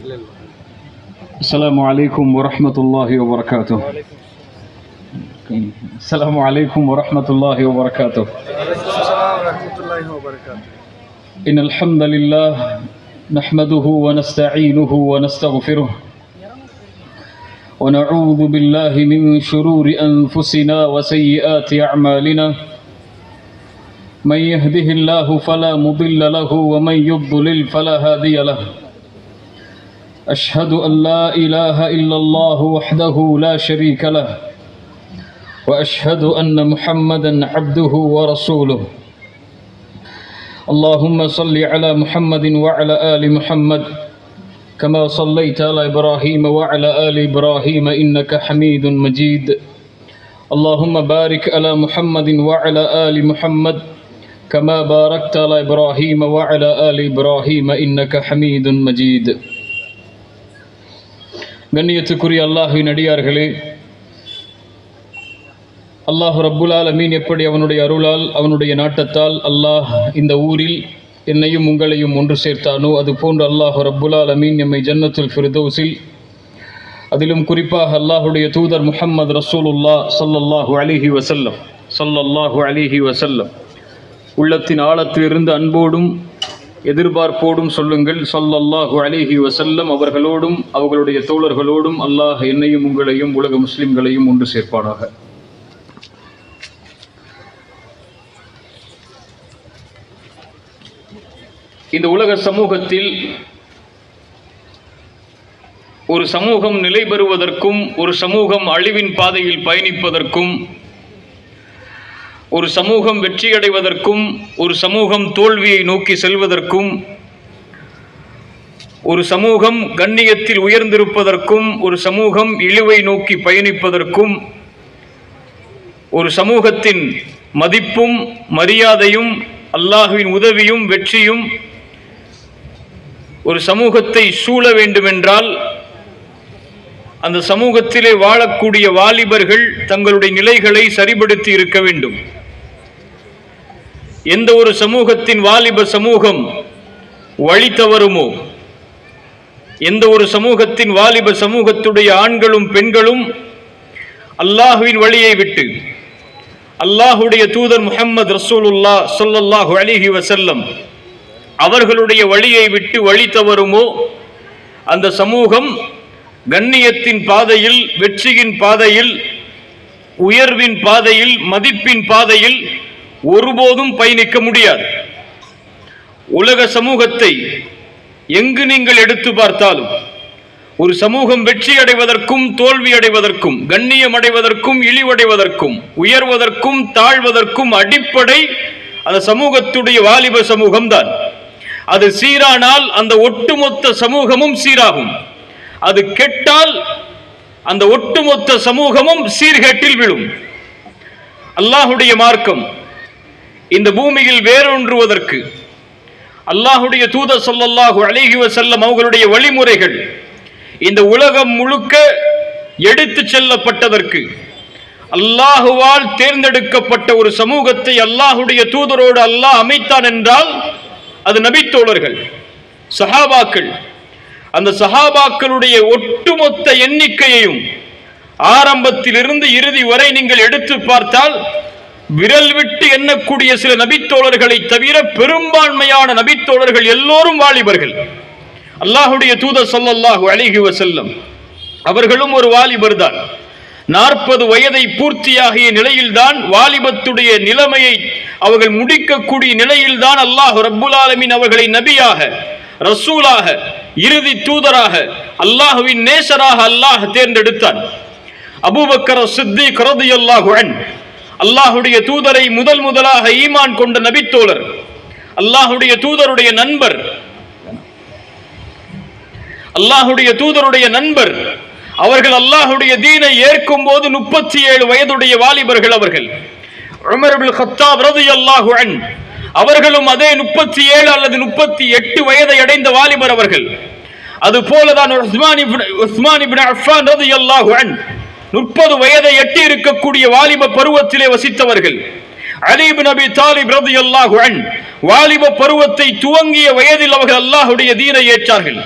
السلام عليكم ورحمة الله وبركاته. السلام عليكم ورحمة الله وبركاته. إن الحمد لله نحمده ونستعينه ونستغفره ونعوذ بالله من شرور أنفسنا وسيئات أعمالنا. من يهده الله فلا مضل له ومن يضلل فلا هادي له. أشهد أن لا إله إلا الله وحده لا شريك له وأشهد أن محمدا عبده ورسوله. اللهم صل على محمد وعلى آل محمد كما صليت على إبراهيم وعلى آل إبراهيم إنك حميد مجيد. اللهم بارك على محمد وعلى آل محمد كما باركت على إبراهيم وعلى آل إبراهيم إنك حميد مجيد. கண்ணியத்துக்குரிய அல்லாஹ்வின் அடியார்களே, அல்லாஹ் ரப்புல் ஆலமீன் எப்படி அவனுடைய அருளால் அவனுடைய நாட்டத்தால் அல்லாஹ் இந்த ஊரில் என்னையும் உங்களையும் ஒன்று சேர்த்தானோ அதுபோன்று அல்லாஹ் ரப்புல் ஆலமீன் எம்மை ஜன்னத்துல் ஃபிர்தௌஸில், அதிலும் குறிப்பாக அல்லாஹுடைய தூதர் முஹம்மது ரசூலுல்லாஹ் ஸல்லல்லாஹு அலைஹி வஸல்லம் உள்ளத்தின் ஆழத்திலிருந்து அன்போடும் எதிர்பார்ப்போடும் சொல்லுங்கள், ஸல்லல்லாஹு அலைஹி வஸல்லம் அவர்களோடும் அவர்களுடைய தோழர்களோடும் அல்லாஹ் என்னையும் உங்களையும் உலக முஸ்லிம்களையும் ஒன்று சேர்ப்பானாக. இந்த உலக சமூகத்தில் ஒரு சமூகம் நிலை பெறுவதற்கும் ஒரு சமூகம் அழிவின் பாதையில் பயணிப்பதற்கும் ஒரு சமூகம் வெற்றியடைவதற்கும் ஒரு சமூகம் தோல்வியை நோக்கி செல்வதற்கும் ஒரு சமூகம் கண்ணியத்தில் உயர்ந்திருப்பதற்கும் ஒரு சமூகம் இழிவை நோக்கி பயணிப்பதற்கும் ஒரு சமூகத்தின் மதிப்பும் மரியாதையும் அல்லாஹ்வின் உதவியும் வெற்றியும் ஒரு சமூகத்தை சூழ வேண்டுமென்றால் அந்த சமூகத்திலே வாழக்கூடிய வாலிபர்கள் தங்களுடைய நிலைகளை சரிபடுத்தி இருக்க வேண்டும். எந்த ஒரு சமூகத்தின் வாலிப சமூகம் வழி தவறுமோ, எந்த ஒரு சமூகத்தின் வாலிப சமூகத்துடைய ஆண்களும் பெண்களும் அல்லாஹ்வின் வழியை விட்டு அல்லாஹுடைய தூதர் முஹம்மது ரசூலுல்லாஹ் ஸல்லல்லாஹு அலைஹி வஸல்லம் அவர்களுடைய வழியை விட்டு வழி தவறுமோ அந்த சமூகம் கண்ணியத்தின் பாதையில், வெற்றியின் பாதையில், உயர்வின் பாதையில், மதிப்பின் பாதையில் ஒருபோதும் பயணிக்க முடியாது. உலக சமூகத்தை எங்கு நீங்கள் எடுத்து பார்த்தாலும் ஒரு சமூகம் வெற்றி அடைவதற்கும் தோல்வி அடைவதற்கும், கண்ணியம் அடைவதற்கும் இழிவடைவதற்கும், உயர்வதற்கும் தாழ்வதற்கும் அடிப்படை அந்த சமூகத்துடைய வாலிப சமூகம்தான். அது சீரானால் அந்த ஒட்டுமொத்த சமூகமும் சீராகும். அது கெட்டால் அந்த ஒட்டுமொத்த சமூகமும் சீர்கேட்டில் விழும். அல்லாஹுடைய மார்க்கம் இந்த பூமியில் வேரூன்றுவதற்கு அல்லாஹுடைய தூதர் ஸல்லல்லாஹு அலைஹி வஸல்லம் அவர்களுடைய வழிமுறைகள் இந்த உலகம் முழுக்க எடுத்து செல்லப்பட்டதற்கு அல்லாஹுவால் தேர்ந்தெடுக்கப்பட்ட ஒரு சமூகத்தை அல்லாஹுடைய தூதரோடு அல்லாஹ் அமைத்தான் என்றால் அது நபித்தோழர்கள், சஹாபாக்கள். அந்த சஹாபாக்களுடைய ஒட்டுமொத்த எண்ணிக்கையையும் ஆரம்பத்திலிருந்து இறுதி வரை நீங்கள் எடுத்து பார்த்தால் விரல் விட்டு எண்ணக்கூடிய சில நபித்தோழர்களை தவிர பெரும்பான்மையான நபித்தோழர்கள் எல்லோரும் வாலிபர்கள். அல்லாஹுடைய தூதர் ஸல்லல்லாஹு அலைஹி வஸல்லம் அவர்களும் ஒரு வாலிபர் தான். 40 வயதை பூர்த்தியாகிய நிலையில்தான், வாலிபத்துடைய நிலைமையை அவர்கள் முடிக்கக்கூடிய நிலையில்தான் அல்லாஹ் ரப்புல் ஆலமீன் அவர்களை நபியாக, ரசூலாக, இறுதி தூதராக, அல்லாஹ்வின் நேசராக அல்லாஹ் தேர்ந்தெடுத்தான். அபூபக்கர் சித்திக் ரலியல்லாஹு அன்ஹு அல்லாஹுடைய தூதரை முதலாக ஈமான் கொண்ட நபித்தோழர், அல்லாஹுடைய தூதருடைய நண்பர், அல்லாஹுடைய தூதருடைய நண்பர். அவர்கள் அல்லாஹுடைய தீனை ஏற்கும் போது 37 வயதுடைய வாலிபர்கள் அவர்கள். உமர் இப்னு கத்தாப் ரலியல்லாஹு அன்ஹு அவர்களும் அதே 37 அல்லது 38 வயதை அடைந்த வாலிபர் அவர்கள். அதுபோலதான் உஸ்மான் இப்னு அஃபான் ரலியல்லாஹு அன்ஹு 30 வயதை எட்டி இருக்கக்கூடிய வாலிப பருவத்திலே வசித்தவர்கள். அலி இப்னு அபி தாலிப் ரலியல்லாஹு அன்ஹு வாலிப பருவத்தை துவங்கிய வயதில் அவர்கள் அல்லாஹ்வுடைய தீனை ஏற்றார்கள்.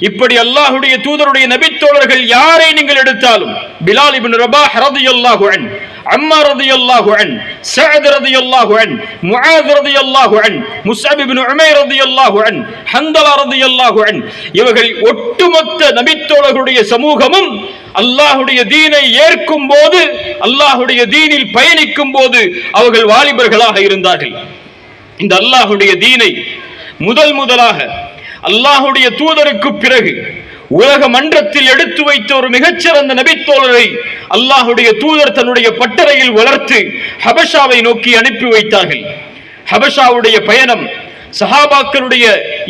இப்படி அல்லாஹ்வுடைய தூதருடைய நபித்தோழர்கள் யாரை நீங்கள் எடுத்தாலும், பிலால் இப்னு ரபாஹ் ரலியல்லாஹு அன்ஹு, அம்மார் ரலியல்லாஹு அன்ஹு, சஅத் ரலியல்லாஹு அன்ஹு, முஆத் ரலியல்லாஹு அன்ஹு, முஸ்அப் இப்னு உமைர் ரலியல்லாஹு அன்ஹு, ஹந்தலா ரலியல்லாஹு அன்ஹு, இவர்கள் ஒட்டுமொத்த நபித்தோழர்களுடைய சமூகமும் அல்லாஹ்வுடைய தீனை ஏற்கும் போது, அல்லாஹ்வுடைய தீனில் பயணிக்கும் போது அவர்கள் வாலிபர்களாக இருந்தார்கள். இந்த அல்லாஹ்வுடைய தீனை முதலாக அல்லாஹ்வுடைய தூதருக்கு பிறகு உலக மன்றத்தில் எடுத்து வைத்த ஒரு மிகச்சிறந்த நபித்தோழரை அல்லாஹ்வுடைய தூதர் தன்னுடைய பட்டறையில் வளர்த்து ஹபஷாவை நோக்கி அனுப்பி வைத்தார்கள். ஹபஷாவுடைய பயணம் சஹாபாக்களுடைய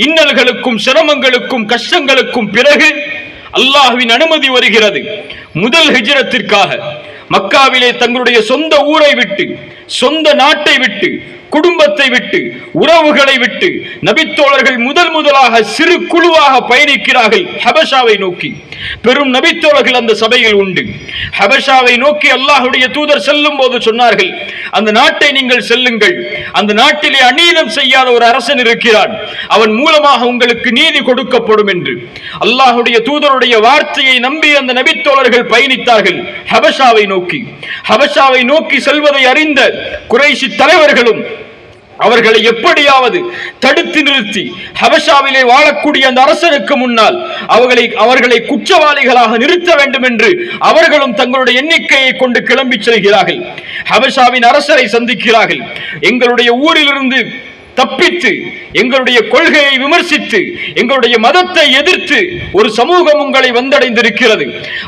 இன்னல்களுக்கும் சிரமங்களுக்கும் கஷ்டங்களுக்கும் பிறகு அல்லாஹ்வின் அனுமதி வருகிறது. முதல் ஹிஜ்ரத்திற்காக மக்காவிலே தங்களுடைய சொந்த ஊரை விட்டு, சொந்த நாட்டை விட்டு, குடும்பத்தை விட்டு, உறவுகளை விட்டு நபித்தோழர்கள் முதலாக சிறு குழுவாக பயணிக்கிறார்கள் ஹபஷாவை நோக்கி. பெரும் நபித்தோழர்கள் அந்த சபையில் உண்டு. ஹபஷாவை நோக்கி அல்லாஹ்வுடைய தூதர் செல்லும் போது சொன்னார்கள், அந்த நாட்டை நீங்கள் செல்லுங்கள், அந்த நாட்டிலே அநீதம் செய்யாத ஒரு அரசன் இருக்கிறான், அவன் மூலமாக உங்களுக்கு நீதி கொடுக்கப்படும் என்று. அல்லாஹ்வுடைய தூதருடைய வார்த்தையை நம்பி அந்த நபித்தோழர்கள் பயணித்தார்கள் ஹபஷாவை நோக்கி. ஹபஷாவை நோக்கி செல்வதை அறிந்த குறைஷி தலைவர்களும் அவர்களை எப்படியாவது தடுத்து நிறுத்தி ஹபஷாவிலே வாழக்கூடிய அந்த அரசனுக்கு முன்னால் அவர்களை குற்றவாளிகளாக நிறுத்த வேண்டும் என்று அவர்களும் தங்களுடைய எண்ணிக்கையை கொண்டு கிளம்பி செல்கிறார்கள். ஹபஷாவின் அரசரை சந்திக்கிறார்கள். எங்களுடைய ஊரிலிருந்து தப்பித்து, எங்களுடைய கொள்கையை விமர்சித்து, எங்களுடைய மதத்தை எதிர்த்து ஒரு சமூகம் உங்களை வந்தடைந்திருக்கிறது.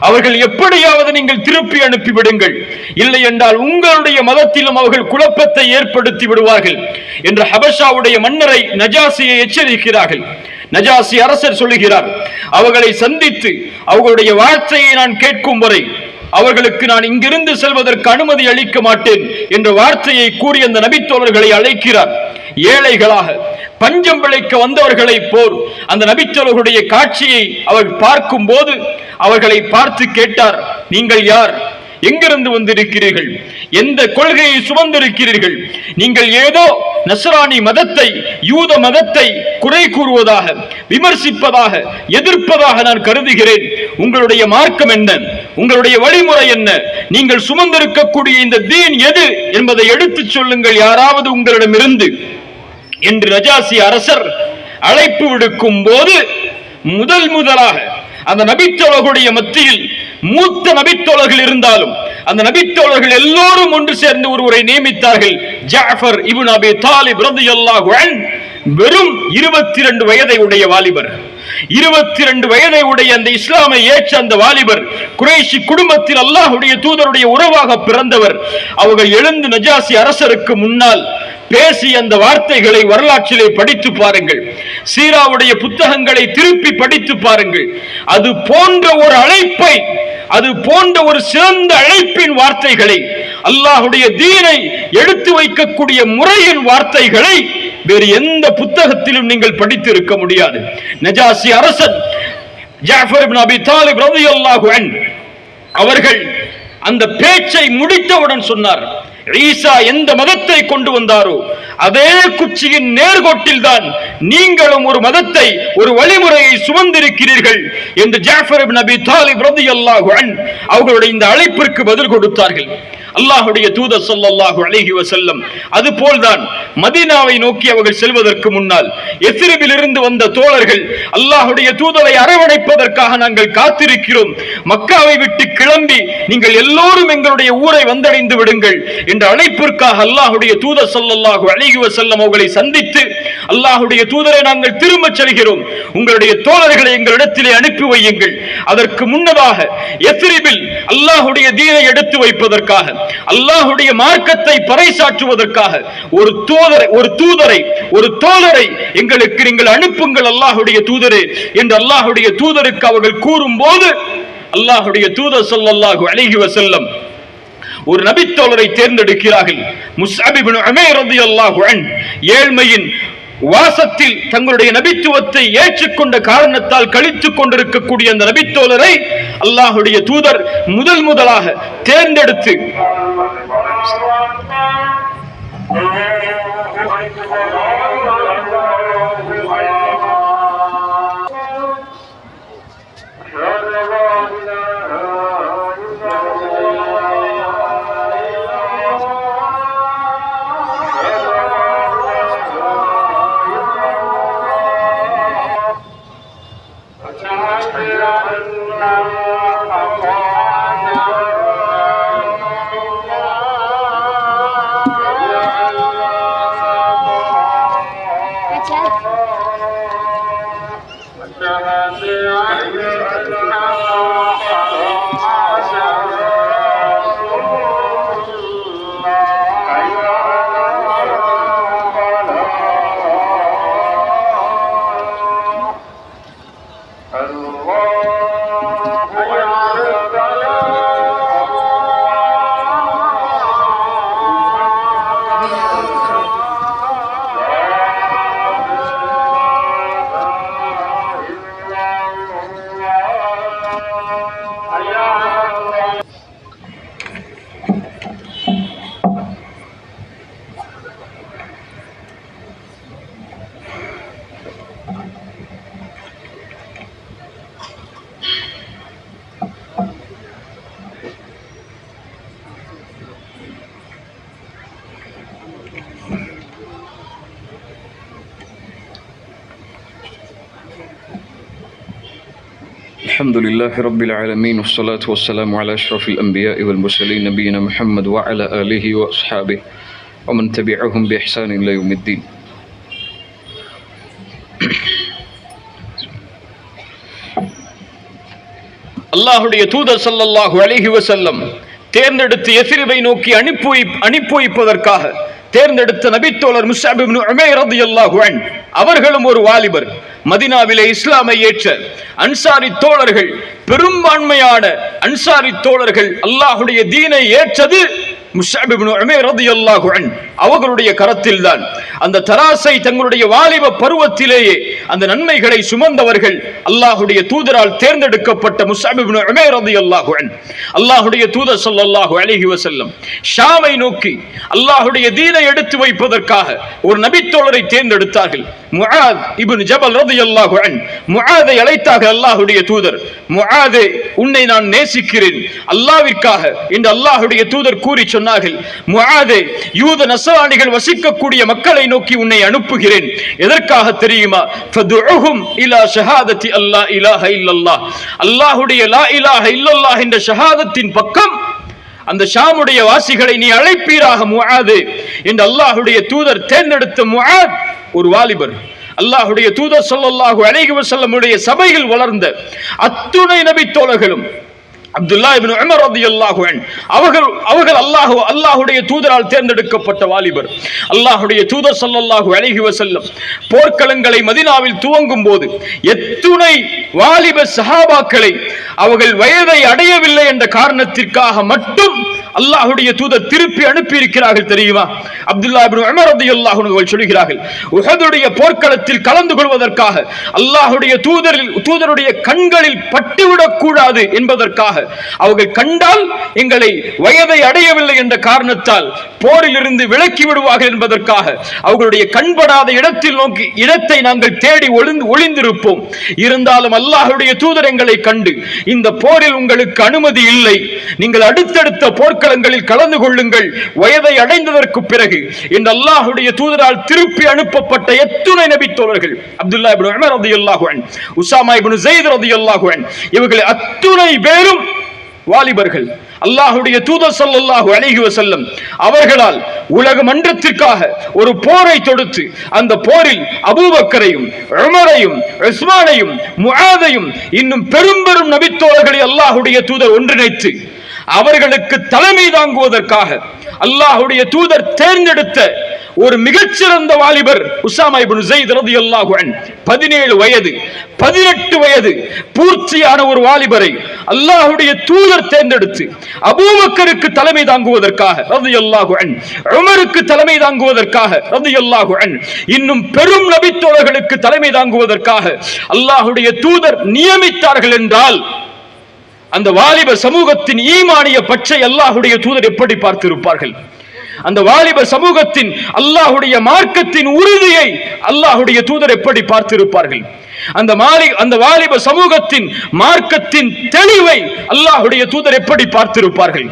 அவர்கள் எப்படியாவது நீங்கள் திருப்பி அனுப்பிவிடுங்கள், இல்லை என்றால் உங்களுடைய மதத்திலும் அவர்கள் குழப்பத்தை ஏற்படுத்தி விடுவார்கள் என்று ஹபஷாவுடைய மன்னரை நஜாசியை எச்சரிக்கிறார்கள். நஜாசி அரசர் சொல்லுகிறார், அவர்களை சந்தித்து அவர்களுடைய வார்த்தையை நான் கேட்கும் வரை அவர்களுக்கு நான் இங்கிருந்து செல்வதற்கு அனுமதி அளிக்க மாட்டேன் என்ற வார்த்தையை கூறி அந்த நபித்தோழர்களை அழைக்கிறார். ஏழைகளாக பஞ்சம் பிழைக்க வந்தவர்களை போர் அந்த நபித்தோழர்களுடைய காட்சியை அவர் பார்க்கும் போது அவர்களை பார்த்து கேட்டார், நீங்கள் யார்? எங்கிருந்து வந்திருக்கிறீர்கள்? எந்த கொள்கையை சுமந்திருக்கிறீர்கள்? நீங்கள் ஏதோ நஸ்ரானி மதத்தை, யூத மதத்தை குறை கூறுவதாக, விமர்சிப்பதாக, எதிர்ப்பதாக நான் கருதுகிறேன். உங்களுடைய மார்க்கம் என்ன? உங்களுடைய வழிமுறை என்ன? நீங்கள் சுமந்திருக்கக்கூடிய இந்த தீன் எது என்பதை எடுத்துச் சொல்லுங்கள் யாராவது உங்களிடமிருந்து என்று நஜாசி அரசர் அழைப்பு விடுக்கும் போது முதலாக அந்த நபித்தோழர்களுடைய மத்தியில் மூத்த நபித்தோழர்கள் இருந்தாலும் அந்த நபித்தோழர்கள் எல்லோரும் ஒன்று சேர்ந்து ஒருவரை நியமித்தார்கள். ஜாஃபர் இப்னு அபி தாலிப் ரலியல்லாஹு அன்ஹு வெறும் 22 வயதை உடைய வாலிபர். 22 வயதை உடைய அந்த இஸ்லாமை ஏற்ற அந்த வாலிபர் குறைஷி குடும்பத்தில் அல்லாஹ்வுடைய தூதருடைய உறவாக பிறந்தவர். அவர்கள் எழுந்து நஜாசி அரசருக்கு முன்னால் பேசி அந்த வார்த்தைகளை வரலாற்றிலே படித்து பாருங்கள், சீராவுடைய புத்தகங்களை திருப்பி படித்து பாருங்கள். அது போன்ற ஒரு அழைப்பை, அது போன்ற ஒரு சிறந்த அழைப்பின் வார்த்தைகளை, அல்லாஹ்வுடைய தீனை எடுத்து வைக்கக்கூடிய முறையின் வார்த்தைகளை வேறு எந்த புத்தகத்திலும் நீங்கள் படித்து இருக்க முடியாது. நஜாசி அரசன் ஜாஃபர் இப்னு அபி தாலிப் ரலியல்லாஹு அன்ஹு அவர்கள் அந்த பேச்சை முடித்தவுடன் சொன்னார், ஈசா எந்த மதத்தை கொண்டு வந்தாரோ அதே குச்சியின் நேர்கோட்டில் தான் நீங்களும் ஒரு மதத்தை, ஒரு வழிமுறையை சுமந்திருக்கிறீர்கள் என்று ஜாஃபர் இப்னு அபி தாலிப் ரலியல்லாஹு அன்ஹு அவர்களுடைய இந்த அழைப்பிற்கு பதில் கொடுத்தார்கள். அல்லாஹ்வுடைய தூதர் ஸல்லல்லாஹு அலைஹி வஸல்லம் அதுபோல்தான் மதீனாவை நோக்கி அவர்கள் செல்வதற்கு முன்னால் எத்ரிபில் இருந்து வந்த தோழர்கள் அல்லாஹ்வுடைய தூதரை அரவணைப்பதற்காக நாங்கள் காத்திருக்கிறோம், மக்காவை விட்டு கிளம்பி நீங்கள் எல்லோரும் எங்களுடைய ஊரை வந்தடைந்து விடுங்கள் என்ற அழைப்பிற்காக அல்லாஹ்வுடைய தூதர் ஸல்லல்லாஹு அலைஹி வஸல்லம் அவர்களை சந்தித்து, அல்லாஹ்வுடைய தூதரை நாங்கள் திரும்பச் செல்கிறோம், உங்களுடைய தோழர்களை எங்களிடத்திலே அனுப்பி வையுங்கள். அதற்கு முன்னதாக எத்ரிபில் அல்லாஹ்வுடைய தீனை எடுத்து வைப்பதற்காக, அல்லாஹ்வுடைய மார்க்கத்தை பறைசாற்றுவதற்காக ஒரு தூதரை எங்களுக்கு நீங்கள் அனுப்புங்கள் அல்லாஹ்வுடைய தூதரே என்று அல்லாஹ்வுடைய தூதருக்கு அவர்கள் கூறும்போது அல்லாஹ்வுடைய தூதர் ஸல்லல்லாஹு அலைஹி வஸல்லம் ஒரு நபித்தோழரை தேர்ந்தெடுக்கிறார்கள். முஸ்அப் இப்னு உமைர் ரலியல்லாஹு அன்ஹு ஏழ்மையின் வாசத்தில் தங்களுடைய நபித்துவத்தை ஏற்றுக்கொண்ட காரணத்தால் கழித்துக் கொண்டிருக்கக்கூடிய அந்த நபித்தோழரை அல்லாஹ்வுடைய தூதர் முதலாக தேர்ந்தெடுத்து الحمد لله رب العالمين والصلاة والسلام على أشرف الأنبياء والمرسلين نبينا محمد وعلى آله وأصحابه ومن تبعهم بإحسان إلى يوم الدين. அல்லாஹுடைய தூதர் ஸல்லல்லாஹு அலைஹி வஸல்லம் தேர்ந்தெடுத்து யஸ்ரிபை நோக்கி அனுப்பி வைப்பதற்காக தேர்ந்தெடுத்த நபித்தோழர் முஸ்அப் இப்னு உமைர் ரலியல்லாஹு அன்ஹு அவர்களும் ஒரு வாலிபர். மதீனாவிலே இஸ்லாமை ஏற்ற அன்சாரி தோழர்கள், பெரும்பான்மையான அன்சாரி தோழர்கள் அல்லாஹுடைய தீனை ஏற்றது முஸ்அப் இப்னு உமைர் ரலியல்லாஹு அன்ஹு அவர்களுடைய கரத்தில் தான். அந்த தராசை தங்களுடைய வாலிப பருவத்திலேயே அந்த நன்மைகளை சுமந்தவர்கள் அல்லாஹுடைய தூதரால் தேர்ந்தெடுக்கப்பட்ட முஸ்அப் இப்னு உமைர் ரலியல்லாஹு அன்ஹு. அல்லாஹுடைய தூதர் ஸல்லல்லாஹு அலைஹி வஸல்லம் ஷாமை நோக்கி அல்லாஹுடைய தீனை எடுத்து வைப்பதற்காக ஒரு நபித்தோழரை தேர்ந்தெடுத்தார்கள். முஆத் இப்னு ஜபல் ரலியல்லாஹு அன்ஹு முஆதை அழைத்தார்கள். அல்லாஹுடைய தூதர், முஆதே, உன்னை நான் நேசிக்கிறேன் அல்லாஹ்விற்காக என்று அல்லாஹுடைய தூதர் கூறி சொன்னார்கள். முஆதே, யூத நஸ்ரானிகள் வசிக்கக்கூடிய மக்களை நோக்கி உன்னை அனுப்புகிறேன். எதற்காக தெரியுமா? ஃபதுஉஹும் இலா ஷஹாதத்தி அல்லா இலாஹ இல்லல்லாஹ், அல்லாஹுடைய லா இலாஹ இல்லல்லாஹ் என்ற ஷஹாதத்தின் பக்கம் அந்த ஷாமுடைய வாசிகளை நீ அழைப்பீராக முஆதே என்று அல்லாஹுடைய தூதர் தேர்ந்தெடுத்த முஆத் ஒரு வாலிபர். அல்லாஹுடைய தூதர் ஸல்லல்லாஹு அலைஹி வஸல்லமுடைய சபையில் வளர்ந்த அத்துணை நபி தோழர்களும் அப்துல்லா இப்னு உமர் ரலியல்லாஹு அன்ஹு அவர்கள் அல்லாஹுடைய தூதரால் தேர்ந்தெடுக்கப்பட்ட வாலிபர். அல்லாஹுடைய தூதர் ஸல்லல்லாஹு அலைஹி வஸல்லம் போர்க்களங்களை மதீனாவில் துவங்கும் போது எத்துணை வாலிப சஹாபாக்களை அவர்கள் வயதை அடையவில்லை என்ற காரணத்திற்காக மட்டும் அல்லாஹுடைய தூதர் திருப்பி அனுப்பி இருக்கிறார்கள் தெரியுமா? அப்துல்லா இப்னு உமர் ரலியல்லாஹு அன்ஹு சொல்கிறார்கள், உஹதுடைய போர்க்களத்தில் கலந்து கொள்வதற்காக அல்லாஹுடைய தூதருடைய கண்களில் பட்டுவிடக் கூடாது என்பதற்காக அவர்கள் கண்டால் எங்களை வயதை அடையவில்லை என்ற காரணத்தால் போரில் இருந்து விலக்கி விடுவார்கள் என்பதற்காக அவர்களுடைய கண்படாத இடத்தை நாங்கள் தேடி ஒளிந்திருப்போம். இருந்தாலும் அல்லாஹுடைய தூதர் எங்களை கண்டு இந்த போரில் உங்களுக்கு அனுமதி இல்லை, நீங்கள் அடுத்தடுத்த போர்க்களங்களில் கலந்து கொள்ளுங்கள் வயதை அடைந்ததற்கு பிறகு இந்த அல்லாஹுடைய தூதரால் திருப்பி அனுப்பப்பட்ட எத்துணை நபி தோழர்கள் அப்துல்லா இப்னு உமர் ரலியல்லாஹு அன்ஹு, உஸாமா இப்னு ஸைத் ரலியல்லாஹு அன்ஹு இவர்கள் அத்துணை பேரும் வாலிபர்கள். அல்லாஹுடைய தூதர் ஸல்லல்லாஹு அலைஹி வஸல்லம் அவர்களால் உலக மன்றத்திற்காக ஒரு போரை தொடுத்து அந்த போரில் அபூபக்கரையும் உமரையும் உஸ்மானையும் முஆதையும் இன்னும் பெரும் நபித்தோழர்களை அல்லாஹுடைய தூதர் ஒன்றிணைத்து அவர்களுக்கு தலைமை தாங்குவதற்காக அல்லாஹுடைய தூதர் தேர்ந்தெடுத்த ஒரு மிகச்சிறந்த வாலிபர் உஸாமா இப்னு ஸைத் ரலியல்லாஹு அன்ஹு. 17 வயது 18 வயது பூர்த்தியான ஒரு வாலிபரை அல்லாஹுடைய தூதர் தேர்ந்தெடுத்து அபூபக்கருக்கு தலைமை தாங்குவதற்காக ரலியல்லாஹு அன்ஹு, உமருக்கு தலைமை தாங்குவதற்காக ரலியல்லாஹு அன்ஹு, இன்னும் பெரும் நபித்தோழர்களுக்கு தலைமை தாங்குவதற்காக அல்லாஹுடைய தூதர் நியமித்தார்கள் என்றால் அந்த வாலிப சமூகத்தின் ஈமானிய பற்றை அல்லாஹுடைய தூதர் எப்படி பார்த்திருப்பார்கள்? அந்த வாலிப சமூகத்தின் அல்லாஹுடைய மார்க்கத்தின் உறுதியை அல்லாஹுடைய தூதர் எப்படி பார்த்திருப்பார்கள்? அந்த வாலிப சமூகத்தின் மார்க்கத்தின் தெளிவை அல்லாஹுடைய தூதர் எப்படி பார்த்திருப்பார்கள்?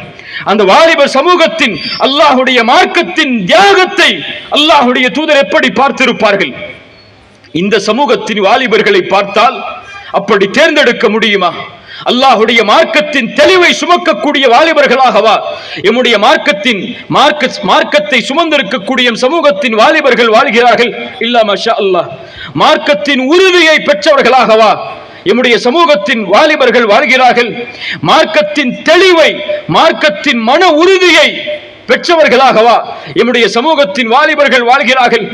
அந்த வாலிப சமூகத்தின் அல்லாஹுடைய மார்க்கத்தின் தியாகத்தை அல்லாஹுடைய தூதர் எப்படி பார்த்திருப்பார்கள்? இந்த சமூகத்தின் வாலிபர்களை பார்த்தால் அப்படி தேர்ந்தெடுக்க முடியுமா? அல்லாஹுடைய மார்க்கத்தின் தெளிவை சுமக்கக்கூடிய வாலிபர்களாகவா எம்முடைய மார்க்கத்தை சுமந்திருக்கக்கூடிய சமூகத்தின் வாலிபர்கள் வாழ்கிறார்கள்? இல்லா மாஷா அல்லாஹ். மார்க்கத்தின் உறுதியை பெற்றவர்களாகவா எம்முடைய சமூகத்தின் வாலிபர்கள் வாழ்கிறார்கள்? மார்க்கத்தின் தெளிவை, மார்க்கத்தின் மன உறுதியை பெற்றவர்களாகவா எம்முடைய சமூகத்தின் வாலிபர்கள் வாழ்கிறார்கள்?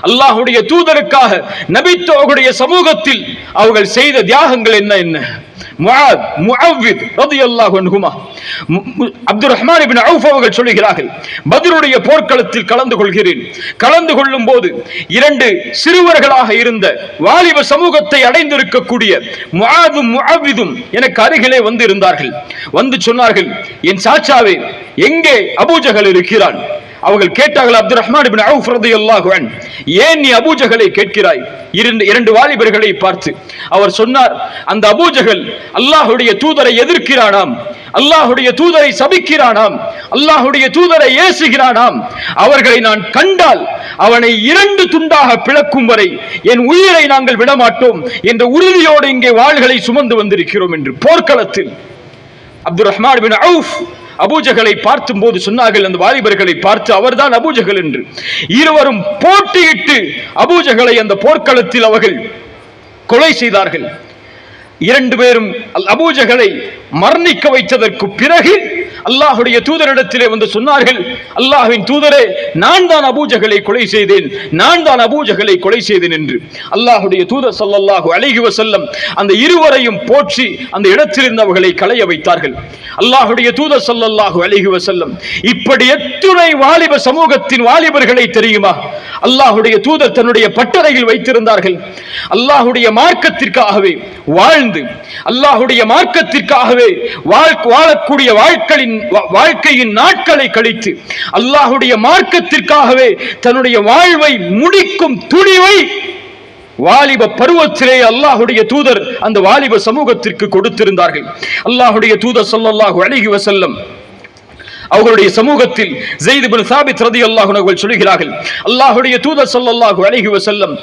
அல்லாஹுடைய தூதருக்காக நபித்தோடைய சமூகத்தில் அவர்கள் செய்த தியாகங்கள் என்ன? முஆத், முஅவ்வித் ரலியல்லாஹு அன்ஹுமா, அப்துர் ரஹ்மான் இப்னு அவுஃப் அவர்கள் சொல்கிறார்கள், பத்ருடைய போர்க்களத்தில் கலந்து கொள்கிறேன். கலந்து கொள்ளும் போது 2 சிறுவர்களாக இருந்த வாலிப சமூகத்தை அடைந்திருக்கக்கூடிய முஆதும் முஅவ்விதும் எனக்கு அருகிலே வந்து இருந்தார்கள். வந்து சொன்னார்கள், என் சாச்சாவே, எங்கே அபூஜஹல் இருக்கிறான்? அவர்கள் கேட்டார்கள் அப்துர் ரஹ்மான் இப்னு அவுஃப் ரலியல்லாஹு அன்ஹு, ஏன் நீ அபூஜஹலை கேட்கிறாய்? 2 வாலிபர்களை பார்த்து அவர் சொன்னார், அந்த அபூஜஹல் அல்லாஹ்வுடைய தூதரை எதிர்க்கிறானாம், அல்லாஹுடைய தூதரை சபிக்கிறானாம், அல்லாஹுடைய தூதரை ஏசுகிறானாம். அவர்களை நான் கண்டால் அவனை 2 துண்டாக பிளக்கும் வரை என் உயிரை நாங்கள் விடமாட்டோம் என்ற உறுதியோடு இங்கே வாள்களை சுமந்து வந்திருக்கிறோம் என்று போர்க்களத்தில் அப்துர் ரஹ்மான் பின் அவுஃப் அபூஜஹலை பார்த்தும் போது சொன்னார்கள், அந்த வாலிபர்களை பார்த்து, அவர்தான் அபூஜஹல் என்று. இருவரும் போட்டியிட்டு அபூஜஹலை அந்த போர்க்களத்தில் அவர்கள் கொலை செய்தார்கள். 2 பேரும் அபூஜஹலை மரணிக்க வைத்ததற்கு பிறகு அல்லாஹுடைய தூதரிடத்திலே வந்து சொன்னார்கள், அல்லாஹ்வின் தூதரே, நான் தான் அபூஜஹலை கொலை செய்தேன், நான் தான் அபூஜஹலை கொலை செய்தேன் என்று. அல்லாஹுடைய தூதர் ஸல்லல்லாஹு அலைஹி வஸல்லம் அந்த இருவரையும் போற்றி அந்த இடத்திலிருந்து அவர்களை களைய வைத்தார்கள். அல்லாஹுடைய தூதர் ஸல்லல்லாஹு அலைஹி வஸல்லம் இப்படி எத்துணை வாலிப சமூகத்தின் வாலிபர்களை தெரியுமா அல்லாஹுடைய தூதர் தன்னுடைய பட்டறையில் வைத்திருந்தார்கள். அல்லாஹுடைய மார்க்கத்திற்காகவே வாழ்ந்து, அல்லாஹுடைய மார்க்கத்திற்காகவே வாழக்கூடிய வாழ்க்கையின் நாட்களை கழித்து, அல்லாஹுடைய மார்க்கத்திற்காகவே தன்னுடைய வாழ்வை முடிக்கும் துணிவை வாலிப பருவத்திலே அல்லாஹுடைய தூதர் அந்த வாலிப சமூகத்திற்கு கொடுத்திருந்தார்கள். அல்லாஹுடைய தூதர் ஸல்லல்லாஹு அலைஹி வஸல்லம் அவர்களுடைய சமூகத்தில் ஸைத் இப்னு சாபித் ரலியல்லாஹு அன்ஹு அவர்கள் சொல்கிறார்கள், அல்லாஹுடைய தூதர் ஸல்லல்லாஹு அலைஹி வஸல்லம்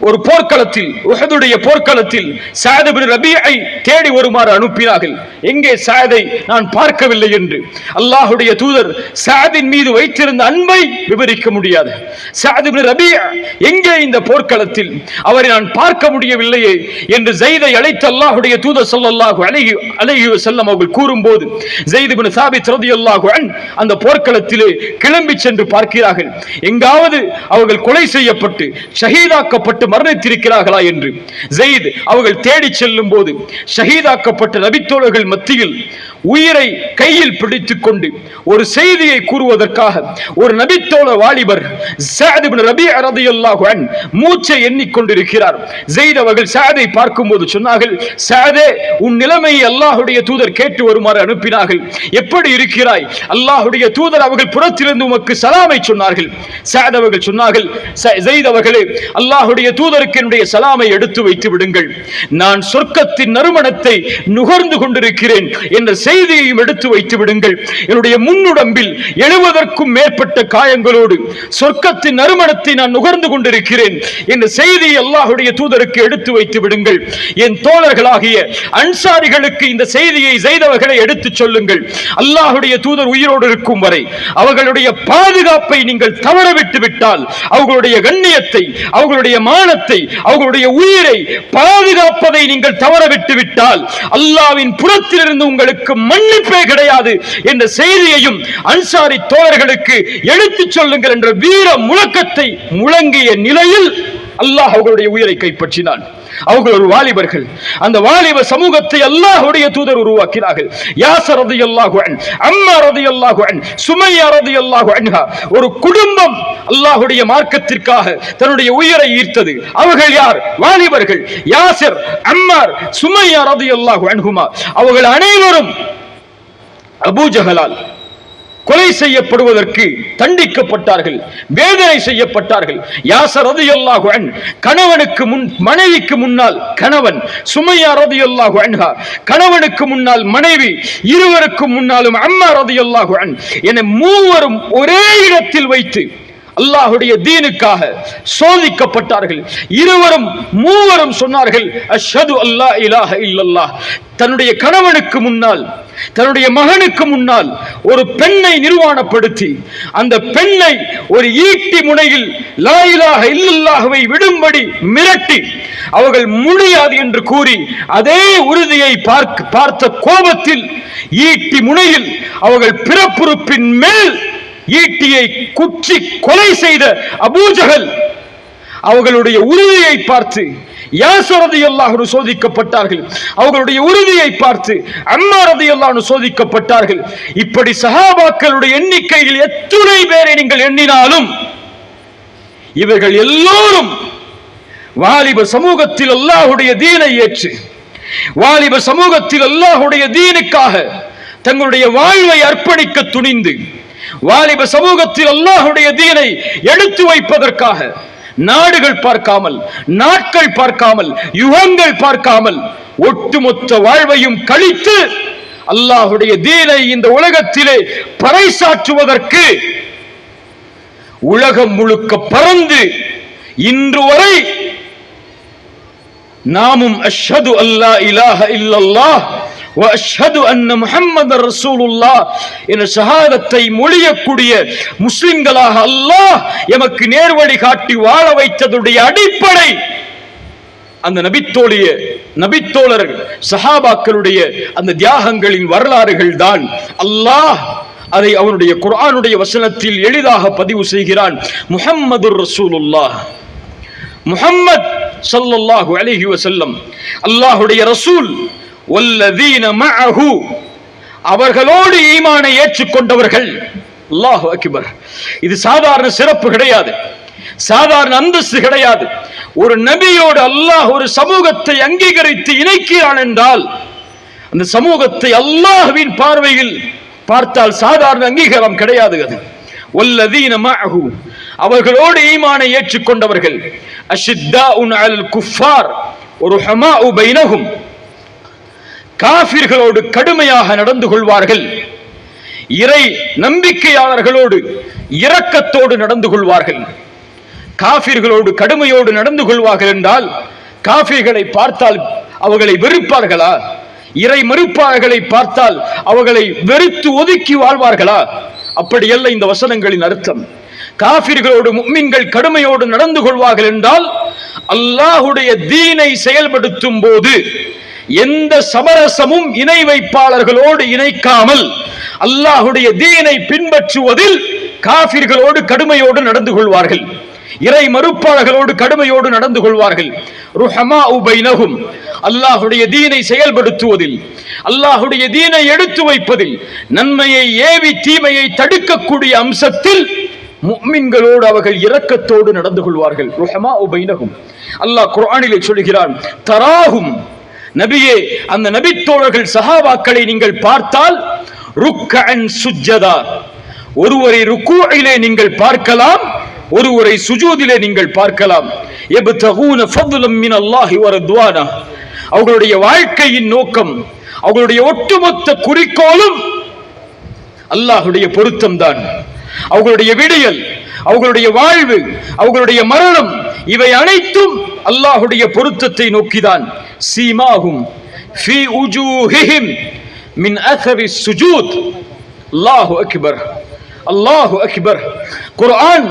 ஒரு போர்க்களத்தில், உஹதுடைய போர்க்களத்தில் ஸஅத் இப்னு ரபீஐ தேடி வருமாறு அனுப்பினார்கள். எங்கே ஸஅதை நான் பார்க்கவில்லை என்று. அல்லாஹுடைய தூதர் ஸஅதின் மீது வைத்திருந்த அன்பை விவரிக்க முடியாது. ஸஅத் இப்னு ரபீ எங்கே இந்த போர்க்களத்தில், அவரை நான் பார்க்க முடியவில்லையே என்று ஸைதை அழைத்து அல்லாஹுடைய தூதர் ஸல்லல்லாஹு அலைஹி வஸல்லம் அவர்கள் கூறும்போது, ஸைத் இப்னு சாபித் ரலியல்லாஹு அன்ஹு அந்த போர்க்களத்திலே கிளம்பி சென்று பார்க்கிறார்கள், எங்காவது அவர்கள் கொலை செய்யப்பட்டு ஷஹீதாக்கப்பட்டு மரணித்திருக்கிறார்களா என்று. ஸைத் அவர்கள் தேடி செல்லும் போது ஷஹீதாக்கப்பட்ட நபித்தோழர்கள் மத்தியில் உயிரை கையில் பிடித்துக் கொண்டு ஒரு செய்தியை கூறுவதற்காக ஒரு நபித்தோழ வாலிபர் ஸஅத் இப்னு ரபீ ரலியல்லாஹு அன்ஹு மூச்சை எண்ணிக்கொண்டிருக்கிறார். ஸைத் அவர்கள் ஸஅதை பார்க்கும்போது சொன்னார்கள், ஸஅதே, உன் நிலைமையை அல்லாஹுடைய தூதர் கேட்டு வருமாறு அனுப்பினார்கள், எப்படி இருக்கிறாய்? அல்லாஹுடைய தூதர் அவர்கள் புறத்திலிருந்து உமக்கு சலாமை சொன்னார்கள். ஸஅத் அவர்கள் சொன்னார்கள், ஸைத் அவர்களே, அல்லாஹுடைய தூதருக்கு என்னுடைய சலாமை எடுத்து வைத்து விடுங்கள், நான் சொர்க்கத்தின் நறுமணத்தை நுகர்ந்து கொண்டிருக்கிறேன் என்ற செய்தியையும் எடுத்து வைத்து விடுங்கள். என்னுடைய முன்னுடம்பில் 70க்கும் மேற்பட்ட காயங்களோடு சொர்க்கத்தின் நறுமணத்தை நான் நுகர்ந்து கொண்டிருக்கிறேன் என்ற செய்தியை அல்லாஹுடைய தூதருக்கு எடுத்து வைத்து விடுங்கள். என் தோழர்களாகிய அன்சாரிகளுக்கு இந்த செய்தியை ஸைத் அவர்களை எடுத்துச் சொல்லுங்கள். அல்லாஹுடைய தூதர் உயிரோடு இருக்கும் வரை அவர்களுடைய பாதுகாப்பை நீங்கள் தவறவிட்டு விட்டால், அவர்களுடைய கண்ணியத்தை, அவர்களுடைய மானத்தை, அவர்களுடைய உயிரை பாதுகாப்பதை நீங்கள் தவறவிட்டு விட்டால் அல்லாஹ்வின் புறத்திலிருந்து உங்களுக்கு மன்னிப்பே கிடையாது என்ற செய்தியையும் அன்சாரி தோழர்களுக்கு எடுத்துச் சொல்லுங்கள் என்ற வீர முழக்கத்தை முழங்கிய நிலையில் அல்லாஹ் அவர்களுடைய உயிரை கைப்பற்றினான். அவர்கள் ஒரு வாலிபர்கள். அந்த வாலிப சமூகத்தை அல்லாஹ்வுடைய தூதர் உருவாக்கினார்கள். யாஸர் ரலியல்லாஹு அன்ஹு, அம்மார் ரலியல்லாஹு அன்ஹு, சுமையா ரலியல்லாஹு அன்ஹா, ஒரு குடும்பம் அல்லாஹ்வுடைய மார்க்கத்திற்காக தன்னுடைய உயிரை ஈர்த்தது. அவர்கள் யார்? வாலிபர்கள். யாஸர், அம்மார், சுமையா ரலியல்லாஹு அன்ஹுமா அவர்கள் அனைவரும் அபூஜஹலால் கொலை செய்யப்படுவதற்கு தண்டிக்கப்பட்டார்கள், வேதனை செய்யப்பட்டார்கள். யாஸர் ரலியல்லாஹு அன்ஹு கணவனுக்கு மனைவிக்கு முன்னால் கணவன், சுமையா ரலியல்லாஹு அன்ஹா கணவனுக்கு முன்னால் மனைவி, இருவருக்கும் முன்னாலும் அம்மார் ரலியல்லாஹு அன்ஹு என மூவரும் ஒரே இடத்தில் வைத்து அல்லாஹுடைய தீனுக்காக சோதிக்கப்பட்டார்கள். மூவரும் சொன்னார்கள், அஷ்ஹது அல்லா இலாஹ இல்லல்லாஹ். தன்னுடைய கணவனுக்கு முன்னால், தன்னுடைய மகனுக்கு முன்னால் ஒரு பெண்ணை நிர்வாணப்படுத்தி அந்த பெண்ணை ஒரு ஈட்டி முனையில் லா இலாஹ இல்லல்லாஹ்வை விடும்படி மிரட்டி அவர்கள் முடியாது என்று கூறி அதே உறுதியை பார்த்த கோபத்தில் ஈட்டி முனையில் அவர்கள் பிறப்புறுப்பின் மேல் ஈட்டியை குற்றி கொலை செய்த அபூஜஹல் அவர்களுடைய உறுதியை பார்த்து யாஸர் ரலியல்லாஹு அன்ஹு சோதிக்கப்பட்டார்கள். அவர்களுடைய உறுதியை பார்த்து அம்மார் ரலியல்லாஹு அன்ஹு சோதிக்கப்பட்டார்கள். இப்படி சஹாபாக்களுடைய எண்ணிக்கையில் எத்தனை பேரை நீங்கள் எண்ணினாலும் இவர்கள் எல்லோரும் வாலிப சமூகத்தில் அல்லாஹ்வுடைய தீனை ஏற்று, வாலிப சமூகத்தில் அல்லாஹ்வுடைய தீனுக்காக தங்களுடைய வாழ்வை அர்ப்பணிக்க துணிந்து, வாலிப சமூகத்தில் அல்லாஹ்வுடைய தீனை எடுத்து வைப்பதற்காக நாடுகள் பார்க்காமல், நாட்கள் பார்க்காமல், யுகங்கள் பார்க்காமல் ஒட்டுமொத்த வாழ்வையும் கழித்து அல்லாஹுடைய தீனை இந்த உலகத்திலே பறைசாற்றுவதற்கு உலகம் முழுக்க பறந்து இன்று வரை நாமும் அஷ்ஹது அல்லா இலாஹ இல்லல்லாஹ் வ அஷ்ஹது அன்ன முஹம்மதர் ரசூலுல்லாஹ் என்ற ஷஹாதத்தை மொழியக்கூடிய முஸ்லிம்களாக அல்லாஹ் எமக்கு நேர்வழி காட்டி வாழ வைத்ததுடைய அடிப்படை அந்த நபித்தோழர்கள் சஹாபாக்களுடைய அந்த தியாகங்களின் வரலாறுகள் தான். அல்லாஹ் அதை அவனுடைய குர்ஆனுடைய வசனத்தில் எளிதாக பதிவு செய்கிறான். முஹம்மதுர் ரசூலுல்லாஹ், முஹம்மத் ஸல்லல்லாஹு அலைஹி வஸல்லம் அல்லாஹ்வுடைய ரசூல். வல்லதீன மஅஹு, அவர்களோடு ஈமானை ஏற்றுக்கொண்டவர்கள். அல்லாஹு அக்பர். இது சாதாரண சிறப்பு கிடையாது, சாதாரண அந்தஸ்து கிடையாது. ஒரு நபியோடு அல்லாஹ் ஒரு சமூகத்தை அங்கீகரித்து இணைக்கிறான் என்றால் அந்த சமூகத்தை அல்லாஹ்வின் பார்வையில் பார்த்தால் சாதாரண அங்கீகாரம் கிடையாது. அது வல்லதீன மஅஹு, அவர்களோடு ஈமானை ஏற்றுக்கொண்டவர்கள். அஷித்தாஉன் அலல் குஃபார் வருஹமாஉ பைனஹும், காஃபிர்களோடு கடுமையாக நடந்து கொள்வார்கள். இறை நம்பிக்கையாளர்களோடு இரக்கத்தோடு நடந்து கொள்வார்கள். காஃபிர்களோடு கடுமையோடு நடந்து கொள்வார்கள் என்றால் காஃபிர்களை பார்த்தால் அவர்களை வெறுப்பார்களா? இறை மறுப்பாளர்களை பார்த்தால் அவர்களை வெறுத்து ஒதுக்கி வாழ்வார்களா? அப்படியல்ல இந்த வசனங்களின் அர்த்தம். காஃபிர்களோடு முஃமின்கள் கடுமையோடு நடந்து கொள்வார்கள் என்றால் அல்லாஹ்வுடைய தீனை செயல்படுத்தும் போது எந்த சமரசமும் இணை வைப்பாளர்களோடு இணைக்காமல் அல்லாஹ்வுடைய தீனை பின்பற்றுவதில் காஃபிர்களோடு கடுமையோடு நடந்து கொள்வார்கள். இறை மறுப்பாளர்களோடு கடுமையோடு நடந்து கொள்வார்கள். ருஹமாஉ பைனஹும், அல்லாஹ்வுடைய தீனை செயல்படுத்துவதில், அல்லாஹ்வுடைய தீனை எடுத்து வைப்பதில், நன்மையை ஏவி தீமையை தடுக்கக்கூடிய அம்சத்தில் முஃமின்களோடு அவர்கள் இரக்கத்தோடு நடந்து கொள்வார்கள். ருஹமாஉ பைனஹும், அல்லாஹ் குர்ஆனிலே சொல்கிறான். தராஹும், நபியே அந்த நபித்தோழர்கள் சஹாபாக்களை நீங்கள் பார்த்தால் ருக்கஅன் சுஜ்ஜதா, ஒருவரை ருக்கூஇலே நீங்கள் பார்க்கலாம், ஒருவரை சுஜூதிலே நீங்கள் பார்க்கலாம். யப்தகூன ஃபض்லம் மினல்லாஹி வ ரிضவானா, அவர்களுடைய வாழ்க்கையின் நோக்கம், அவர்களுடைய ஒட்டுமொத்த குறிக்கோளும் அல்லாஹ்வுடைய பொருத்தம் தான். அவர்களுடைய விடியல், அவர்களுடைய வாழ்வு, அவர்களுடைய மரணம், இவை அனைத்தும் அல்லாஹ்வுடைய பொருத்தத்தை நோக்கிதான். சீமாஹும் ஃபீ உஜூஹிஹிம் மின் அஸரி ஸுஜூத். அல்லாஹு அக்பர், அல்லாஹு அக்பர். குர்ஆன்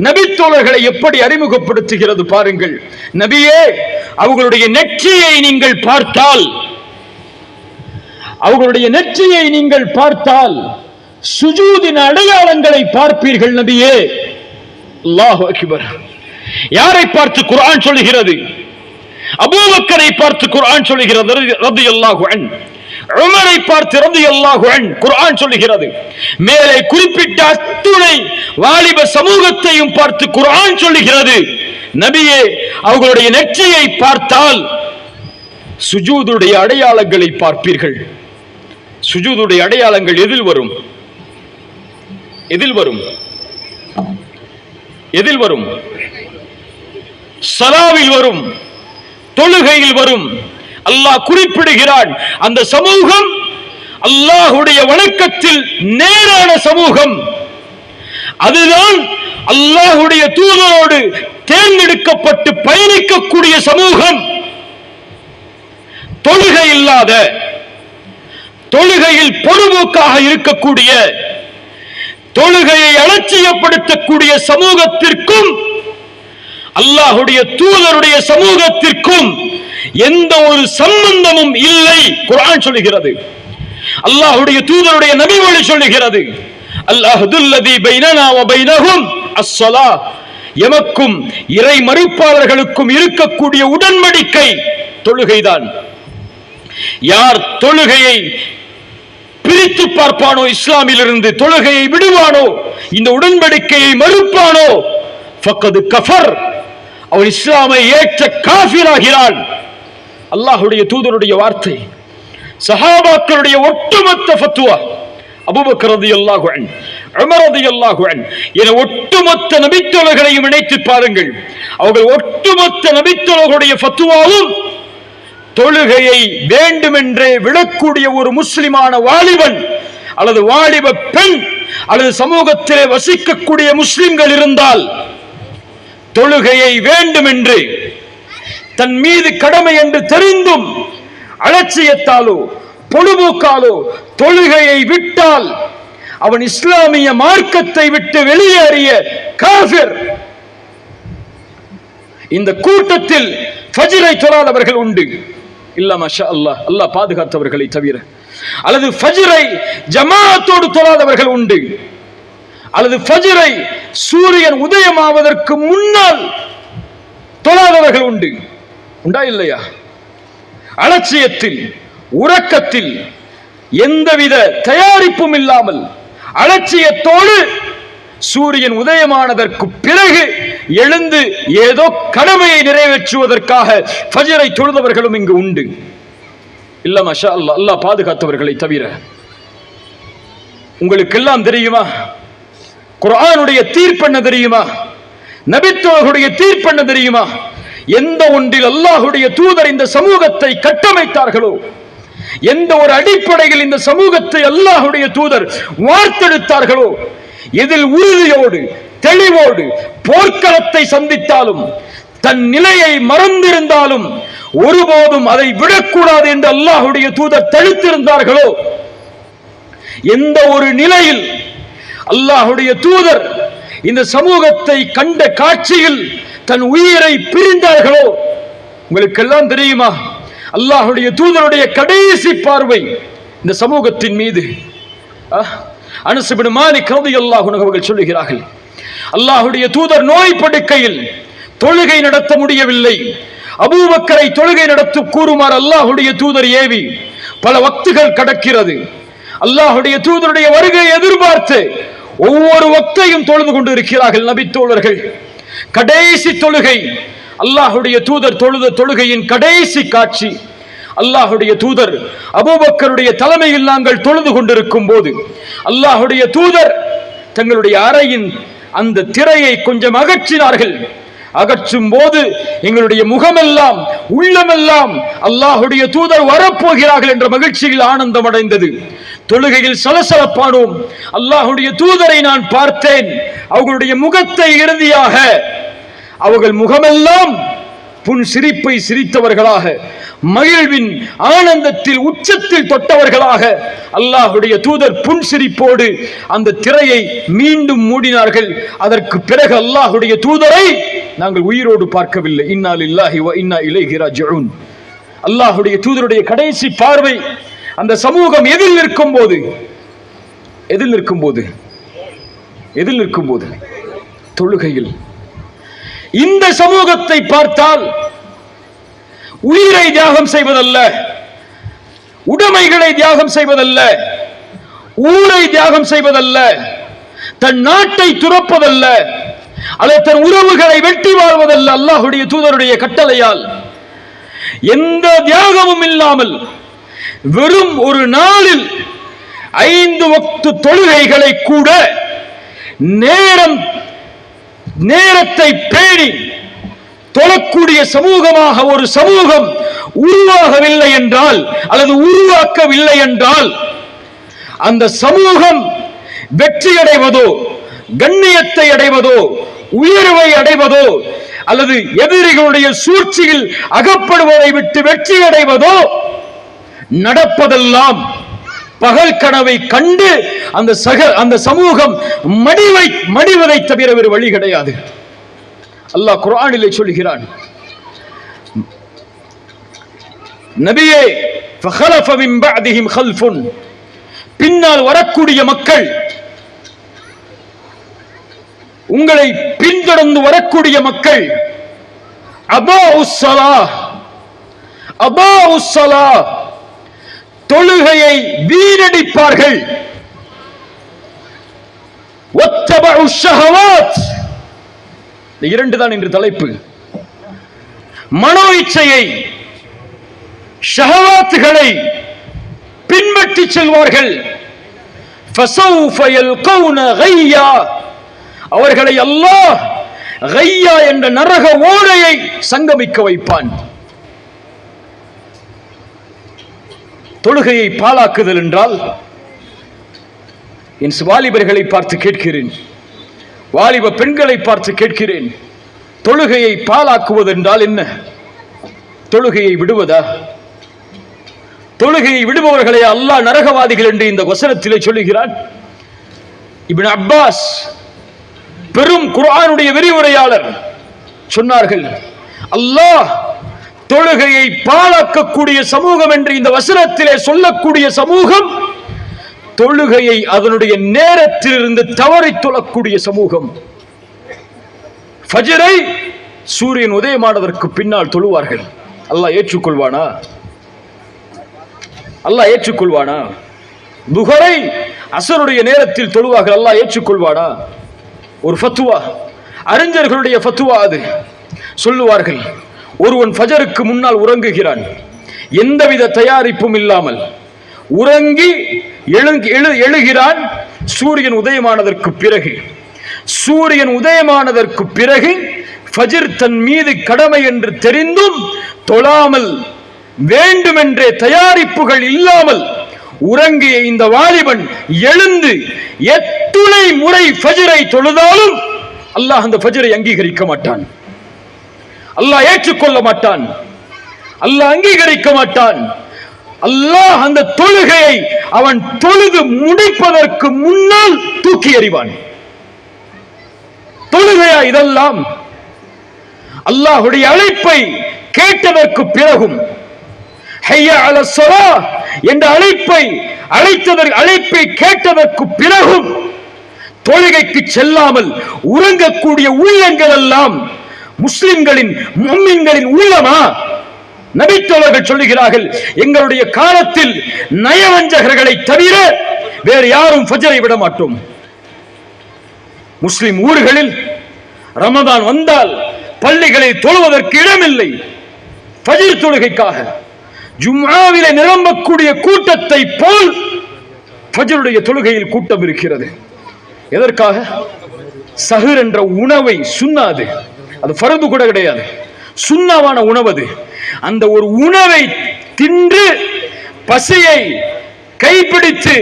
நபித்தோழர்களை எப்படி அறிமுகப்படுத்துகிறது பாருங்கள். நபியே, அவர்களுடைய நெற்றியை நீங்கள் பார்த்தால், அவர்களுடைய நெற்றியை நீங்கள் பார்த்தால் சுஜூதின் அடையாளங்களை பார்ப்பீர்கள் நபியே. அல்லாஹு அக்பர். யாரை பார்த்து குர்ஆன் சொல்கிறது? அபூபக்கரை பார்த்து குர்ஆன் சொல்கிறது ரலியல்லாஹு அன்ஹு. உமரை பார்த்து ரலியல்லாஹு அன்ஹு குர்ஆன் சொல்கிறது. மேலே குறிப்பிட்ட அத்துணை வாலிப சமூகத்தையும் பார்த்து குர்ஆன் சொல்கிறது. நபியே, அவர்களுடைய நெற்றியை பார்த்தால் சுஜூதுடைய அடையாளங்களை பார்ப்பீர்கள். சுஜூதுடைய அடையாளங்கள் எதில் வரும்? எதில் வரும்? எதில் வரும்? ஸலாவில் வரும், தொழுகையில் வரும். அல்லாஹ் குறிப்பிடுகிறான், அந்த சமூகம் அல்லாஹ்வுடைய வணக்கத்தில் நேரான சமூகம். அதுதான் அல்லாஹ்வுடைய தூதரோடு தேர்ந்தெடுக்கப்பட்டு பயணிக்கக்கூடிய சமூகம். தொழுகை இல்லாத, தொழுகையில் பொறுப்போக்காக இருக்கக்கூடிய, தொழுகையை அலட்சியப்படுத்தக்கூடிய சமூகத்திற்கும் அல்லாஹ்வுடைய தூதருடைய சமூகத்திற்கும் எந்த ஒரு சம்பந்தமும் இல்லை. குர்ஆன் சொல்கிறது, அல்லாஹ்வுடைய தூதருடைய நபிமொழி சொல்கிறது. அல்லாஹுல்லதி பைனனா வ பைனஹும் அஸ்ஸலா, எமக்கும் இறை மறுப்பாளர்களுக்கும் இருக்கக்கூடிய உடன்படிக்கை தொழுகைதான். யார் தொழுகையை பிரித்து பார்ப்பானோ, இஸ்லாமிலிருந்து தொழுகையை விடுவானோ, இந்த உடன்படிக்கையை மறுப்பானோ, ஃபக்கது கஃபர், அவன் இஸ்லாமை ஏற்ற காஃபிராகிறான். அல்லாஹ்வுடைய தூதருடைய வார்த்தை, சஹாபாக்களுடைய ஒட்டுமொத்த ஃபத்வா, அபூபக்கர் ரலியல்லாஹு அன்ஹு, உமர் ரலியல்லாஹு அன்ஹு என ஒட்டுமொத்த நபித்தோழர்களையும் இணைத்து பாருங்கள். அவர்கள் ஒட்டுமொத்த நபித்தோழர்களுடைய ஃபத்வாவும் தொழுகையை வேண்டுமென்றே விடக்கூடிய ஒரு முஸ்லிமான வாலிபன் அல்லது வாலிப பெண் அல்லது சமூகத்திலே வசிக்கக்கூடிய முஸ்லிம்கள் இருந்தால் தொழுகையை வேண்டுமென்று தன் மீது கடமை என்று தெரிந்தும் அலட்சியத்தாலோ பொழுதுபோக்காலோ தொழுகையை விட்டால் அவன் இஸ்லாமிய மார்க்கத்தை விட்டு வெளியேறிய காஃபிர். இந்த கூட்டத்தில் ஃபஜ்ரை தொழாதவர்கள் உண்டு, இல்ல மாஷா அல்லாஹ், அல்லாஹ் பாதுகாத்தவர்களை தவிர. அல்லது ஃபஜ்ரை ஜமாஅத்தோடு தொழாதவர்கள் உண்டு, அல்லது ஃபஜ்ரை சூரியன் உதயமாவதற்கு முன்னால் தொழாதவர்கள் உண்டு. உண்டா இல்லையா? அலட்சியத்தில், உறக்கத்தில், எந்தவித தயாரிப்பும் இல்லாமல் அலட்சியத்தோடு சூரியன் உதயமானதற்கு பிறகு எழுந்து ஏதோ கடமையை நிறைவேற்றுவதற்காக ஃபஜ்ரை தொழுதவர்களும் இங்கு உண்டு. இல்ல மாஷா அல்லாஹ், அல்லாஹ் பாதுகாத்தவர்களை தவிர. உங்களுக்கெல்லாம் தெரியுமா குர்ஆனுடைய தீர்ப்பென்ன தெரியுமா? நபித்தோர்களுடைய தீர்ப்பென்ன தெரியுமா? எந்த ஒன்றில் அல்லாஹ்வுடைய தூதர் இந்த சமூகத்தை கட்டமைத்தார்களோ, எந்த ஒரு அடிப்படையில் இந்த சமூகத்தை அல்லாஹ்வுடைய தூதர் வார்த்தெடுத்தார்களோ, எதில் உறுதியோடு தெளிவோடு போர்க்களத்தை சந்தித்தாலும் தன் நிலையை மறந்திருந்தாலும் ஒருபோதும் அதை விடக்கூடாது என்று அல்லாஹ்வுடைய தூதர் தடுத்திருந்தார்களோ, எந்த ஒரு நிலையில் அல்லாஹ்வுடைய தூதர் இந்த சமூகத்தை கண்ட காட்சியில் தன் உயிரை பிரிந்தார்களோ, உங்களுக்கெல்லாம் தெரியுமா அல்லாஹ்வுடைய தூதருடைய கடைசி பார்வை இந்த சமூகத்தின் மீது. அனஸ் இப்னு மாலிக் ரலியல்லாஹு அன்ஹு அவர்கள் சொல்லுகிறார்கள், அல்லாஹ்வுடைய தூதர் நோய் படுக்கையில் தொழுகை நடத்த முடியவில்லை. அபூபக்கரை தொழுகை நடத்த கூறுமாறு அல்லாஹ்வுடைய தூதர் ஏவி பல வக்துகள் கடக்கிறது. அல்லாஹ்வுடைய தூதருடைய வருகையை எதிர்பார்த்து ஒவ்வொரு வக்தையும் தொழுது கொண்டு இருக்கிறார்கள் நபி தோழர்கள். கடைசி தொழுகை, அல்லாஹ்வுடைய தூதர் தொழுத தொழுகையின் கடைசி காட்சி. அல்லாஹ்வுடைய தூதர் அபூபக்கருடைய தலைமையில் நாங்கள் தொழுது கொண்டிருக்கும் போது அல்லாஹ்வுடைய தூதர் தங்களுடைய அறையின் அந்த திரையை கொஞ்சம் அகற்றினார்கள். அகற்றும் போது எங்களுடைய முகமெல்லாம் உள்ளமெல்லாம் அல்லாஹ்வுடைய தூதர் வரப்போகிறார்கள் என்ற மகிழ்ச்சியில் ஆனந்தம் அடைந்தது. தொழுகையில் சலசலப்பானோம். அல்லாஹ்வுடைய தூதரை நான் பார்த்தேன். அவர்களுடைய முகத்தை இறுதியாக அவர்கள் முகமெல்லாம் புன் சிரிப்பை சிரித்தவர்களாக, மகிழ்வின் ஆனந்தத்தில் உச்சத்தில் தொட்டவர்களாக அல்லாஹ்வுடைய தூதர் புன் சிரிப்போடு அந்த திரையை மீண்டும் மூடினார்கள். அதற்கு பிறகு அல்லாஹ்வுடைய தூதரை நாங்கள் உயிரோடு பார்க்கவில்லை. இன்னா லில்லாஹி வ இன்னா இலைஹி ராஜிஊன். அல்லாஹ்வுடைய தூதருடைய கடைசி பார்வை அந்த சமூகம் எதில் நிற்கும் போது தொழுகையில். இந்த சமூகத்தை பார்த்தால் உயிரை தியாகம் செய்வதல்ல, உடைமைகளை தியாகம் செய்வதல்ல, ஊரை தியாகம் செய்வதல்ல, தன் நாட்டை துறப்பதல்ல, அல்லது தன் உறவுகளை வெட்டி வாழ்வதல்ல. அல்லாஹ்வுடைய தூதருடைய கட்டளையால் எந்த தியாகமும் இல்லாமல் வெறும் ஒரு நாளில் 5 வக்து தொழுகைகளை கூட நேரத்தை பேணி தொழக்கூடிய சமூகமாக ஒரு சமூகம் உருவாகவில்லை என்றால் அல்லது உருவாக்கவில்லை என்றால் அந்த சமூகம் வெற்றி அடைவதோ, கண்ணியத்தை அடைவதோ, உயர்வை அடைவதோ, அல்லது எதிரிகளுடைய சூழ்ச்சியில் அகப்படுவதை விட்டு வெற்றி அடைவதோ நடப்பதெல்லாம் பகல் கனவை கண்டு அந்த சமூகம் மடிவதை தவிர வேறு வழி கிடையாது. அல்லாஹ் குர்ஆனிலே சொல்கிறான், நபியே ஃபഖலஃப மின் பஅதிஹிம் கல்ஃபுன், பின்னால் வரக்கூடிய மக்கள், உங்களை பின்தொடர்ந்து வரக்கூடிய மக்கள் அபாஉஸ் ஸலாஹ், தொழுகையை வீணடிப்பார்கள். வத்தபஉஷ் ஷஹவாத், இந்த 2 தான் இன்று தலைப்பு. மனோ இச்சையை, ஷஹவாத்துகளை பின்பற்றி செல்வார்கள். ஃபஸௌஃப யல்கௌன கய்யா, அவர்களை அல்லாஹ் கய்யா என்ற நரக ஓடையை சங்கமிக்க வைப்பான். தொழுகையை பாழாக்குதல் என்றால் என் வாலிபர்களை பார்த்து கேட்கிறேன், வாலிப பெண்களை பார்த்து கேட்கிறேன், தொழுகையை பாழாக்குவது என்றால் என்ன? தொழுகையை விடுவதா? தொழுகையை விடுபவர்களை அல்லாஹ் நரகவாதிகள் என்று இந்த வசனத்திலே சொல்லுகிறான். இப்னு அப்பாஸ் பெரும் குர்ஆனுடைய விரிவுரையாளர் சொன்னார்கள், அல்லாஹ் தொழுகையை பாழாக்கக்கூடிய சமூகம் என்று இந்த வசனத்திலே சொல்லக்கூடிய சமூகம் தொழுகையை அதனுடைய நேரத்திலிருந்து தவறி தொழக்கூடிய சமூகம். ஃபஜ்ரை சூரியன் உதயமானதற்கு பின்னால் தொழுவார்கள். அல்லாஹ் ஏற்றுக்கொள்வானா? அல்லாஹ் ஏற்றுக்கொள்வானா? துஹரை அஸருடைய நேரத்தில் தொழுவார்கள். அல்லாஹ் ஏற்றுக்கொள்வானா? ஒரு ஃபத்வா, அறிஞர்களுடைய ஃபத்வா அது. சொல்லுவார்கள், ஒருவன் ஃபஜருக்கு முன்னால் உறங்குகிறான், எந்தவித தயாரிப்பும் இல்லாமல் உறங்கி எழுகிறான். சூரியன் உதயமானதற்கு பிறகு, சூரியன் உதயமானதற்கு பிறகு ஃபஜ்ர் தன் மீது கடமை என்று தெரிந்தும் தொழாமல், வேண்டுமென்றே தயாரிப்புகள் இல்லாமல் உறங்கிய இந்த வாலிபன் எழுந்து எத்துணை முறை ஃபஜ்ரை தொழுதாலும் அல்லாஹ் அந்த ஃபஜ்ரை அங்கீகரிக்க மாட்டான், அல்லாஹ் ஏற்றுக்கொள்ள மாட்டான், அல்லாஹ் அங்கீகரிக்க மாட்டான். அல்லாஹ் அந்த தொழுகையை அவன் தொழுது முடிப்பதற்கு முன்னால் தூக்கி எறிவான். தொழுகையா இதெல்லாம்? அல்லாஹ்வுடைய அழைப்பை கேட்டதற்கு பிறகும், ஹய்யா அலஸ் ஸலாஹ் என்ற அழைப்பை கேட்டதற்கு பிறகும் தொழுகைக்கு செல்லாமல் உறங்கக்கூடிய உள்ளங்கள் எல்லாம் முஸ்லிம்களின் முஃமின்களின் உள்ளமா? நபித்தோழர்கள் சொல்லுகிறார்கள், எங்களுடைய காலத்தில் நயவஞ்சகர்களை தவிர வேறு யாரும் ஃபஜ்ரை விட மாட்டோம். முஸ்லிம் ஊர்களில் ரமதான் வந்தால் பள்ளிகளில் தொழுவதற்கு இடமில்லை. ஃபஜ்ர் தொழுகைக்காக ஜும்ஆவிலே நிரம்பக்கூடிய கூட்டத்தை போல் ஃபஜ்ருடைய தொழுகையில் கூட்டம் இருக்கிறது. எதற்காக? சஹர் என்ற உணவை, சுன்னாது, அது ஃபர்து கூட கிடையாது, சுன்னாவான உணவு அது. அந்த ஒரு உணவை தின்று பசியை கைப்பிடித்து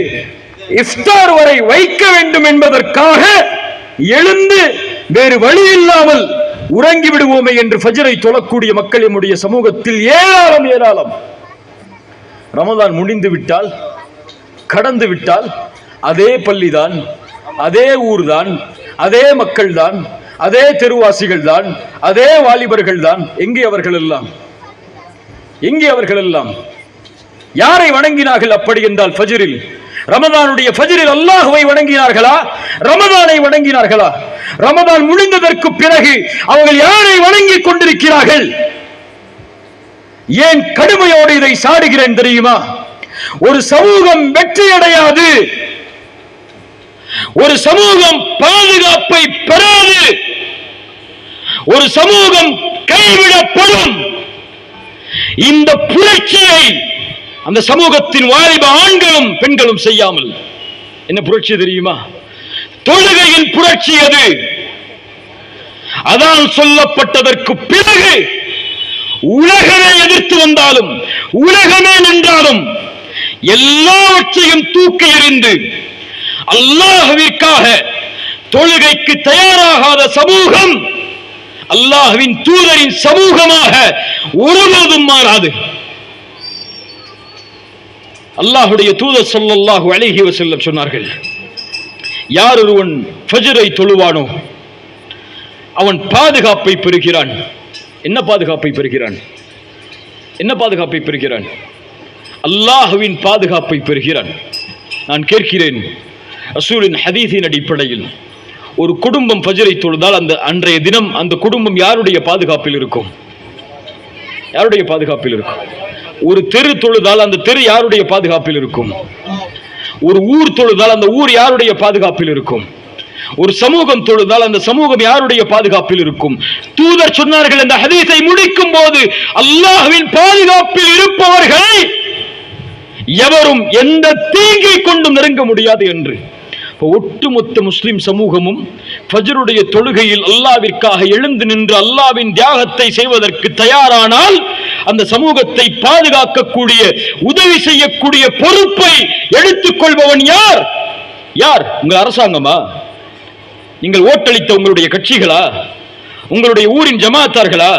இஃப்தார் வரை வைக்க வேண்டும் என்பதற்காக எழுந்து வேறு வழி இல்லாமல் உறங்கி விடுவோமே என்று ஃபஜ்ரை தொழக்கூடிய மக்கள் நம்முடைய சமூகத்தில் ஏராளம் ஏராளம். ரமதான் முடிந்து விட்டால், கடந்து விட்டால், அதே பள்ளிதான், அதே ஊர்தான், அதே மக்கள் தான், அதே தெருவாசிகள் தான், அதே வாலிபர்கள் தான். எங்கே அவர்கள் எல்லாம்? எங்கே அவர்கள் எல்லாம்? யாரை வணங்கினார்கள் அப்படி என்றால்? ஃபஜ்ரில், ரமதானுடைய ஃபஜ்ரில் அல்லாஹ்வை வணங்கினார்களா? ரமதானை வணங்கினார்களா? ரமதான் முடிந்ததற்கு பிறகு அவர்கள் யாரை வணங்கிக் கொண்டிருக்கிறார்கள்? ஏன் கடுமையோடு இதை சாடுகிறேன் தெரியுமா? ஒரு சமூகம் வெற்றி அடையாது, ஒரு சமூகம் பாதுகாப்பை பெறாது, ஒரு சமூகம் கைவிடப்படும். இந்த புரட்சியை அந்த சமூகத்தின் வாலிப ஆண்களும் பெண்களும் செய்யாமல், என்ன புரட்சி தெரியுமா? தொழுகையின் புரட்சி அது. அதான் சொல்லப்பட்டதற்கு பிறகு உலகமே எதிர்த்து வந்தாலும், உலகமே நின்றாலும் எல்லாவற்றையும் தூக்கி எறிந்து அல்லாஹ்விற்காக தொழுகைக்கு தயாராகாத சமூகம் அல்லாஹ்வின் தூதரின் சமூகமாக ஒருபோதும் மாறாது. அல்லாஹ்வுடைய தூதர் ஸல்லல்லாஹு அலைஹி வஸல்லம் சொன்னார்கள், யார் ஒருவன் ஃபஜ்ரை தொழுவானோ அவன் பாதுகாப்பை பெறுகிறான். என்ன பாதுகாப்பை பெறுகிறான்? என்ன பாதுகாப்பை பெறுகிறான்? அல்லாஹ்வின் பாதுகாப்பை பெறுகிறான். நான் கேட்கிறேன், ரசூலின் ஹதீஸின் அடிப்படையில் ஒரு குடும்பம் ஃபஜ்ரை தொழுதால் அந்த அன்றைய தினம் அந்த குடும்பம் யாருடைய பாதுகாப்பில் இருக்கும்? யாருடைய பாதுகாப்பில் இருக்கும்? ஒரு தெரு தொழுதால் அந்த தெரு யாருடைய பாதுகாப்பில் இருக்கும்? ஒரு ஊர் தொழுதால் அந்த ஊர் யாருடைய பாதுகாப்பில் இருக்கும்? ஒரு சமூகம் தொழுதால் அந்த சமூகம் யாருடைய பாதுகாப்பில் இருக்கும்? தூதர் சொன்னார்கள், இந்த ஹதீஸை முடிக்கும் போது, அல்லாஹ்வின் பாதுகாப்பில் இருப்பவர்களை எவரும் எந்த தீங்கை கொண்டும் நெருங்க முடியாது என்று. ஒட்டுமொத்த முஸ்லிம் சமூகமும் ஃபஜ்ருடைய தொழுகையில் அல்லாஹ்விற்காக எழுந்து நின்று அல்லாஹ்வின் தியாகத்தை செய்வதற்கு தயாரானால் அந்த சமூகத்தை பாதுகாக்கக்கூடிய உதவி செய்யக்கூடிய பொறுப்பை எடுத்துக் கொள்பவன் யார்? யார்? உங்கள் அரசாங்கமா? நீங்கள் ஓட்டளித்த உங்களுடைய கட்சிகளா? உங்களுடைய ஊரின் ஜமாத்தார்களா?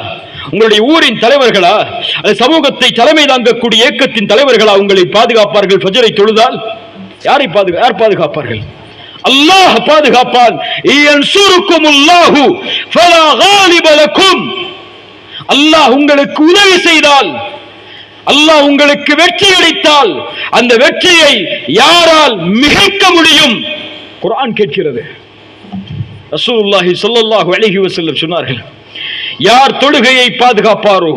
உங்களுடைய ஊரின் தலைவர்களா? அது சமூகத்தை தலைமை தாங்கக்கூடிய இயக்கத்தின் தலைவர்களா உங்களை பாதுகாப்பார்கள்? ஃபஜ்ரை தொழுதால் யார் பாதுகாப்பார்கள்? அல்லாஹ் பாதுகாப்பான். யன்சுருக்குமுல்லாஹு ஃபலா காலிப லக்கும். அல்லாஹ் உங்களுக்கு உதவி செய்தால், அல்லாஹ் உங்களுக்கு வெற்றி அளித்தால், அந்த வெற்றியை யாரால் மிகைக்க முடியும்? குர்ஆன் கேட்கிறது. ரசூலுல்லாஹி ஸல்லல்லாஹு அலைஹி வஸல்லம் சொன்னார்கள், யார் தொழுகையை பாதுகாப்பாரோ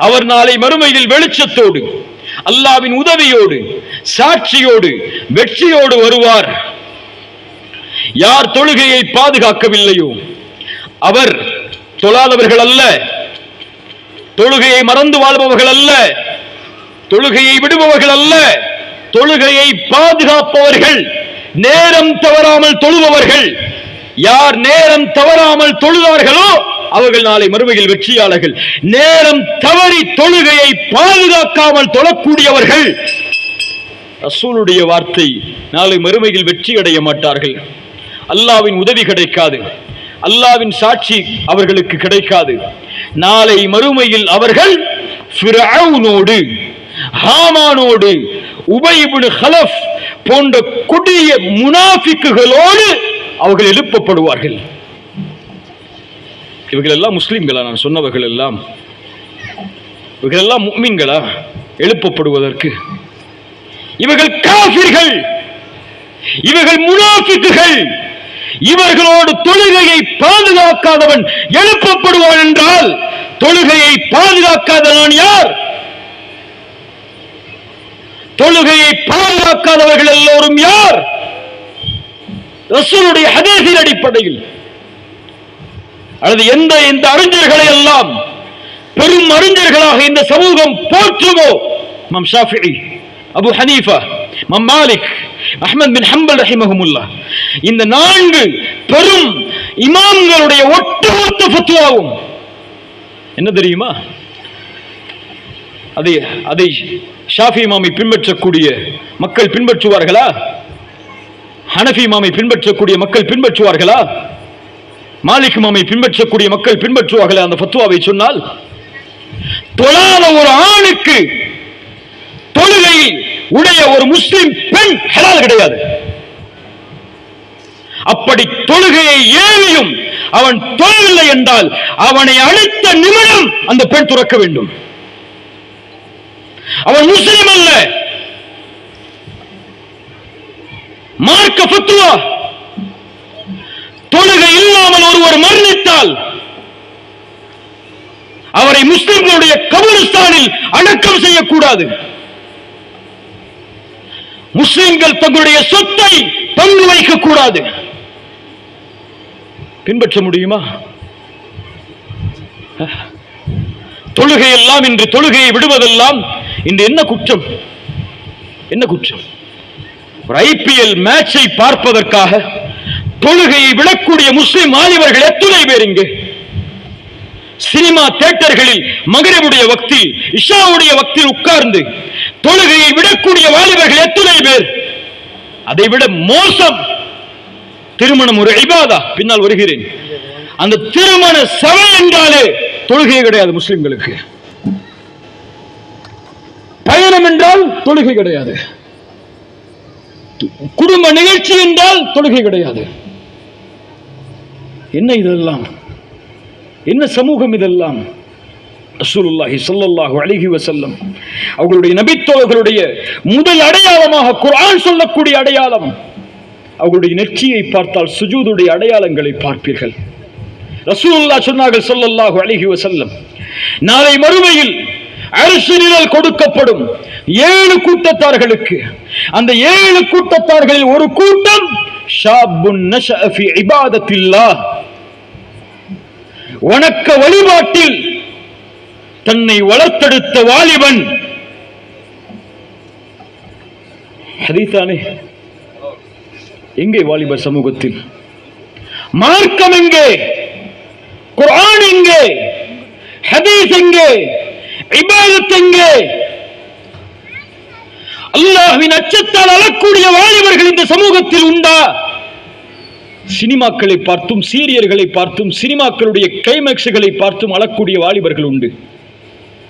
அவர் நாளை மறுமையில் வெளிச்சத்தோடு, அல்லாஹ்வின் உதவியோடு, சாட்சியோடு, வெற்றியோடு வருவார். யார் தொழுகையை பாதுகாக்கவில்லையோ அவர் தொழாதவர்கள் அல்ல, தொழுகையை மறந்து வாழ்பவர்கள் அல்ல, தொழுகையை விடுபவர்கள் அல்ல, தொழுகையை பாதுகாப்பவர்கள், நேரம் தவறாமல் தொழுபவர்கள். யார் நேரம் தவறாமல் தொழுதார்களோ அவர்கள் நாளை மறுமையில் வெற்றியாளர்கள். நேரம் தவறி தொழுகையை பாதுகாக்காமல் தொழக்கூடியவர்கள், ரசூலுடைய வார்த்தை, நாளை மறுமையில் வெற்றி அடைய மாட்டார்கள். அல்லாஹ்வின் உதவி கிடைக்காது, அல்லாஹ்வின் சாட்சி அவர்களுக்கு கிடைக்காது. நாளை மறுமையில் அவர்கள் ஃபிரௌனோடு, ஹாமானோடு, உபை இப்னு கலஃப் போன்ற கொடிய முனாஃபிக்குகளோடு அவர்கள் எழுப்பப்படுவார்கள். இவர்கள் எல்லாம் முஸ்லிம்களா? நான் சொன்னவர்கள் எல்லாம் இவர்கள் எல்லாம் முஃமின்களா எழுப்பப்படுவதற்கு? இவர்கள் காஃபிர்கள், இவர்கள் முனாஃபிக்குகள். இவர்களோடு தொழுகையை பாதுகாக்காதவன் எழுப்பப்படுவான் என்றால் தொழுகையை பாதுகாக்காத நான் யார்? தொழுகையை பாதுகாக்காதவர்கள் எல்லோரும் யார்? ரசூலுடைய ஹதீஸின் அடிப்படையில் அல்லது எந்த அறிஞர்களை எல்லாம் பெரும் அறிஞர்களாக இந்த சமூகம் போற்றுமோ, இமாம் ஷாஃபிஈ, அபு ஹனீஃபா, இமாம் மாலிக், அஹ்மத் பின் ஹம்பல் ரஹிமஹுமுல்லாஹ், இந்த 4 பெரும் இமாம்களுடைய ஒட்டுமொத்த ஃபத்வாவும் என்ன தெரியுமா? அதை ஷாஃபி இமாமை பின்பற்றக்கூடிய மக்கள் பின்பற்றுவார்களா? ஹனஃபி இமாமை பின்பற்றக்கூடிய மக்கள் பின்பற்றுவார்களா? மாலிக் இமாமை பின்பற்றக்கூடிய மக்கள் பின்பற்றுவார்களா? அந்த ஃபத்வாவை சொன்னால் தொழாத ஒரு ஆணுக்கு தொழுகை உடைய ஒரு முஸ்லிம் பெண் ஹலால் கிடையாது. அப்படி தொழுகையை ஏவியும் அவன் தொழவில்லை என்றால் அவனை அடுத்த நிமிடம் அந்த பெண் துறக்க வேண்டும். அவன் முஸ்லிம் அல்ல. மார்க்க ஃபத்வா, தொழுகை இல்லாமல் ஒருவர் மரணித்தால் அவரை முஸ்லிம்களுடைய கபரிஸ்தானில் அடக்கம் செய்யக்கூடாது. முஸ்லிம்கள் தங்களுடைய சொத்தை பங்கு வைக்க கூடாது. பின்பற்ற முடியுமா? தொழுகை எல்லாம் இன்று, தொழுகையை விடுவதெல்லாம் இன்று என்ன குற்றம்? என்ன குற்றம்? ஒரு ஐபிஎல் மேட்சை பார்ப்பதற்காக தொழுகையை விடக்கூடிய முஸ்லிம் வாலிபர்கள் எத்தனை பேர் இங்கு? சினிமா தியேட்டர்களில் மகரிபுடைய வக்தில், இஷாவுடைய வக்தில் உட்கார்ந்து தொழுகையை விடக்கூடிய வாலிபர்கள் எத்தனை பேர்? அதைவிட மோசம், திருமணம் ஒரு இபாதா. பின்னால் வருகிறேன். அந்த திருமண சபை என்றாலே தொழுகை கிடையாது முஸ்லிம்களுக்கு. பயணம் என்றால் தொழுகை கிடையாது. குடும்ப நிகழ்ச்சி என்றால் தொழுகை கிடையாது. என்ன இதெல்லாம்? என்ன சமூகம் இதெல்லாம்? ரசூலுல்லாஹி ஸல்லல்லாஹு அலைஹி வஸல்லம் அவர்களுடைய நபித்தோழர்களுடைய முதல் அடையாளமாக குர்ஆன் சொல்லக்கூடிய அடையாளம், அவர்களுடைய நெற்றியை பார்த்தால் சுஜூதுடைய அடையாளங்களை பார்ப்பீர்கள். ரசூலுல்லாஹ் சொன்னார்கள் ஸல்லல்லாஹு அலைஹி வஸல்லம், நாளை மறுமையில் அர்ஷ் நிழல் கொடுக்கப்படும் 7 கூட்டத்தார்களுக்கு. அந்த 7 கூட்டத்தார்களில் ஒரு கூட்டம் ஷாபுன் நஷஅ ஃபீ இபாதத்தில்லாஹ், வணக்க வழிபாட்டில் தன்னை வளர்த்தெடுத்த வாலிபன். ஹதீஸானே? எங்கே வாலிபர் சமூகத்தில்? மார்க்கம் எங்கே? குர்ஆன் எங்கே? ஹதீஸ் எங்கே? இபாதத் எங்கே? அல்லாஹ்வின் அச்சத்தால் அழக்கூடிய வாலிபர்கள் இந்த சமூகத்தில் உண்டா? சினிமாக்களை பார்த்தும் சீரியல்களை பார்த்தும் சினிமாக்களுடைய கிளைமேக்ஸ்களை பார்த்தும் அழக்கூடிய வாலிபர்கள் உண்டு.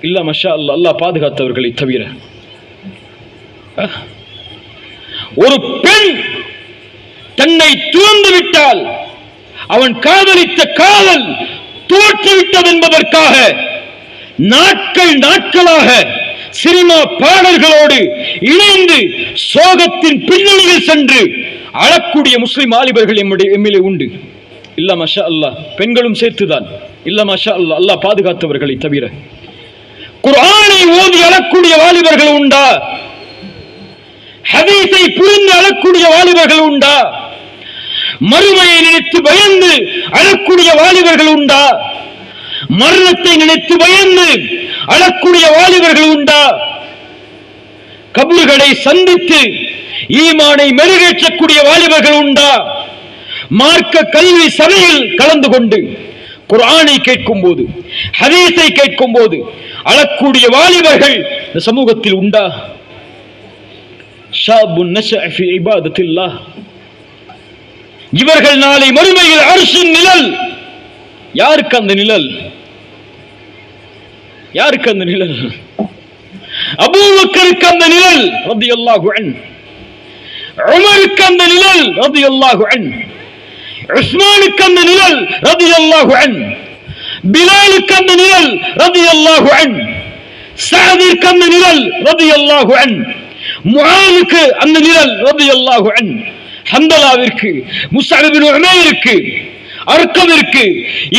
இல்ல மஷா அல்லாஹ், அல்லாஹ் பாதுகாத்தவர்களை தவிர. ஒரு பெண் தன்னை துறந்து விட்டால் அவன் காதலித்த காதல் தோற்றுவிட்டது என்பதற்காக நாட்களாக சினிமா பாடல்களோடு இணைந்து சோகத்தின் பின்னணியில் சென்று அழக்கூடிய முஸ்லிம் வாலிபர்கள் எம்மிலே உண்டு. இல்ல மஷா அல்லாஹ், பெண்களும் சேர்த்துதான். இல்ல மஷா அல்லாஹ், அல்லாஹ் பாதுகாத்தவர்களை தவிர. குர்ஆனை ஓதி அழக்கூடிய வாலிபர்கள் உண்டா? ஹதீஸை புரிந்து அழக்கூடிய வாலிபர்கள் உண்டா? மறுமையை நினைத்து பயந்து அழக்கூடிய வாலிபர்கள் உண்டா? மரணத்தை நினைத்து பயந்து அழக்கூடிய வாலிபர்கள் உண்டா? கபர்களை சந்தித்து ஈமானை மெருகேற்றக்கூடிய வாலிபர்கள் உண்டா? மார்க்க கல்வி சபையில் கலந்து கொண்டு குர்ஆனை கேட்கும் போது, ஹதீஸை கேட்கும் போது அழக்கூடிய வாலிபர்கள் இந்த சமூகத்தில் உண்டா? ஷாபுன் நஷஅ ஃபீ இபாதத்தில்லாஹ். இவர்கள் நாளை மறுமையில் அர்ஷின் நிழல். யாருக்கு அந்த நிழல்? யாருக்கு அந்த நிழல்? அபூபக்கருக்கு அந்த நிழல் ரலியல்லாஹு அன்ஹு, உமருக்கு அந்த நிழல் ரலியல்லாஹு அன்ஹு, உஸ்மானுக்கு அந்த நிழல் ரலியல்லாஹு அன்ஹு, பிலாலுக்கு அந்த நிழல் ரலியல்லாஹு அன்ஹு, சஅதிற்கு அந்த நிழல் ரலியல்லாஹு அன்ஹு, முஆதுக்கு அந்த நிழல் ரலியல்லாஹு அன்ஹு, ஹந்தலாவிற்கு, முஸ்அப் இப்னு உமைருக்கு, அர்கமிற்கு,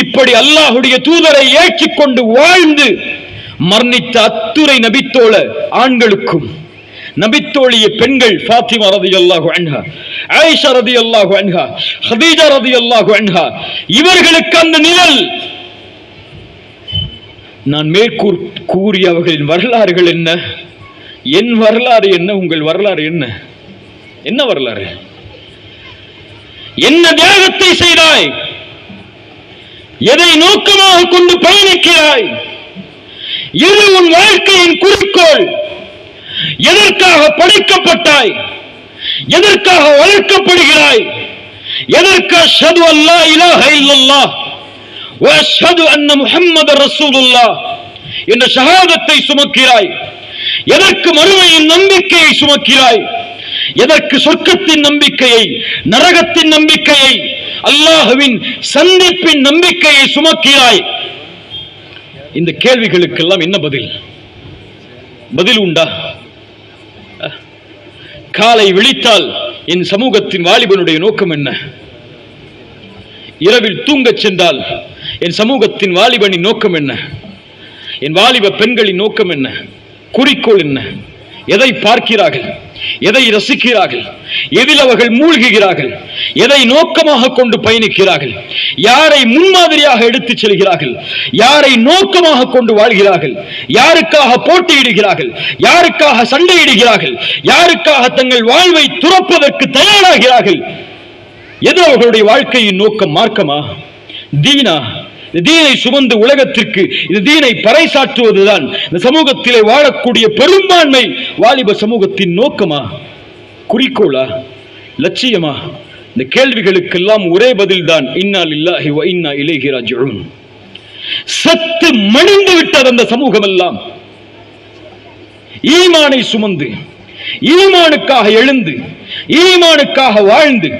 இப்படி அல்லாஹ்வுடைய தூதரை ஏற்றுக்கொண்டு வாழ்ந்து மரணித்த அத்துரை நபித்தோழ ஆண்களுக்கும் நபித்தோழிய பெண்கள் ஃபாத்திமா ரலியல்லாஹு அன்ஹா, ஆயிஷா ரலியல்லாஹு அன்ஹா, ஹதீஜா ரலியல்லாஹு அன்ஹா, இவர்களுக்கு அந்த நிழல். நான் மேற்கூறிய அவர்களின் வரலாறுகள் என்ன? என் வரலாறு என்ன? உங்கள் வரலாறு என்ன? என்ன வரலாறு? என்ன தியாகத்தை செய்தாய்? எதை நோக்கமாக கொண்டு பயணிக்கிறாய்? எது உன் வாழ்க்கையின் குறிக்கோள்? எதற்காக படைக்கப்பட்டாய்? எதற்காக வளர்க்கப்படுகிறாய்? எதற்கு அஷ்ஹது அல்லா இலாஹ இல்லல்லாஹ் வ அஷ்ஹது அன்ன முஹம்மதர் ரசூலுல்லாஹ் என்ற ஷஹாதத்தை சுமக்கிறாய்? எதற்கு மறுமையின் நம்பிக்கையை சுமக்கிறாய்? எதற்கு சொர்க்கத்தின் நம்பிக்கையை, நரகத்தின் நம்பிக்கையை, அல்லாஹ்வின் சந்திப்பின் நம்பிக்கையை சுமக்கிறாய்? இந்த கேள்விகளுக்கெல்லாம் என்ன பதில்? பதில் உண்டா? காலை விழித்தால் என் சமூகத்தின் வாலிபனுடைய நோக்கம் என்ன? இரவில் தூங்கச் சென்றால் என் சமூகத்தின் வாலிபனின் நோக்கம் என்ன? என் வாலிப பெண்களின் நோக்கம் என்ன? குறிக்கோள் என்ன? எதை பார்க்கிறார்கள்? எதை ரசிக்கிறார்கள்? எதில் அவர்கள் மூழ்குகிறார்கள்? எதை நோக்கமாக கொண்டு பயணிக்கிறார்கள்? யாரை முன்மாதிரியாக எடுத்துச் செல்கிறார்கள்? யாரை நோக்கமாக கொண்டு வாழ்கிறார்கள்? யாருக்காக போட்டியிடுகிறார்கள்? யாருக்காக சண்டையிடுகிறார்கள்? யாருக்காக தங்கள் வாழ்வை துறப்பதற்கு தயாராகிறார்கள்? எது அவர்களுடைய வாழ்க்கையின் நோக்கம்? மார்க்கமா? தீனா? தீனை சுமந்து உலகத்திற்கு இந்த தீனை பறைசாற்றுவதுதான் இந்த சமூகத்திலே வாழக்கூடிய பெரும்பான்மை வாலிப சமூகத்தின் நோக்கமா? குறிக்கோளா? லட்சியமா? இந்த கேள்விகளுக்கெல்லாம் ஒரே பதில் தான், இன்னா லில்லாஹி வ இன்னா இலைஹி ராஜிஊன். சத்து மடிந்து விட்டது அந்த சமூகம் எல்லாம். ஈமானை சுமந்து, ஈமானுக்காக எழுந்து, ஈமானுக்காக வாழ்ந்து,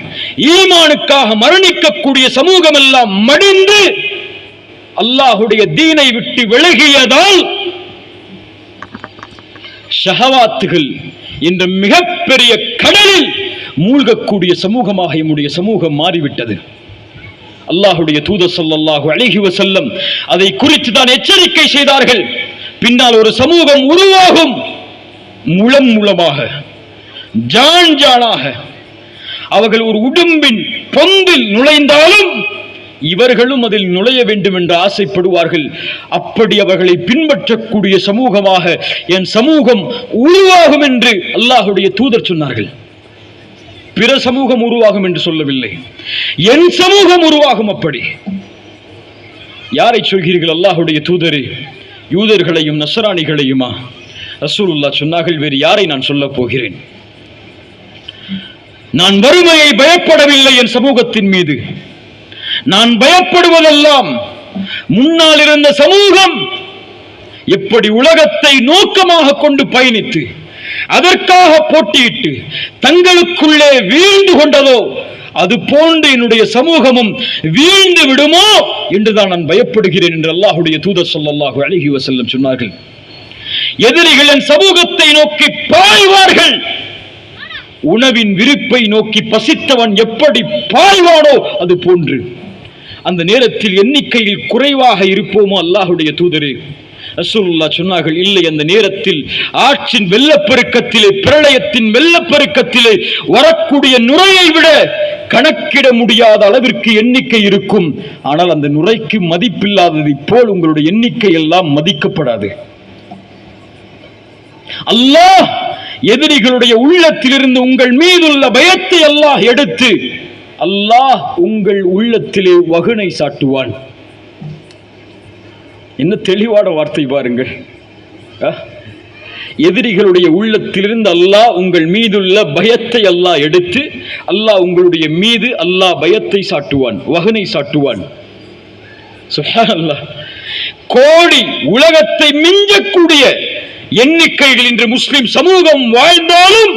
ஈமானுக்காக மரணிக்கக்கூடிய சமூகம் எல்லாம் மடிந்து அல்லாஹ்வுடைய தீனை விட்டு விலகியதால் ஷஹவாத்துகள் என்ற மிகப்பெரிய கடலில் மூழ்கக்கூடிய சமூகமாக நம்முடைய சமூகம் மாறிவிட்டது. அல்லாஹ்வுடைய தூதர் ஸல்லல்லாஹு அலைஹி வஸல்லம் அதை குறித்து தான் எச்சரிக்கை செய்தார்கள். பின்னால் ஒரு சமூகம் உருவாகும், முளம் முளமாக, ஜான் ஜானாக. அவர்கள் ஒரு உடும்பின் பொந்தில் நுழைந்தாலும் இவர்களும் அதில் நுழைய வேண்டும் என்று ஆசைப்படுவார்கள். அப்படி அவர்களை பின்பற்றக்கூடிய சமூகமாக என் சமூகம் உருவாகும் என்று அல்லாஹ்வுடைய தூதர் சொன்னார்கள். பிற சமூகம் உருவாகும் என்று சொல்லவில்லை, என் சமூகம் உருவாகும். அப்படி யாரை சொல்கிறீர்கள்? அல்லாஹ்வுடைய தூதரே, யூதர்களையும் நஸ்ரானிகளையுமா? ரசூலுல்லாஹ் சொன்னார்கள், வேறு யாரை நான் சொல்ல போகிறேன்? நான் வறுமையை பயப்படவில்லை என் சமூகத்தின் மீது. நான் பயப்படுவதெல்லாம் முன்னால் இருந்த சமூகம் எப்படி உலகத்தை நோக்கமாக கொண்டு பயணித்து அதற்காக போட்டியிட்டு தங்களுக்குள்ளே வீழ்ந்து கொண்டதோ அது போன்று என்னுடைய சமூகமும் வீழ்ந்து விடுமோ என்றுதான் நான் பயப்படுகிறேன் என்று அல்லாஹ்வுடைய தூதர் ஸல்லல்லாஹு அலைஹி வஸல்லம் சொன்னார்கள். எதிரிகள் என் சமூகத்தை நோக்கி பாய்வார்கள். உணவின் விருப்பை நோக்கி பசித்தவன் எப்படி பாய்வானோ அது போன்று அந்த நேரத்தில் எண்ணிக்கையில் குறைவாக இருப்போமோ? அல்லாஹ்வுடைய தூதரே, ரசூலுல்லாஹ் சொன்னார்கள், இல்லை, அந்த நேரத்தில் ஆற்றின் வெள்ளப்பெருக்கத்திலே, பிரளயத்தின் வெள்ளப்பெருக்கத்திலே வரக்கூடிய நுரையை விட கணக்கிட முடியாத அளவிற்கு எண்ணிக்கை இருக்கும். ஆனால் அந்த நுரைக்கு மதிப்பில்லாததை போல் உங்களுடைய எண்ணிக்கை எல்லாம் மதிக்கப்படாது. அல்லாஹ் எதிரிகளுடைய உள்ளத்திலிருந்து உங்கள் மீதுள்ள பயத்தை அல்லாஹ் எடுத்து அல்லாஹ் உங்கள் உள்ளத்திலே வகுனை சாட்டுவான். என்ன தெளிவான வார்த்தை பாருங்கள். எதிரிகளுடைய உள்ளத்திலிருந்து அல்லாஹ் உங்கள் மீதுள்ள பயத்தை அல்லாஹ் எடுத்து அல்லாஹ் உங்களுடைய மீது அல்லாஹ் பயத்தை சாட்டுவான், வகுனை சாட்டுவான். சுப்ஹானல்லாஹ். கோடி உலகத்தை மிஞ்சக்கூடிய எண்ணிக்கைகள் இன்று முஸ்லிம் சமூகம் வாழ்ந்தாலும்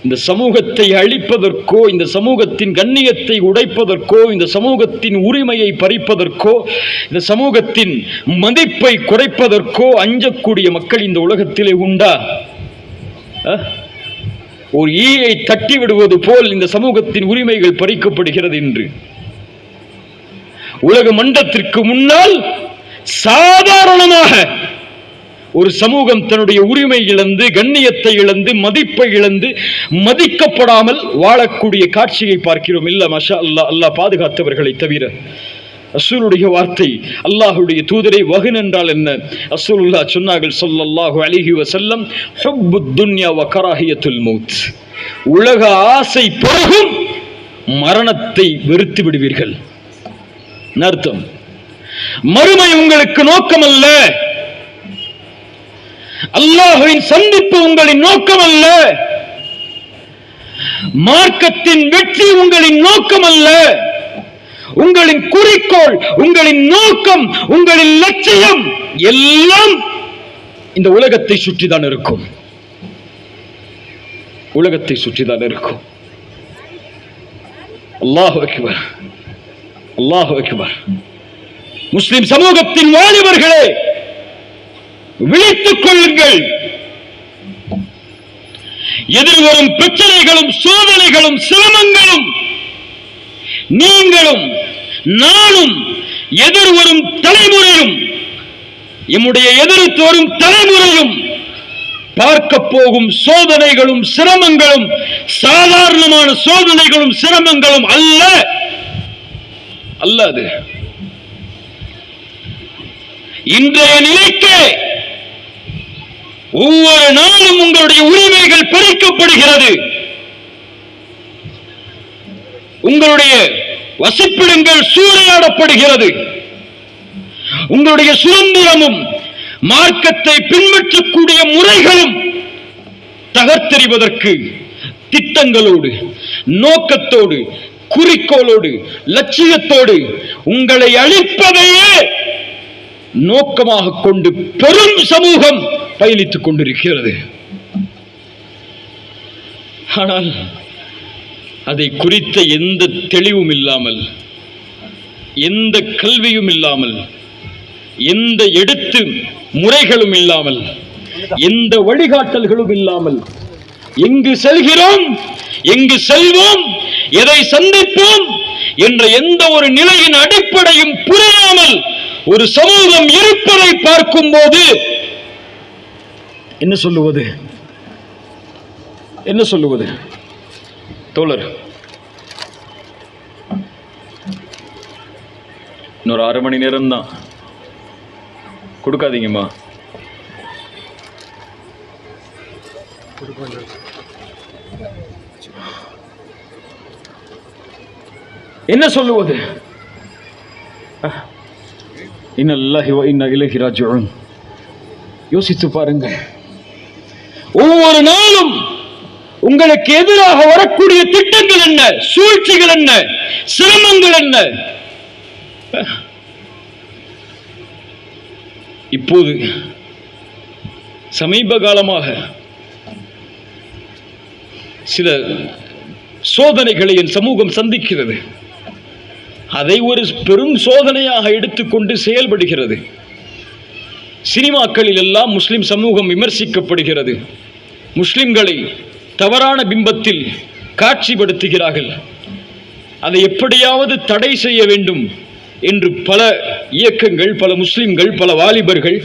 இந்த சமூகத்தை அழிப்பதற்கோ, இந்த சமூகத்தின் கண்ணியத்தை உடைப்பதற்கோ, இந்த சமூகத்தின் உரிமையை பறிப்பதற்கோ, இந்த சமூகத்தின் மதிப்பை குறைப்பதற்கோ அஞ்சக்கூடிய மக்கள் இந்த உலகத்திலே உண்டா? ஒரு ஈயை தட்டி விடுவது போல் இந்த சமூகத்தின் உரிமைகள் பறிக்கப்படுகிறது என்று உலக மன்றத்திற்கு முன்னால் சாதாரணமாக ஒரு சமூகம் தன்னுடைய உரிமை இழந்து, கண்ணியத்தை இழந்து, மதிப்பை இழந்து, மதிக்கப்படாமல் வாழக்கூடிய காட்சியை பார்க்கிறோம். இல்ல மாஷா அல்லாஹ், அல்லாஹ் பாதுகாத்தவர்களை தவிர. ரசூலுடைய வார்த்தை, அல்லாஹ்வுடைய தூதரை, வஹன் என்றால் என்ன? ரசூலுல்லாஹ் சொன்னார்கள் ஸல்லல்லாஹு அலைஹி வஸல்லம், ஹுப்புத் துன்யா வ கராஹியத்துல் மௌத். உலக ஆசை பெருகும், மரணத்தை வெறுத்து விடுவீர்கள். அர்த்தம், மறுமை உங்களுக்கு நோக்கம் அல்ல, அல்லாஹ்வின் சந்திப்பு உங்களின் நோக்கம் அல்ல, மார்க்கத்தின் வெற்றி உங்களின் நோக்கம் அல்ல. உங்களின் குறிக்கோள், உங்களின் நோக்கம், உங்களின் லட்சியம் எல்லாம் இந்த உலகத்தை சுற்றிதான் இருக்கும். உலகத்தை சுற்றிதான் இருக்கும். அல்லாஹு அக்பர், அல்லாஹு அக்பர். முஸ்லிம் சமூகத்தின் வாலிபர்களே, விழித்துக் கொள்ளுங்கள். எதிர்வரும் பிரச்சனைகளும், சோதனைகளும், சிரமங்களும் நீங்களும் நானும், எதிர்வரும் தலைமுறையும், எம்முடைய எதிர்த்து வரும் தலைமுறையும் பார்க்க போகும் சோதனைகளும் சிரமங்களும் சாதாரணமான சோதனைகளும் சிரமங்களும் அல்ல. அல்லது இன்றைய நிலைக்கு ஒவ்வொரு நாளும் உங்களுடைய உரிமைகள் பறிக்கப்படுகிறது. உங்களுடைய வசிப்பிடங்கள் சூறையாடப்படுகிறது. உங்களுடைய சுதந்திரமும் மார்க்கத்தை பின்பற்றக்கூடிய முறைகளும் தகர்த்தெறிவதற்கு திட்டங்களோடு, நோக்கத்தோடு, குறிக்கோளோடு, லட்சியத்தோடு உங்களை அழிப்பதையே நோக்கமாக கொண்டு பெரும் சமூகம் பயணித்துக் கொண்டிருக்கிறது. ஆனால் அதை குறித்த எந்த தெளிவும் இல்லாமல், எந்த கல்வியும் இல்லாமல், எந்த எடுத்து முறைகளும் இல்லாமல், எந்த வழிகாட்டல்களும் இல்லாமல், எங்கு செல்கிறோம், எங்கு செல்வோம், எதை சந்திப்போம் என்ற எந்த ஒரு நிலையின் அடிப்படையும் புரியாமல் ஒரு சமூகம் இருப்பதை பார்க்கும் போது என்ன சொல்லுவது? என்ன சொல்லுவது? தோழர், இன்னொரு 1/2 மணி நேரம் தான், கொடுக்காதீங்கம்மா. என்ன சொல்லுவது? இன்னல்லாஹி வ இன்னா இலைஹி ராஜிஊன். யோசித்து பாருங்கள், ஒவ்வொரு நாளும் உங்களுக்கு எதிராக வரக்கூடிய திட்டங்கள் என்ன, சூழ்ச்சிகள் என்ன, சிரமங்கள் என்ன. இப்போது சமீப காலமாக சில சோதனைகளை என் சமூகம் சந்திக்கிறது. அதை ஒரு பெரும் சோதனையாக எடுத்துக்கொண்டு செயல்படுகிறது. சினிமாக்களில் எல்லாம் முஸ்லிம் சமூகம் விமர்சிக்கப்படுகிறது. முஸ்லிம்களை தவறான பிம்பத்தில் காட்சிப்படுத்துகிறார்கள். அதை எப்படியாவது தடை செய்ய வேண்டும் என்று பல இயக்கங்கள், பல முஸ்லிம்கள், பல வாலிபர்கள்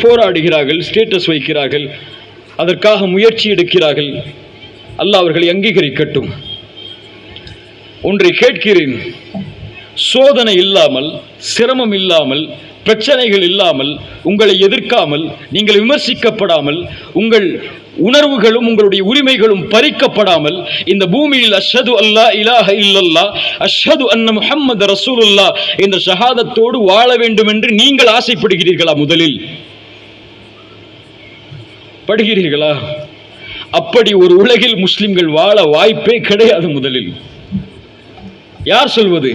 போராடுகிறார்கள், ஸ்டேட்டஸ் வைக்கிறார்கள், அதற்காக முயற்சி எடுக்கிறார்கள். அல்லாஹ் அவர்களை அங்கீகரிக்கட்டும். ஒன்றை கேட்கிறேன், சோதனை இல்லாமல், சிரமம் இல்லாமல், பிரச்சனைகள் இல்லாமல், உங்களை எதிர்க்காமல், நீங்கள் விமர்சிக்கப்படாமல், உங்கள் உணர்வுகளும் உங்களுடைய உரிமைகளும் பறிக்கப்படாமல் இந்த பூமியில் அஷ்ஹது அல்லா இலாஹ இல்லல்லாஹ் அஷ்ஹது அன்ன முஹம்மது ரசூலுல்லாஹ் என்ற ஷஹாதத்தோடு வாழ வேண்டும் என்று நீங்கள் ஆசைப்படுகிறீர்களா? முதலில் படுகிறீர்களா? அப்படி ஒரு உலகில் முஸ்லிம்கள் வாழ வாய்ப்பே கிடையாது. முதலில் யார் சொல்வது?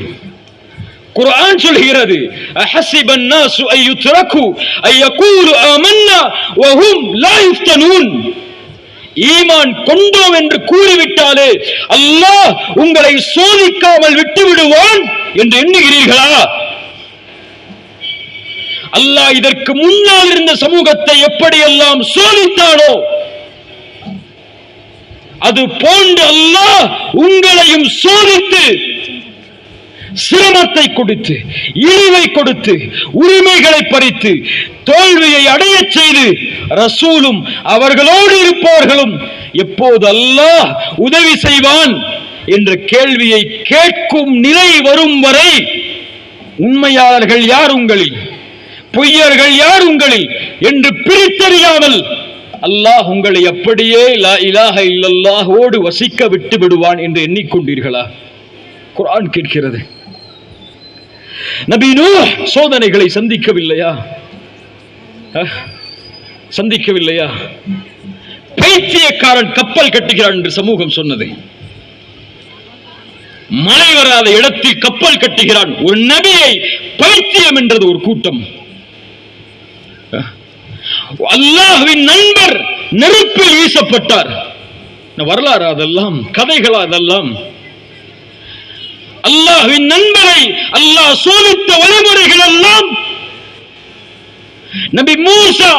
குர்ஆன் சொல்கிறது, அஹஸிபன் நாஸு அய்யுத்ரகு அய்யகூலு ஆமன்னா வஹும் லா யுஃப்தனூன். ஈமான் கொண்டோம் என்று கூறிவிட்டாலே அல்லாஹ் உங்களை சோதிக்காமல் விட்டு விடுவான் என்று எண்ணுகிறீர்களா? அல்லாஹ் இதற்கு முன்னால் இருந்த சமூகத்தை எப்படியெல்லாம் சோதித்தானோ அது போன்று அல்லாஹ் உங்களையும் சோதித்து சிரமத்தை கொடுத்து, இழிவை கொடுத்து, உரிமைகளை பறித்து, தோல்வியை அடைய செய்து, ரசூலும் அவர்களோடு இருப்பவர்களும் எப்போது அல்லாஹ் உதவி செய்வான் என்ற கேள்வியை கேட்கும் நிலை வரும் வரை உண்மையாளர்கள் யார் உங்களில், பொய்யர்கள் யார் உங்களில் என்று பிரித்தறியாமல் அல்லாஹ் உங்களை அப்படியே லா இலாஹ இல்லல்லாஹோடு வசிக்க விட்டு விடுவான் என்று எண்ணிக்கொண்டீர்களா? குர்ஆன் கேட்கிறது. நபி நூஹ் சோதனைகளை சந்திக்கவில்லையா? சந்திக்கவில்லையா? பைத்தியக்காரன் கப்பல் கட்டுகிறான் என்று சமூகம் சொன்னது. மழை வராத இடத்தில் கப்பல் கட்டுகிறான் ஒரு நபியை பைத்தியம் என்றது ஒரு கூட்டம். அல்லாஹ்வின் நண்பர் நெருப்பில் வீசப்பட்டார். வரலாறு அதெல்லாம், கதைகளா அதெல்லாம்? அல்லாஹ்வின் நண்பரை அல்லாஹ் சோதித்த வழிமுறைகள் எல்லாம். நபி மூசா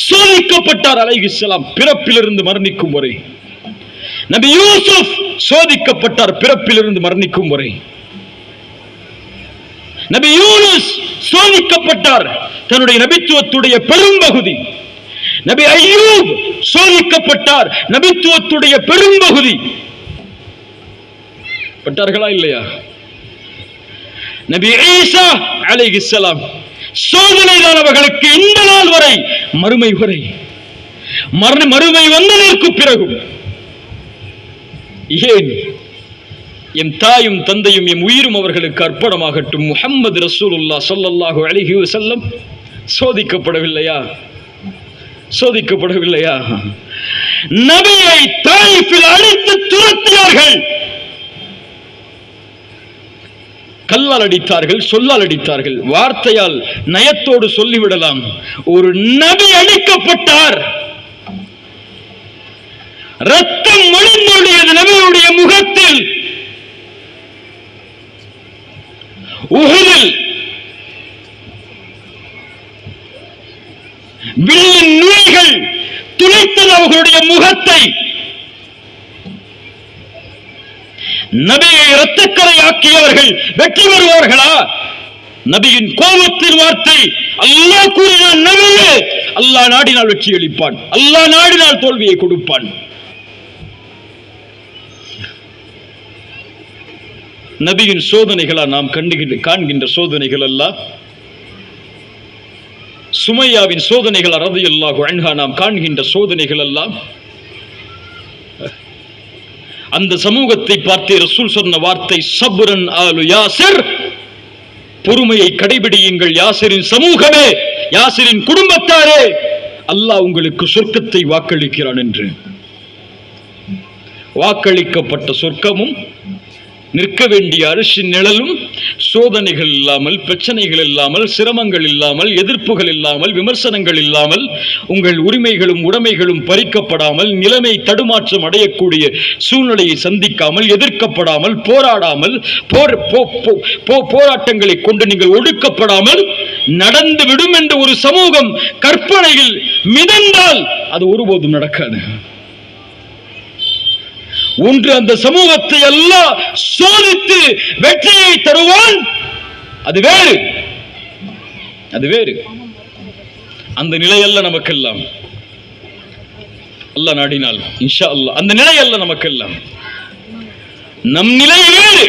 சோதிக்கப்பட்டார் அலைஹிஸ்ஸலாம், பிறப்பிலிருந்து மரணிக்கும் வரை. நபி யூசுப் சோதிக்கப்பட்டார் பிறப்பிலிருந்து மரணிக்கும் வரை. நபி யூனுஸ் சோதிக்கப்பட்டார் தன்னுடைய நபித்துவத்துடைய பெரும்பகுதி. நபி அய்யூப் சோதிக்கப்பட்டார் நபித்துவத்துடைய பெரும்பகுதி. பட்டார்களா இல்லையா? நபி ஈசா அலைஹிஸ்ஸலாம் சோதனை தான் அவர்களுக்கு இந்த நாள் வரை, மறுமை வரை. மறுமை வந்ததற்கு பிறகு ஏன் எம் தாயும் தந்தையும் எம் உயிரும் அவர்களுக்கு அர்ப்பணமாகட்டும், முஹம்மது ரசூலுல்லாஹ் ஸல்லல்லாஹு அலைஹி வஸல்லம் சோதிக்கப்படவில்லையா? சோதிக்கப்படவில்லையா? நபியை தாயிஃபில் அடித்து துரத்தினார்கள். கல்லால் அடித்தார்கள், சொல்லால் அடித்தார்கள், வார்த்தையால் நயத்தோடு சொல்லிவிடலாம். ஒரு நபி அடிக்கப்பட்டார், ரத்தம் வழிந்தோடியது நபியுடைய முகத்தில். உஹுதில் வில்லின் நுழைகள் துளைத்தது அவர்களுடைய முகத்தை. நபியை இரத்தக்கரை ஆக்கியவர்கள் வெற்றி பெறுவார்களா? நபியின் கோபத்தின் வார்த்தை அல்லாஹ் கூறினான், நபியே அல்லாஹ் நாடினால் வெற்றி அளிப்பான், அல்லாஹ் நாடினால் தோல்வியை கொடுப்பான். நபியின் சோதனைகளா நாம் காண்கின்ற சோதனைகள் அல்ல. சுமையாவின் சோதனைகள் ரலியல்லாஹு அன்ஹா நாம் காண்கின்ற சோதனைகள் அல்ல. அந்த சமூகத்தை பார்த்து ரசூல் சொன்ன வார்த்தை சப்ரன் ஆலு யாசிர், பொறுமையை கடைபிடியுங்கள் யாசிரின் சமூகமே, யாசிரின் குடும்பத்தாரே, அல்லாஹ் உங்களுக்கு சொர்க்கத்தை வாக்களிக்கிறான் என்று. வாக்களிக்கப்பட்ட சொர்க்கமும் நிற்க வேண்டிய அரிசின் நிழலும் சோதனைகள் இல்லாமல், பிரச்சனைகள் இல்லாமல், சிரமங்கள் இல்லாமல், எதிர்ப்புகள் இல்லாமல், விமர்சனங்கள் இல்லாமல், உங்கள் உரிமைகளும் உடைமைகளும் பறிக்கப்படாமல், நிலைமை தடுமாற்றம் அடையக்கூடிய சூழ்நிலையை சந்திக்காமல், எதிர்க்கப்படாமல், போராடாமல், போராட்டங்களை கொண்டு நீங்கள் ஒடுக்கப்படாமல் நடந்துவிடும் என்ற ஒரு சமூகம் கற்பனையில் மிதந்தால் அது ஒருபோதும் நடக்காது. ஒன்று அந்த சமூகத்தை அல்லாஹ் சோதித்து வெற்றியை தருவான், அது வேறு, அது வேறு. அந்த நிலையல்ல நமக்கெல்லாம், அல்லாஹ் நாடினால் இன்ஷா அல்லாஹ் அந்த நிலையல்ல நமக்கெல்லாம். நம் நிலை வேறு,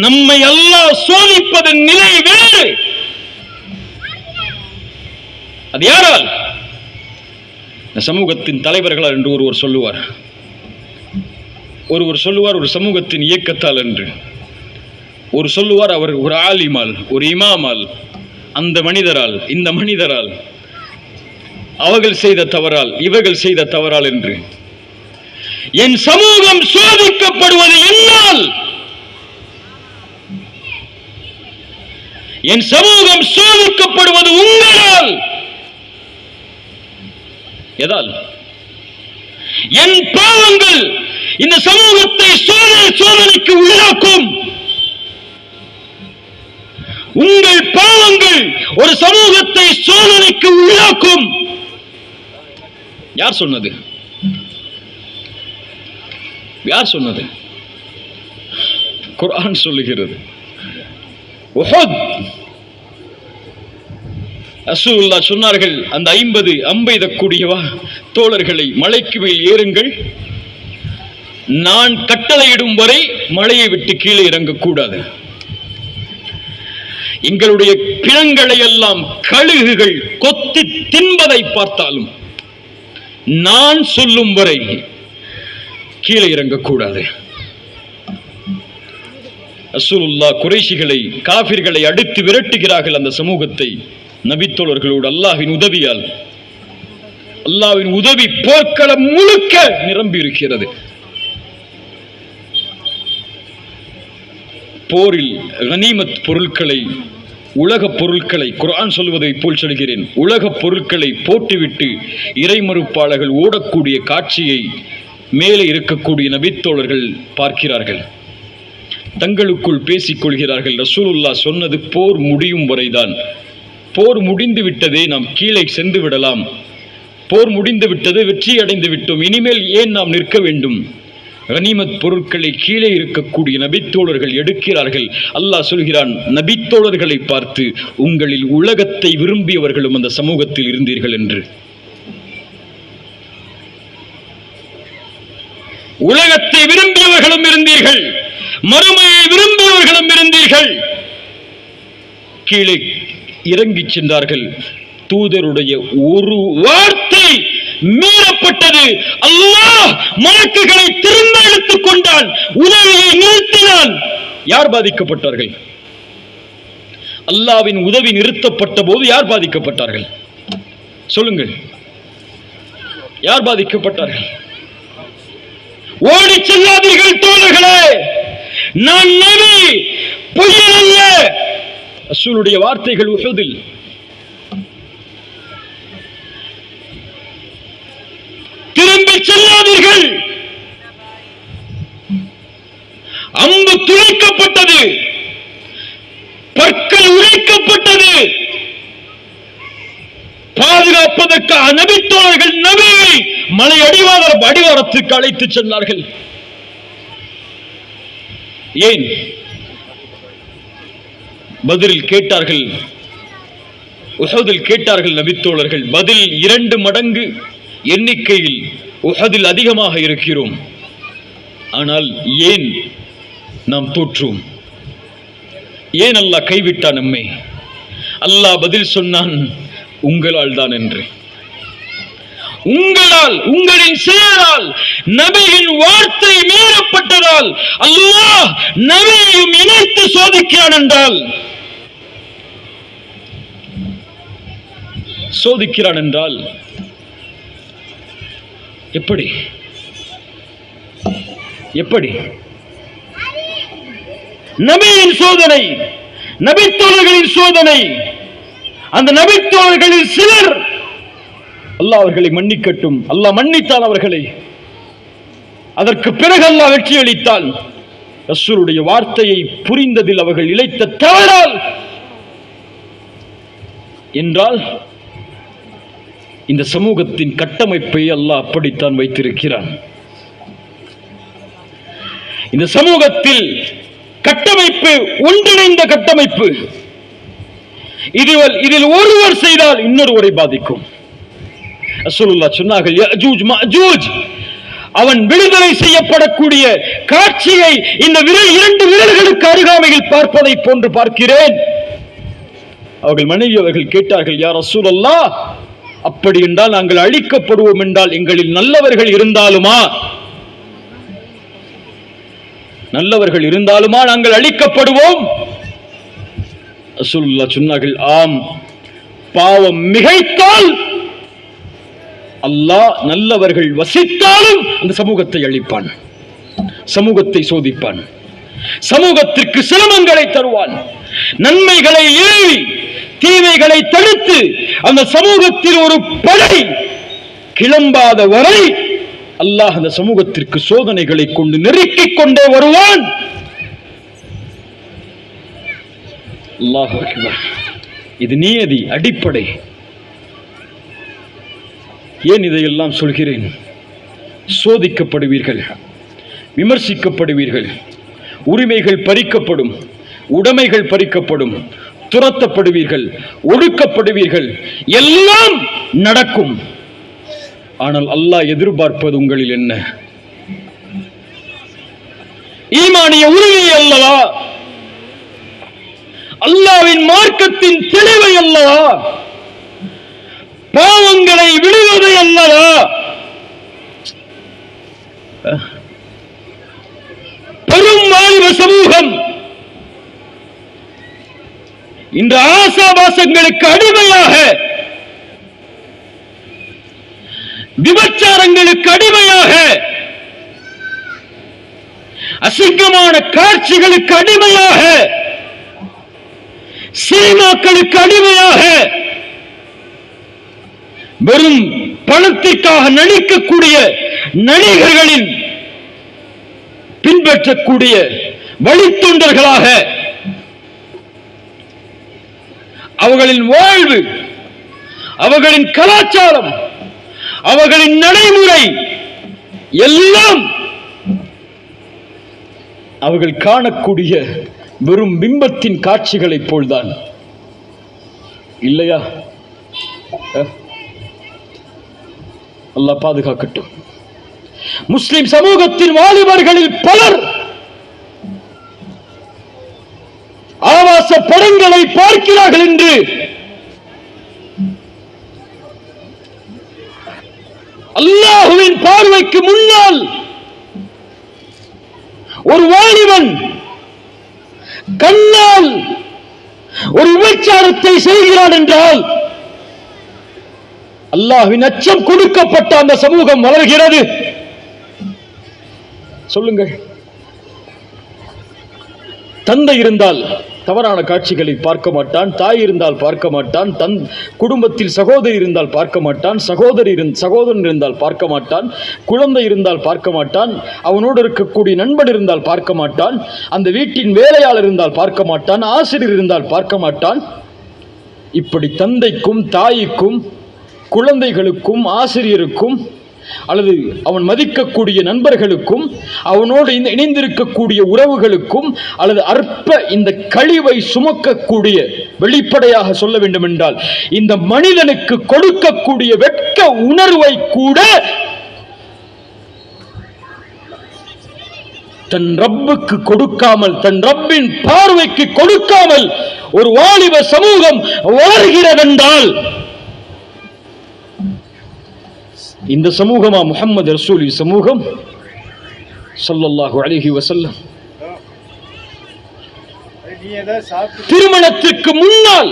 நம்மை அல்லாஹ் சோதிப்பதன் நிலை வேறு. அது யாரால்? சமூகத்தின் தலைவர்களால் என்று ஒருவர் சொல்லுவார். ஒருவர் சொல்லுவார் ஒரு சமூகத்தின் இயக்கத்தால் என்று. ஒரு சொல்லுவார் அவர் ஒரு ஆலிமால், ஒரு இமாமால், அந்த மனிதரால், இந்த மனிதரால், அவர்கள் செய்த தவறால், இவர்கள் செய்த தவறால் என்று. என் சமூகம் சோதிக்கப்படுவது என்னால், என் சமூகம் சோதிக்கப்படுவது உங்களால். எதால்? என் பாவங்கள் இந்த சமூகத்தை சோதனைக்கு உள்ளாக்கும். உங்கள் பாவங்கள் ஒரு சமூகத்தை சோதனைக்கு உள்ளாக்கும். யார் சொன்னது? யார் சொன்னது? குர்ஆன் சொல்லுகிறது. உஹுத் ரசூலுல்லாஹ் சொன்னார்கள், அந்த 50 அம்பெய்தக்கூடியவா தோழர்களை மலைக்கு மேல் ஏறுங்கள், நான் கட்டளையிடும் வரை மலையை விட்டு கீழே இறங்கக்கூடாது. எங்களுடைய பிணங்களை எல்லாம் கழுகுகள் கொத்தி தின்பதை பார்த்தாலும் நான் சொல்லும் வரை கீழே இறங்கக்கூடாது. ரசூலுல்லாஹ் குறைஷிகளை, காஃபிர்களை அடித்து விரட்டுகிறார்கள். அந்த சமூகத்தை நபித்தோழர்களோடு அல்லாஹ்வின் உதவியால், அல்லாஹ்வின் உதவி போர்க்களம் முழுக்க நிரம்பி இருக்கிறது. போரில் கனிமத் பொருட்களை, உலக பொருட்களை, குர்ஆன் சொல்வதை போல் சொல்கிறேன், உலக பொருட்களை போட்டுவிட்டு இறைமறுப்பாளர்கள் ஓடக்கூடிய காட்சியை மேலே இருக்கக்கூடிய நபித்தோழர்கள் பார்க்கிறார்கள். தங்களுக்குள் பேசிக் கொள்கிறார்கள். ரசூலுல்லாஹ் சொன்னது போர் முடியும் வரைதான், போர் முடிந்து விட்டதே, நாம் கீழே சென்று விடலாம், போர் முடிந்து விட்டது, வெற்றி அடைந்து விட்டோம், இனிமேல் ஏன் நாம் நிற்க வேண்டும்? கனிமத் பொருட்களை கீழே இருக்கக்கூடிய நபித்தோழர்கள் எடுக்கிறார்கள். அல்லாஹ் சொல்கிறான் நபித்தோழர்களை பார்த்து, உங்களில் உலகத்தை விரும்பியவர்களும் அந்த சமூகத்தில் இருந்தீர்கள் என்று. உலகத்தை விரும்பியவர்களும் இருந்தீர்கள், மறுமையை விரும்பியவர்களும் இருந்தீர்கள். கீழே இறங்கி சென்றார்கள். தூதருடைய ஒரு வார்த்தை மீறப்பட்டது. அல்லாஹ் மலக்குகளை திரும்ப எடுத்துக் கொண்டான், உதவியை நிறுத்தினான். யார் பாதிக்கப்பட்டார்கள்? அல்லாஹ்வின் உதவி நிறுத்தப்பட்ட போது யார் பாதிக்கப்பட்டார்கள்? சொல்லுங்கள், யார் பாதிக்கப்பட்டார்கள்? ஓடி செல்லாதீர்கள் தோழர்களே, நான் நபி, பொய்யன் அல்ல. ரசூலுடைய வார்த்தைகள் உஹுதில். திரும்பி செல்லாதீர்கள். அம்பு துளைக்கப்பட்டது, பற்கள் உடைக்கப்பட்டது. பாதுகாப்பதற்காக நபித்தோழர்கள் நபியை மலை அடிவாரத்துக்கு அழைத்து சென்றார்கள். ஏன்? பதிலில் கேட்டார்கள், உஹதில் கேட்டார்கள் நபித்தோழர்கள். பதில் 2 மடங்கு எண்ணிக்கையில் உஹதில் அதிகமாக இருக்கிறோம், ஆனால் ஏன் நாம் தோற்றோம்? ஏன் அல்லாஹ் கைவிட்டான் நம்மை? அல்லாஹ் பதில் சொன்னான், உங்களால் தான் என்று. உங்களால், உங்களின் செயலால், நபியின் வார்த்தை மீறப்பட்டதால் அல்லாஹ் நபியையும் இணைத்து சோதிக்கிறான் என்றால் சோதிக்கிறான் என்றால் எப்படி எப்படி? நபியின் சோதனை, நபித்தோழர்களின் சோதனை. அந்த நபித்தோழர்களில் சிலர், அல்லாஹ் அவர்களை மன்னிக்கட்டும், அல்லாஹ் மன்னித்தான் அவர்களை. அதற்கு பிறகு அல்லாஹ் வெற்றி அளித்தான். ரசூலுடைய வார்த்தையை புரிந்ததில் அவர்கள் இழைத்த தவறால் என்றால் இந்த சமூகத்தின் கட்டமைப்பை அல்லாஹ் அப்படித்தான் வைத்திருக்கிறான். இந்த சமூகத்தில் கட்டமைப்பு ஒன்றிணைந்த கட்டமைப்பு. இதில் ஒருவர் செய்தால் இன்னொருவரை பாதிக்கும். ரசூலுல்லாஹ் சொன்னார்கள், யஜூஜ் மஅஜூஜ் அவன் விடுதலை செய்யப்படக்கூடிய காட்சியை இந்த இரண்டு விரல்களுக்கு அருகாமையில் பார்ப்பதை போன்று பார்க்கிறேன். அவர்கள் மனைவி அவர்கள் கேட்டார்கள், யா ரசூலல்லாஹ், அப்படி என்றால் நாங்கள் அழிக்கப்படுவோம் என்றால் எங்களில் நல்லவர்கள் இருந்தாலுமா? நல்லவர்கள் இருந்தாலுமா நாங்கள் அழிக்கப்படுவோம்? ரசூலுல்லாஹ் சொன்னார்கள், ஆம், பாவம் மிகைத்தால் அல்லாஹ் நல்லவர்கள் வசித்தாலும் அந்த சமூகத்தை அழிப்பான், சமூகத்தை சோதிப்பான், சமூகத்திற்கு சிரமங்களை தருவான். நன்மைகளை ஏவி தீமைகளை தடுத்து அந்த சமூகத்தில் ஒரு படை கிளம்பாத வரை அல்லாஹ் அந்த சமூகத்திற்கு சோதனைகளை கொண்டு நெருக்கிக் கொண்டே வருவான். அல்லாஹ் அக்பர். இது நியதி, அடிப்படை. ஏன் இதையெல்லாம் சொல்கிறேன்? சோதிக்கப்படுவீர்கள், விமர்சிக்கப்படுவீர்கள், உரிமைகள் பறிக்கப்படும், உடைமைகள் பறிக்கப்படும், துரத்தப்படுவீர்கள், ஒடுக்கப்படுவீர்கள், எல்லாம் நடக்கும். ஆனால் அல்லாஹ் எதிர்பார்ப்பது உங்களில் என்ன? ஈமானிய உறுதி அல்லவா? அல்லாஹ்வின் மார்க்கத்தின் தெளிவை அல்லவா? பாவங்களை விடுவதை அல்லவா? பெரும் வாலிப சமூகம் இன்று ஆசாபாசங்களுக்கு அடிமையாக, விபச்சாரங்களுக்கு அடிமையாக, அசிங்கமான காட்சிகளுக்கு அடிமையாக, சினிமாக்களுக்கு அடிமையாக, வெறும் பணத்திற்காக நடிக்கக்கூடிய நடிகர்களின் பின்பற்றக்கூடிய வழித்தொண்டர்களாக அவர்களின் வாழ்வு, அவர்களின் கலாச்சாரம், அவர்களின் நடைமுறை எல்லாம் அவர்கள் காணக்கூடிய வெறும் பிம்பத்தின் காட்சிகளைப் போல்தான், இல்லையா? அல்லாஹ் பாதுகாக்கட்டும். முஸ்லிம் சமூகத்தின் வாலிபர்களில் பலர் ஆபாச படங்களை பார்க்கிறார்கள் என்று அல்லாஹ்வின் பார்வைக்கு முன்னால் ஒரு வாலிபன் கண்ணால் ஒரு விபச்சாரத்தை செய்கிறான் என்றால் அல்லாஹ்வின் அச்சம் கொடுக்கப்பட்ட அந்த சமூகம் வளர்கிறது. சொல்லுங்கள். தந்தை இருந்தால் தவறான காட்சிகளை பார்க்க மாட்டான், தாய் இருந்தால் பார்க்க மாட்டான், குடும்பத்தில் சகோதரி இருந்தால் பார்க்க மாட்டான், சகோதரன் இருந்தால் பார்க்க மாட்டான், குழந்தை இருந்தால் பார்க்க மாட்டான், அவனோடு இருக்கக்கூடிய நண்பன் இருந்தால் பார்க்க மாட்டான், அந்த வீட்டின் வேலையாளர் இருந்தால் பார்க்க மாட்டான், ஆசிரியர் இருந்தால் பார்க்க மாட்டான். இப்படி தந்தைக்கும் தாய்க்கும் குழந்தைகளுக்கும் ஆசிரியருக்கும் அல்லது அவன் மதிக்கக்கூடிய நண்பர்களுக்கும் அவனோடு இணைந்திருக்கக்கூடிய உறவுகளுக்கும் அல்லது அற்ப இந்த கழிவை சுமக்கக்கூடிய, வெளிப்படையாக சொல்ல வேண்டும் என்றால் இந்த மனிதனுக்கு கொடுக்கக்கூடிய வெட்க உணர்வை கூட தன் ரப்புக்கு கொடுக்காமல், தன் ரப்பின் பார்வைக்கு கொடுக்காமல் ஒரு வாலிப சமூகம் வளர்கிறதென்றால் இந்த சமூகமா முஹம்மது ரசூல் சமூகம் ஸல்லல்லாஹு அலைஹி வஸல்லம்? திருமணத்திற்கு முன்னால்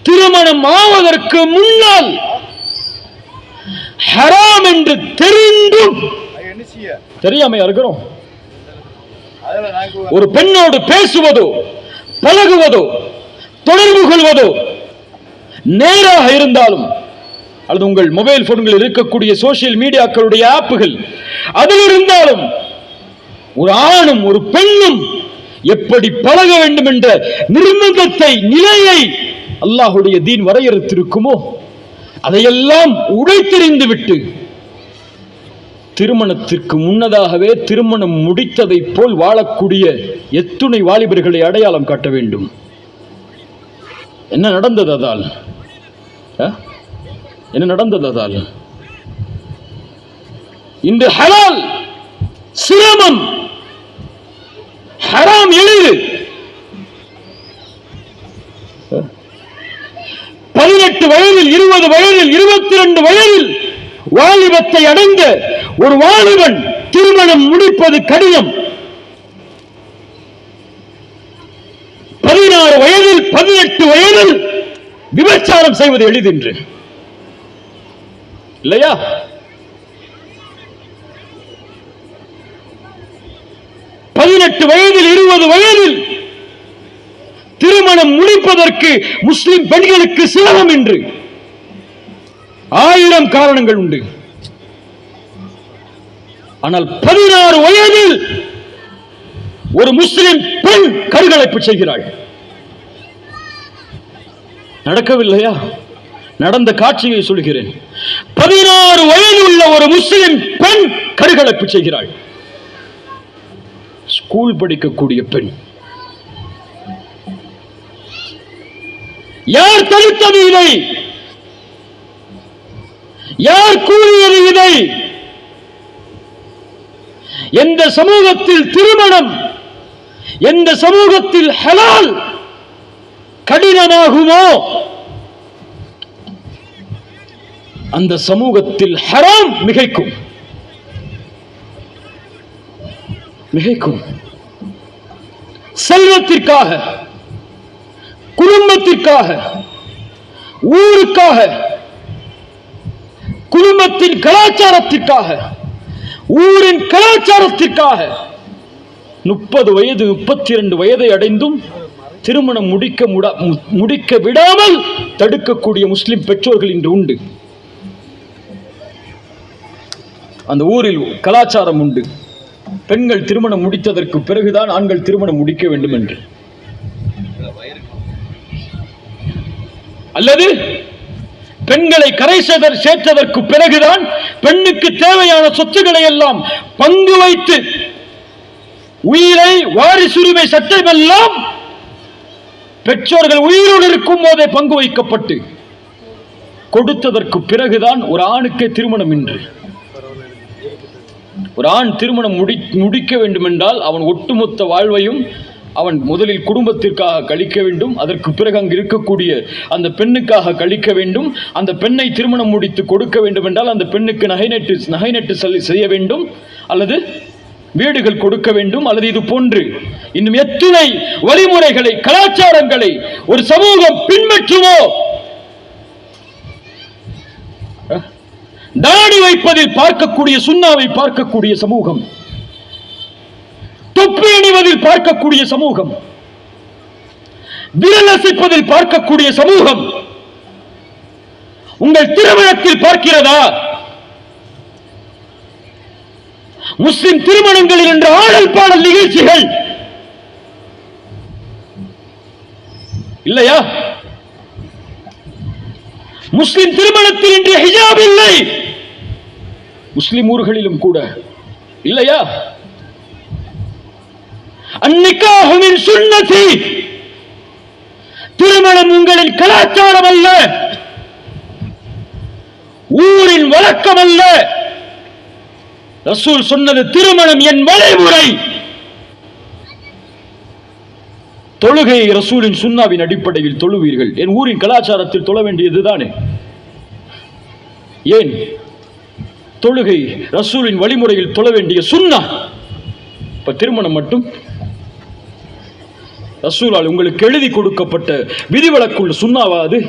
திருமணம் ஆவதற்கு முன்னால் ஹராம் என்று தெரிந்தும் தெரியாமையா இருக்கிறோம். ஒரு பெண்ணோடு பேசுவதோ பழகுவதோ தொடர்பு கொள்வதோ நேராக இருந்தாலும் அல்லது உங்கள் மொபைல் போன்களில் இருக்கக்கூடிய சோசியல் மீடியாக்களுடைய ஆப்புகள் அதில் இருந்தாலும் ஒரு ஆணும் ஒரு பெண்ணும் எப்படி பழக வேண்டும் என்ற நிர்பந்தத்தை நிலையை அல்லாஹ்வுடைய தீன் வரையறுத்திருக்குமோ அதையெல்லாம் உடைத்தெறிந்து விட்டு திருமணத்திற்கு முன்னதாகவே திருமணம் முடித்ததை போல் வாழக்கூடிய எத்துணை வாலிபர்களை அடையாளம் காட்ட வேண்டும். என்ன நடந்தது அதால்? என்ன நடந்தது அதால்? இந்த ஹலால் சிரமம், ஹராம் எளிது. 18 வயதில் 20 வயதில் 22 வயதில் வாலிபத்தை அடைந்த ஒரு வாலிபன் திருமணம் முடிப்பது கடினம். 16 வயதில் 18 வயதில் விபச்சாரம் செய்வது எளிதென்று இல்லையா? வயதில் 20 வயதில் திருமணம் முடிப்பதற்கு முஸ்லிம் பெண்களுக்கு சிரமம் என்று 1000 காரணங்கள் உண்டு. ஆனால் 16 வயதில் ஒரு முஸ்லிம் பெண் கருக்கலைப்பு செய்கிறாள். நடக்கவில்லையா? நடந்த காட்சியை சொல்கிறேன். 16 வயது உள்ள ஒரு முஸ்லிம் பெண் கருக்கலைப்பு செய்கிறாள். ஸ்கூல் படிக்கக்கூடிய பெண். யார் தடுத்தது இதை? யார் கூறியது இதை? எந்த சமூகத்தில் திருமணம், எந்த சமூகத்தில் ஹலால் கடினமாகுமோ அந்த சமூகத்தில் ஹராம் மிகைக்கும். மிகைக்கும். செல்வத்திற்காக, குடும்பத்திற்காக, ஊருக்காக, குடும்பத்தின் கலாச்சாரத்திற்காக, ஊரின் கலாச்சாரத்திற்காக 30 வயது 32 வயதை அடைந்தும் திருமணம் முடிக்க விடாமல் தடுக்கக்கூடிய முஸ்லிம் பெற்றோர்கள் இன்று உண்டு. அந்த ஊரில் கலாச்சாரம் உண்டு. பெண்கள் திருமணம் முடித்ததற்கு பிறகுதான் ஆண்கள் திருமணம் முடிக்க வேண்டும் என்று. அல்லது பெண்களை கரை சேர்த்ததற்கு பிறகுதான் பெண்ணுக்கு தேவையான சொத்துக்களை எல்லாம் பங்கு வைத்து உயிரை, வாரிசுரிமை சட்டம் எல்லாம் பெற்றோர்கள் உயிரோடு இருக்கும் போதே பங்கு வைக்கப்பட்டு கொடுத்ததற்கு பிறகுதான் ஒரு ஆணுக்கு திருமணம். இன்று ஒரு ஆண் திருமணம் முடிக்க வேண்டும் என்றால் அவன் ஒட்டுமொத்த வாழ்வையும் அவன் முதலில் குடும்பத்திற்காக கழிக்க வேண்டும். அதற்கு பிறகு அங்கு இருக்கக்கூடிய அந்த பெண்ணுக்காக கழிக்க வேண்டும். அந்த பெண்ணை திருமணம் முடித்து கொடுக்க வேண்டும் என்றால் அந்த பெண்ணுக்கு நகை நட்டு செய்ய வேண்டும், அல்லது வீடுகள் கொடுக்க வேண்டும், அல்லது இது போன்று இன்னும் எத்தனை வழிமுறைகளை, கலாச்சாரங்களை ஒரு சமூகம் பின்பற்றுமோ. தாடி வைப்பதில் பார்க்கக்கூடிய சுன்னாவை பார்க்கக்கூடிய சமூகம், தொப்பி அணிவதில் பார்க்கக்கூடிய சமூகம், விரல் அசைப்பதில் பார்க்கக்கூடிய சமூகம் உங்கள் திருமணத்தில் பார்க்கிறதா? முஸ்லிம் திருமணங்களில் என்ற ஆடல் பாடல் நிகழ்ச்சிகள் இல்லையா? முஸ்லிம் திருமணத்தில் இன்று ஹிஜாப் இல்லை. முஸ்லிம் ஊர்களிலும் கூட இல்லையா? அன்னிக்காஹு மின் சுன்னதி. திருமணம் உங்களின் கலாச்சாரம் அல்ல, ஊரின் வழக்கம் அல்ல. ரசூல் சொன்னது திருமணம் என் வழிமுறை. தொழுகை ரசூலின் சுன்னாவின் அடிப்படையில் தொழுவீர்கள். என் ஊரின் கலாச்சாரத்தில் தொழ வேண்டியதுதானே? ஏன் தொழுகை ரசூலின் வழிமுறையில் தொழ வேண்டிய சுன்னா? இப்ப திருமணம் மட்டும் ரசூலால் உங்களுக்கு எழுதி கொடுக்கப்பட்ட விதிவிலக்குள்ள சுன்னாவா அது?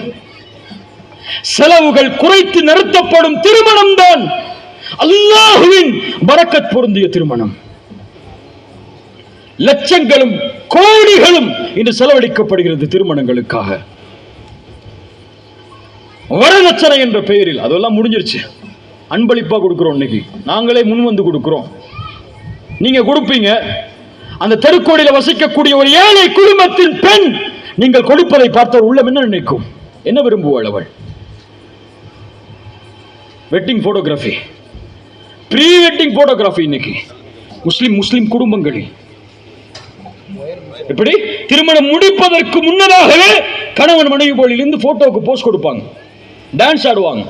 செலவுகள் குறைத்து நடத்தப்படும் திருமணம் தான் அல்லாஹ்வின் பரக்கத் பொருந்திய திருமணம். லட்சங்களும் கோடிகளும் இன்று செலவழிக்கப்படுகிறது திருமணங்களுக்காக. வரதட்சணை என்ற பெயரில் அதெல்லாம் முடிஞ்சிருச்சு. அன்பளிப்பா கொடுக்கிறோம். இன்னைக்கு நாங்களே முன் வந்து கொடுக்கிறோம். நீங்க கொடுப்பீங்க. அந்த தெருக்கோடியில் வசிக்கக்கூடிய ஒரு ஏழை குடும்பத்தின் பெண் நீங்கள் கொடுப்பதை பார்த்த உள்ளம் என்ன நினைக்கும்? என்ன விரும்புவாள் அவள்? Wedding photography, pre wedding photography. இன்னைக்கு முஸ்லிம் குடும்பங்களில் எப்படி திருமணம் முடிப்பதற்கு முன்னதாகவே கணவன் மனைவி போலிருந்து போட்டோவுக்கு போஸ்ட் கொடுப்பாங்க, டான்ஸ் ஆடுவாங்க,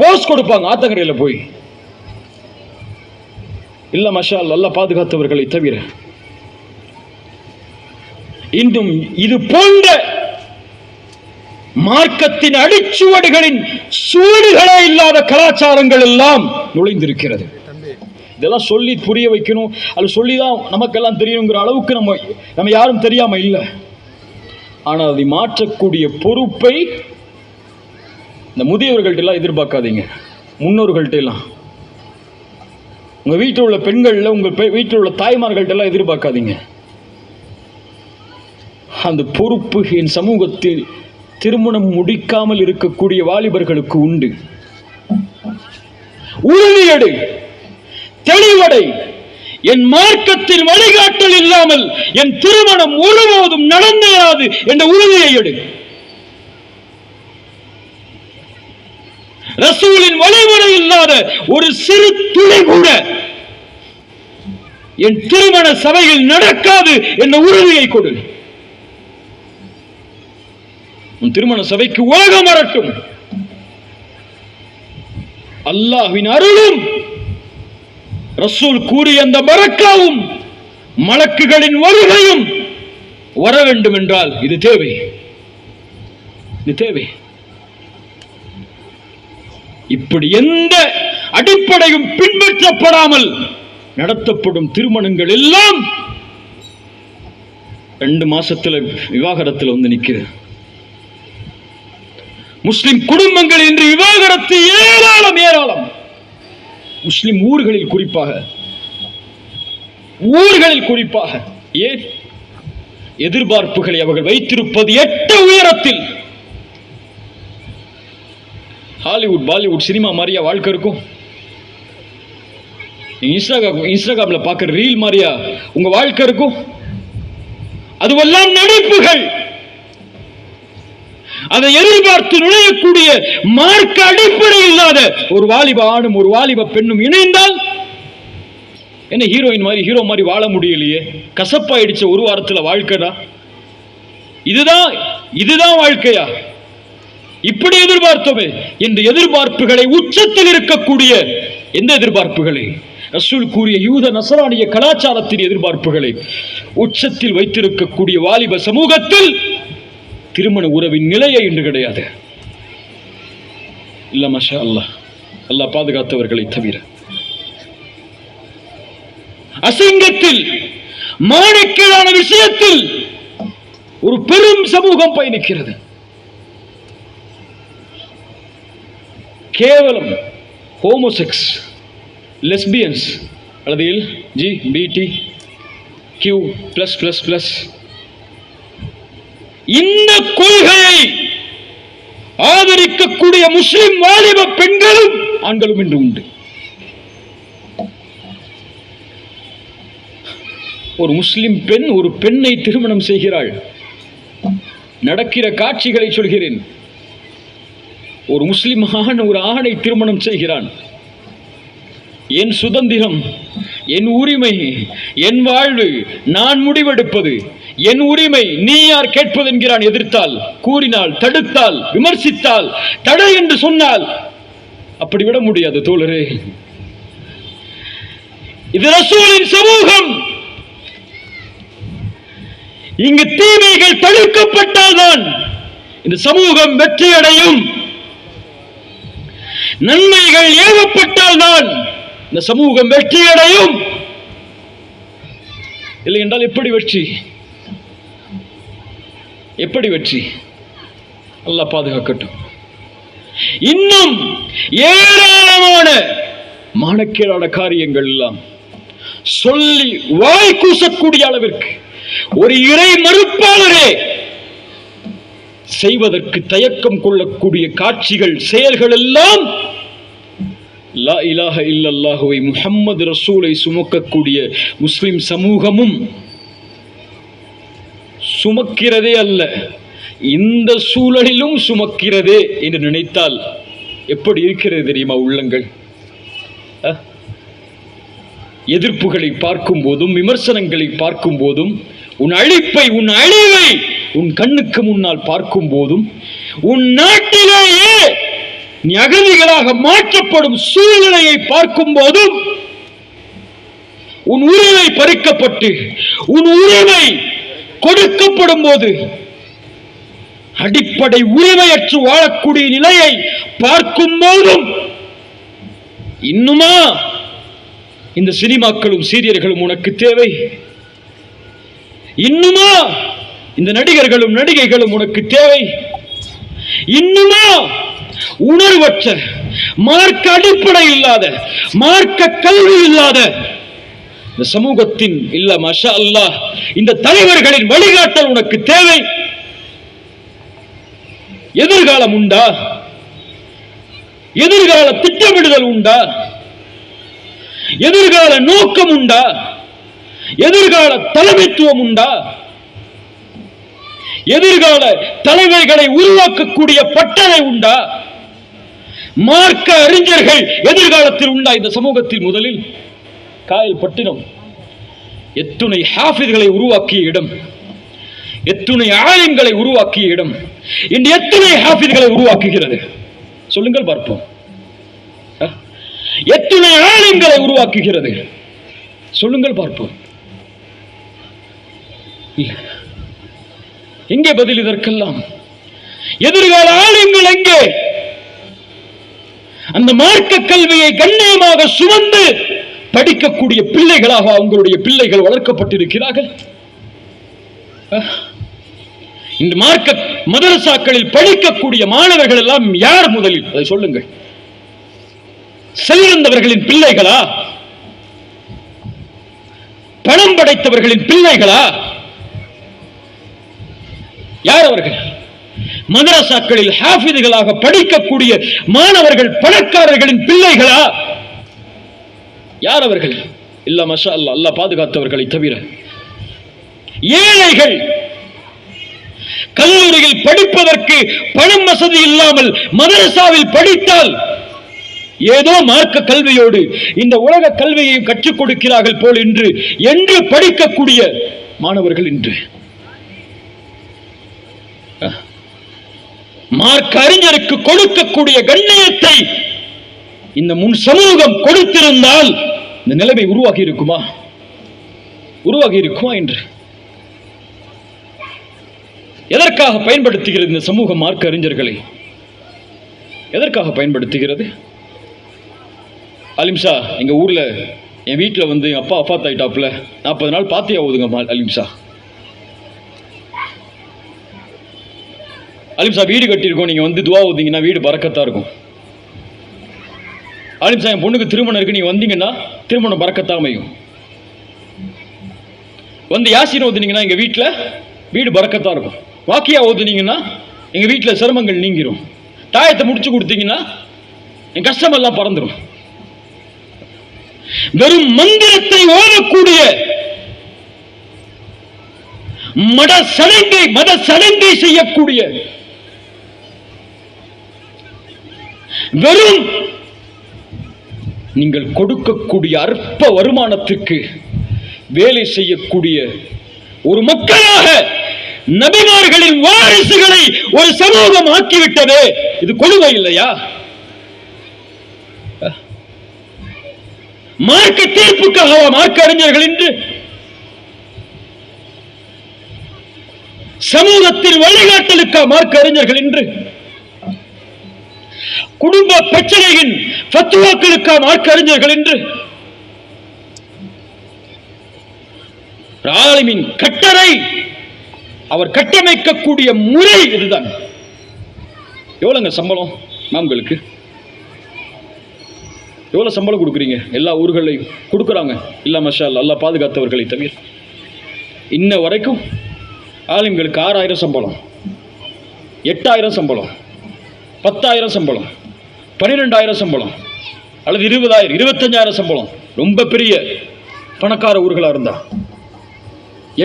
போஸ்ட் கொடுப்பாங்க ஆத்தங்கரையில் போய். இல்ல மஷா அல்லாஹ் பாதுகாத்தவர்களை தவிர இன்னும் இது போன்ற மார்க்கத்தின் அடிச்சுவடுகளின் சூடுகளே இல்லாத கலாச்சாரங்கள் எல்லாம் நுழைந்திருக்கிறது. இதெல்லாம் சொல்லி புரிய வைக்கணும், அது சொல்லிதான் நமக்கெல்லாம் தெரியணுங்கிற அளவுக்கு நம்ம யாரும் தெரியாம இல்லை. ஆனால் அதை மாற்றக்கூடிய பொறுப்பை இந்த முதியவர்கள்ட்ட எல்லாம் எதிர்பார்க்காதீங்க. முன்னோர்கள்ட்ட எல்லாம், உங்க வீட்டில் உள்ள பெண்கள்ல, உங்க வீட்டில் உள்ள தாய்மார்கள்ட்ட எல்லாம் எதிர்பார்க்காதீங்க. அந்த பொறுப்பு என் சமூகத்தில் திருமணம் முடிக்காமல் இருக்கக்கூடிய வாலிபர்களுக்கு உண்டு. உறுதியடு, தெளிவடை. என் மார்க்கத்தின் வழிகாட்டல் இல்லாமல் என் திருமணம் ஒருபோதும் நடந்தேறாது என்ற உறுதியை எடு. ரசூலின் வழிமுறை இல்லாத ஒரு சிறு துளி கூட என் திருமண சபையில் நடக்காது என்ற உறுதியை கொடு. உன் திருமண சபைக்கு உலகம் வரட்டும். அல்லாஹ்வின் அருளும் ரசூல் கூறிய அந்த பரக்காவும் மலக்குகளின் வருகையும் வர வேண்டும் என்றால் இது தேவை. இது தேவை. இப்படி எந்த அடிப்படையும் பின்பற்றப்படாமல் நடத்தப்படும் திருமணங்கள் எல்லாம் 2 மாசத்துல விவாகரத்தில் வந்து நிற்கிறது. முஸ்லிம் குடும்பங்கள் இன்று விவாகரத்து ஏராளம். முஸ்லிம் ஊர்களில் குறிப்பாக ஏன் எதிர்பார்ப்புகளை அவர்கள் வைத்திருப்பது எட்ட உயரத்தில். ஹாலிவுட் பாலிவுட் சினிமா மாதிரியா வாழ்க்கை இருக்கும்? இன்ஸ்டாகிராம்ல பார்க்கிற ரீல் மாதிரியா உங்க வாழ்க்கை இருக்கும்? அதுவெல்லாம் நடிப்புகள். அதை எதிர்பார்த்து நுழையக்கூடிய மார்க்க அடிப்படை இல்லாத ஒரு வாலிப ஆணும் ஒரு வாலிப பெண்ணும் இணைந்தால் என்ன ஹீரோயின் மாதிரி ஹீரோ மாதிரி வாழ முடியலையே, கசப்பாயிடுச்ச ஒரு வாரத்தில் வாழ்க்கைடா. இதுதான் வாழ்க்கையா? இப்படி எதிர்பார்த்தோமே என்று எதிர்பார்ப்புகளை உச்சத்தில் இருக்கக்கூடிய எந்த எதிர்பார்ப்புகளை? ரசூல் கூறிய யூத நசரானிய கலாச்சாரத்தின் எதிர்பார்ப்புகளை உச்சத்தில் வைத்திருக்கக்கூடிய வாலிப சமூகத்தில் திருமண உறவின் நிலையை என்று கிடையாது. இல்ல மஷா அல்லாஹ், அல்லாஹ் பாதுகாத்தவர்களை தவிர அசிங்கத்தில் மானக்கேடான விஷயத்தில் ஒரு பெரும் சமூகம் பயணிக்கிறது. கேவலம் ஹோமோசெக்ஸ், லெஸ்பியன்ஸ் அல்லது LGBTQ+++ இந்த கொள்கையை ஆதரிக்கக்கூடிய முஸ்லிம் வாலிப பெண்களும் ஆண்களும் இன்று உண்டு. ஒரு முஸ்லிம் பெண் ஒரு பெண்ணை திருமணம் செய்கிறாள். நடக்கிற காட்சிகளை சொல்கிறேன். ஒரு முஸ்லிம் ஆண் ஒரு ஆணை திருமணம் செய்கிறான். என் சுதந்திரம், என் உரிமை, என் வாழ்வு, நான் முடிவெடுப்பது, என் உரிமை, நீ யார் கேட்பது என்கிறான். எதிர்த்தால், கூறினால், தடுத்தால், விமர்சித்தால், தடை என்று சொன்னால் அப்படி விட முடியாது தோழரே. இது ரசூலின் சமூகம். இங்கு தீமைகள் தடுக்கப்பட்டால்தான் இந்த சமூகம் வெற்றியடையும். நன்மைகள் ஏவப்பட்டால்தான் இந்த சமூகம் வெற்றியடையும். இல்லை என்றால் எப்படி வெற்றி? எப்படி வெற்றி? அல்லாஹ் பாதுகாக்கட்டும். இன்னும் ஏராளமான மானக்கேடான காரியங்கள் எல்லாம் சொல்லி வாய் கூசக்கூடிய அளவிற்கு ஒரு இறை மறுப்பாளரே செய்வதற்கு தயக்கம் கொள்ளக்கூடிய காட்சிகள், செயல்கள் எல்லாம் லா இலாஹ இல்லல்லாஹுவை முஹம்மது ரசூலை சுமக்கக்கூடிய முஸ்லிம் சமூகமும் சுமக்கிறதே அல்ல, இந்த சூழலிலும் சுமக்கிறதே என்று நினைத்தால் எப்படி இருக்கிறது தெரியுமா உள்ளங்கள்? எதிர்ப்புகளை பார்க்கும் போதும் விமர்சனங்களை பார்க்கும் போதும் உன் அழிப்பை, உன் அழிவை உன் கண்ணுக்கு முன்னால் பார்க்கும் போதும் உன் நாட்டிலேயே நீ அகதிகளாக மாற்றப்படும் சூழ்நிலையை பார்க்கும் போதும் உன் உரிமை பறிக்கப்பட்டு உன் உரிமை கொடுக்கப்படும் போது அடிப்படை உரிமையற்று வாழக்கூடிய நிலையை பார்க்கும் போதும் இன்னுமா இந்த சினிமாக்களும் சீரியர்களும் உனக்கு தேவை? இன்னுமா இந்த நடிகர்களும் நடிகைகளும் உனக்கு தேவை? இன்னுமா உணர்வற்ற, மார்க்க அடிப்படை இல்லாத, மார்க்க கல்வி இல்லாத இந்த சமூகத்தின் இல்ல மாஷா அல்லாஹ் இந்த தலைவர்களின் வழிகாட்டல் உனக்கு தேவை? எதிர்காலம் உண்டா? எதிர்கால திட்டமிடுதல் உண்டா? எதிர்கால நோக்கம் உண்டா? எதிர்கால தலைமைத்துவம் உண்டா? எதிர்கால தலைவர்களை உருவாக்கக்கூடிய பட்டறை உண்டா? மார்க்க அறிஞர்கள் எதிர்காலத்தில் உண்டா இந்த சமூகத்தில்? முதலில் காயல்பட்டினம் எத்துணை ஹாஃபிஸ்களை உருவாக்கிய இடம், எத்துணை ஆலிம்களை உருவாக்கிய இடம், இன்று எத்துணை ஹாஃபிஸ்களை உருவாக்குகிறது சொல்லுங்கள் பார்ப்போம். எத்துணை ஆலிம்களை உருவாக்குகிறது சொல்லுங்கள் பார்ப்போம். எங்கே பதில் இதற்கெல்லாம்? எதிர்கால ஆலிம்கள் எங்கே? அந்த மார்க்க கல்வியை கண்ணியமாக சுமந்து படிக்கக்கூடிய பிள்ளைகளாக அவங்களுடைய பிள்ளைகள் வளர்க்கப்பட்டிருக்கிறார்கள். இந்த மார்க்க மதரசாக்களில் படிக்கக்கூடிய மாணவர்கள் எல்லாம் யார்? முதலில் அதை சொல்லுங்கள். செல்வந்தவர்களின் பிள்ளைகளா? பணம் படைத்தவர்களின் பிள்ளைகளா? யார் அவர்கள்? மதரசாக்களில் ஹாஃபிதுகளாக படிக்கக்கூடிய மாணவர்கள் பணக்காரர்களின் பிள்ளைகளா? யார் அவர்கள்? இல்ல மஷா அல்லாஹ், அல்லாஹ் பாதுகாத்தவர்களை தவிர ஏழைகள், கல்லூரியில் படிப்பதற்கு பணம் வசதி இல்லாமல் மதரசாவில் படித்தால் ஏதோ மார்க்க கல்வியோடு இந்த உலக கல்வியையும் கற்றுக் கொடுக்கிறார்கள் போல் என்று படிக்கக்கூடிய மாணவர்கள் இன்று மார்க்க அறிஞருக்கு கொடுக்கக்கூடிய கண்ணியத்தை இந்த முன் சமூகம் கொடுத்திருந்தால் இந்த நிலைமை உருவாகி இருக்குமா? உருவாகி இருக்குமா? என்று எதற்காக பயன்படுத்துகிறது இந்த சமூகம் மார்க்க அறிஞர்களை? எதற்காக பயன்படுத்துகிறது? அலிம்சா, எங்க ஊர்ல என் வீட்டில் வந்து எங்க அப்பா அஃபாத் ஆயிட்டாப்ல, 40 நாள் பாத்தியா ஓதுங்க அலிம்சா. அலிம்சா வீடு கட்டியிருக்கோம், நீங்க வந்து துவா ஓதிங்கன்னா வீடு பறக்கத்தா இருக்கும். அலிம்சா என் பொண்ணுக்கு திருமணம் இருக்கு, நீங்க வந்தீங்கன்னா திருமணம் பறக்கத்தா அமையும். வந்து யாசின் ஓதுனீங்கன்னா எங்க வீட்டில் வீடு பறக்கத்தா இருக்கும். வாக்கியா ஓதுனீங்கன்னா எங்க வீட்டில் சிரமங்கள் நீங்கிரும். தாயத்தை முடிச்சு கொடுத்தீங்கன்னா என் கஷ்டமெல்லாம் பறந்துடும். வெறும் மந்திரத்தை ஓதக்கூடிய மத சடங்கை செய்யக்கூடிய வெறும் நீங்கள் கொடுக்கக்கூடிய அற்ப வருமானத்திற்கு வேலை செய்யக்கூடிய ஒரு மக்களாக நபிமார்களின் வாரிசுகளை ஒரு சமூகம் ஆக்கிவிட்டதே, இது கொடுமை இல்லையா? மார்க்க தீர்ப்புக்காக மார்க்க அறிஞர்கள் என்று சமூகத்தின் வழிகாட்டலுக்காக மார்க்க அறிஞர்கள் என்று குடும்ப பிரச்சனையின் ஃபத்வாக்களுக்காக மார்க்க அறிஞர்கள் என்று ஆலிமின் கட்டளை அவர் கட்டமைக்கக்கூடிய முறை இதுதான். எவ்வளவுங்க சம்பளம் நாம்களுக்கு? எவ்வளவு சம்பளம் கொடுக்குறீங்க? எல்லா ஊர்களையும் கொடுக்குறாங்க. இல்ல மஷா அல்லாஹ், அல்லாஹ் பாதுகாத்தவர்களை தவிர இன்ன வரைக்கும் ஆலிம்களுக்கு 6000 சம்பளம், 8000 சம்பளம், 10000 சம்பளம், 12000 சம்பளம், அல்லது 20000 25000 சம்பளம். ரொம்ப பெரிய பணக்கார ஊர்களா இருந்தா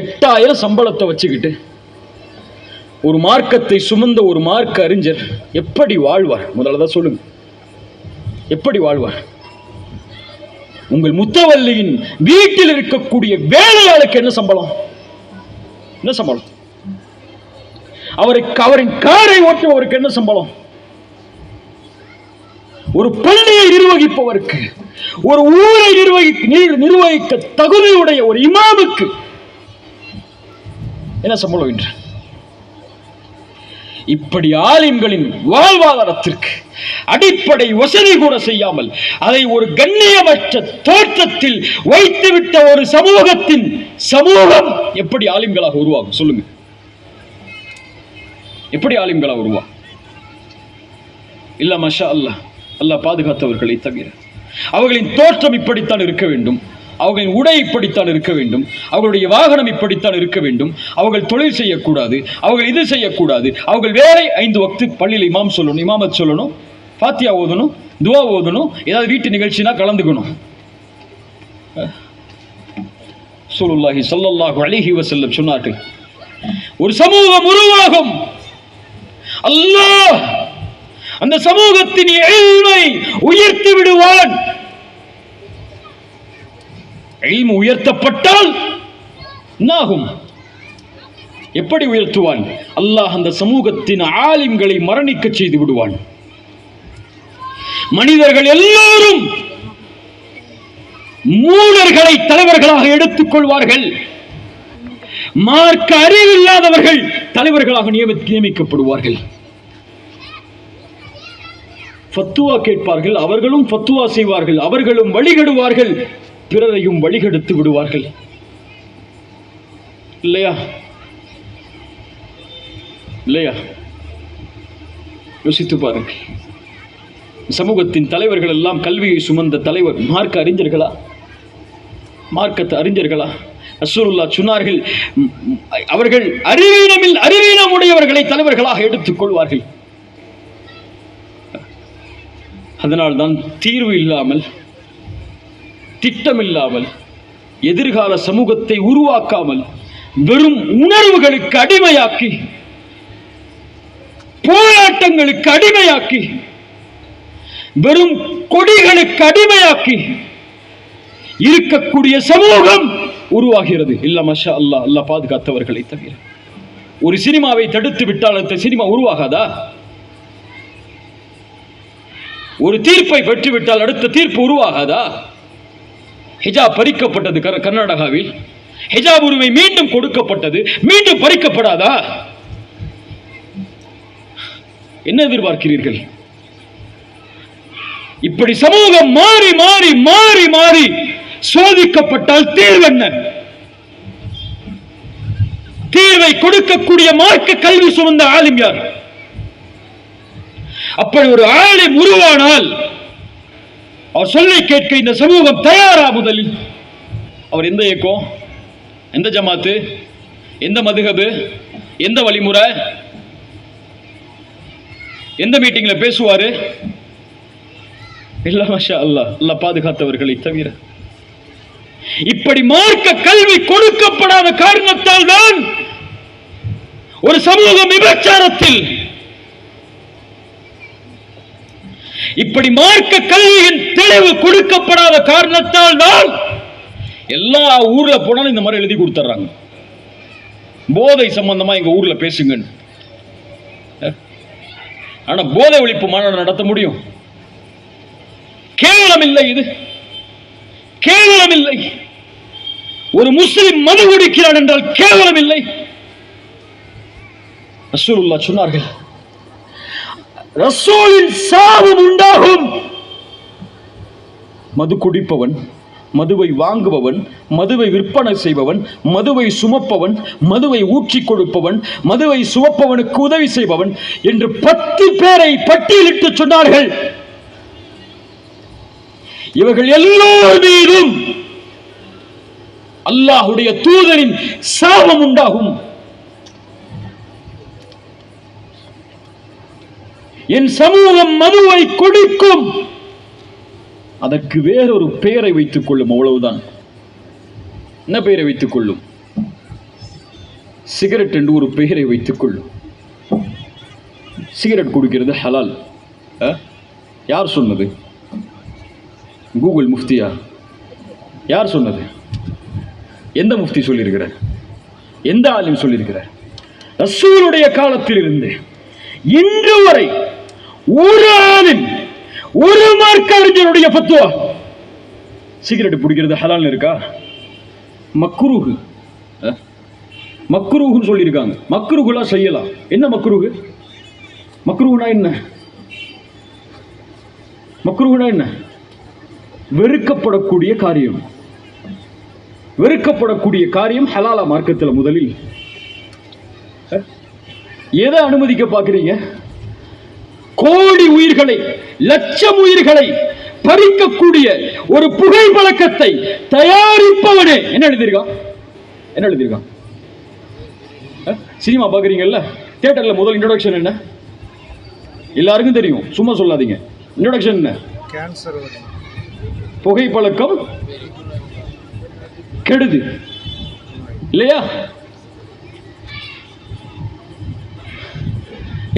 8000 சம்பளத்தை வச்சுக்கிட்டு ஒரு மார்க்கத்தை சுமந்த ஒரு மார்க்க அறிஞர் எப்படி வாழ்வார்? முதல்ல தான் சொல்லுங்க, எப்படி வாழ்வார்? உங்கள் முத்தவல்லியின் வீட்டில் இருக்கக்கூடிய வேலையாளுக்கு என்ன சம்பளம்? என்ன சம்பளம்? அவரின் காரை ஓட்டுபவருக்கு என்ன சம்பளம்? ஒரு பள்ளியை நிர்வகிப்பவருக்கு, ஒரு ஊரை நிர்வகிக்க தகுதியுடைய ஒரு இமாமுக்கு என்ன சம்பளம் என்று? இப்படி ஆலிம்களின் வாழ்வாதாரத்திற்கு அடிப்படை வசதி கூட செய்யாமல் அதை ஒரு கண்ணியமற்ற தோற்றத்தில் வைத்துவிட்ட ஒரு சமூகம் எப்படி ஆலிம்களாக உருவாகும்? சொல்லுங்க, எப்படி ஆலிம்களாக உருவாகும்? இல்ல மஷா அல்லாஹ், அல்லாஹ் பாதுகாத்தவர்களை தவிர அவர்களின் தோற்றம் இப்படித்தான் இருக்க வேண்டும், அவர்களின் உடை இப்படித்தான் இருக்க வேண்டும், அவர்களுடைய வாகனம் இப்படித்தான் இருக்க வேண்டும், அவர்கள் தொழில் செய்யக்கூடாது, அவர்கள் இது செய்யக்கூடாது, அவர்கள் வேலை 5 வக்து பள்ளியில் இமாம் சொல்லணும், இமாமத் சொல்லணும், ஃபாத்தியா ஓதணும், துவா ஓதணும், ஏதாவது வீட்டு நிகழ்ச்சினா கலந்துக்கணும். ரசூலுல்லாஹி ஸல்லல்லாஹு அலைஹி வஸல்லம் சொன்னார்கள், ஒரு சமூகம் உருவாகும், அல்லாஹ் அந்த சமூகத்தின் இல்மை உயர்த்தி விடுவான். இல்மு உயர்த்தப்பட்டால் என்னாகும்? எப்படி உயர்த்துவான்? அல்லாஹ் அந்த சமூகத்தின் ஆலிம்களை மரணிக்க செய்து விடுவான். மனிதர்கள் எல்லோரும் மூடர்களை தலைவர்களாக எடுத்துக் கொள்வார்கள். மார்க்க அறிவில்லாதவர்கள் தலைவர்களாக நியமிக்கப்படுவார்கள். ஃபத்துவா கேட்பார்கள், அவர்களும் ஃபத்துவா செய்வார்கள், அவர்களும் வழிகெடுவார்கள், பிறரையும் வழிகெடுத்து விடுவார்கள். இல்லையா? இல்லையா? யோசித்து பாருங்கள். சமூகத்தின் தலைவர்கள் எல்லாம் கல்வியை சுமந்த தலைவர் மார்க்க அறிஞர்களா? மார்க்கத்து அறிஞர்களா? ரசூலுல்லாஹ் சொன்னார்கள், அவர்கள் அறிவீனமுடையவர்களை தலைவர்களாக எடுத்துக் கொள்வார்கள். அதனால்தான் தீர்வு இல்லாமல், திட்டமில்லாமல், எதிர்கால சமூகத்தை உருவாக்காமல் வெறும் உணர்வுகளுக்கு அடிமையாக்கி, போராட்டங்களுக்கு அடிமையாக்கி, வெறும் கொடிகளுக்கு அடிமையாக்கி இருக்கக்கூடிய சமூகம் உருவாகிறது. இல்ல மஷா அல்லாஹ், அல்லாஹ் பாதுகாத்தவர்களை தவிர. ஒரு சினிமாவை தடுத்து விட்டால் அந்த சினிமா உருவாகாதா? ஒரு தீர்ப்பை பெற்றுவிட்டால் அடுத்த தீர்ப்பு உருவாகாதா? ஹிஜாப் பறிக்கப்பட்டது கர்நாடகாவில், ஹிஜாப் உரிமை மீண்டும் கொடுக்கப்பட்டது, மீண்டும் பறிக்கப்படாதா? என்ன எதிர்பார்க்கிறீர்கள்? இப்படி சமூகம் மாறி மாறி மாறி மாறி சோதிக்கப்பட்டால் தீர்வு என்ன? தீர்வை கொடுக்கக்கூடிய மார்க்க கல்வி சுமந்த ஆலிம் யார்? அப்படி ஒரு ஆலிம் உருவானால் அவர் சொல்லை கேட்க இந்த சமூகம் தயாரா? முதலில் அவர் எந்த இயக்கம், எந்த ஜமாத்து, எந்த மதுஹபு, எந்த வழிமுறை, எந்த மீட்டிங்ல பேசுவாரு? இல்ல மஷா அல்லாஹ், அல்லாஹ் பாதுகாத்தவர்களை தவிர. இப்படி மார்க்க கல்வி கொடுக்கப்படாத காரணத்தால் தான் ஒரு சமூகம் விபச்சாரத்தில், இப்படி மார்க்க கல்வியின் தெளிவு கொடுக்கப்படாத காரணத்தால் தான் எல்லா ஊர்ல போனாலும் இந்த மாதிரி எழுதி கொடுத்துறாங்க, போதை சம்பந்தமா எங்க ஊர்ல பேசுங்கன்னு. ஆனா போதை ஒழிப்பு மாநாடு நடத்த முடியும்? கேவலம் இல்லை இது? கேவலம் இல்லை? ஒரு முஸ்லிம் மது குடிக்கிறான் என்றால் கேவலம் இல்லை? ரசூலுல்லாஹ் சொன்னார்கள், ரசூலின் சாபம் உண்டாகும். மது குடிப்பவன் மதுவை வாங்குபவன், மதுவை விற்பனை செய்பவன், மதுவை சுமப்பவன், மதுவை ஊற்றி கொடுப்பவன், மதுவை சுமப்பவனுக்கு உதவி செய்பவன் என்று 10 பேரை பட்டியலிட்டு சொன்னார்கள். இவர்கள் எல்லோர் மீதும் அல்லாஹ்வுடைய தூதரின் சாபம் உண்டாகும். என் சமூகம் மதுவை குடிக்கும், அதற்கு வேறொரு பெயரை வைத்துக் கொள்ளும், அவ்வளவுதான். என்ன பெயரை வைத்துக் கொள்ளும்? சிகரெட் என்று ஒரு பெயரை வைத்துக் கொள்ளும். சிகரெட் குடிக்கிறது ஹலால். யார் சொன்னது? கூகுள் முஃப்தியா? யார் சொன்னது? எந்த முஃப்தி சொல்லியிருக்கிறார்? எந்த ஆலிம் சொல்லியிருக்கிறார்? ரசூலுடைய காலத்தில் இருந்து இன்று வரை ஒரு ஆலிம், ஒரு மார்க்க அறிஞருடைய ஃபத்வா சிகரெட் பிடிக்கிறது ஹலால் இருக்கா? மக்ரூஹ், மக்ரூஹ்னு சொல்லியிருக்காங்க. மக்ரூஹ்லாம் செய்யலாம். என்ன மக்ரூஹ்? மக்ரூஹ்னா என்ன? மக்ரூஹ்னா என்ன? வெறுக்கப்படக்கூடிய காரியம். வெறுக்கப்படக்கூடிய காரியம் ஹலாலா மார்க்கத்தில்? முதலில் எதை அனுமதிக்க பார்க்கிறீங்க? கோடி உயிர்களை, லட்சம் உயிர்களை பறிக்கக்கூடிய ஒரு புகை பழக்கத்தை தயாரிப்பவனே என்ன எழுதியிருக்கான்? என்ன எழுதியிருக்கான்? சினிமா பார்க்குறீங்கல்ல, தியேட்டர்ல முதல் இன்ட்ரோடக்ஷன் என்ன? எல்லாருக்கும் தெரியும், சும்மா சொல்லாதீங்க. இன்ட்ரோடக்ஷன் என்ன? கேன்சர், புகை பழக்கம் கெடுது இல்லையா?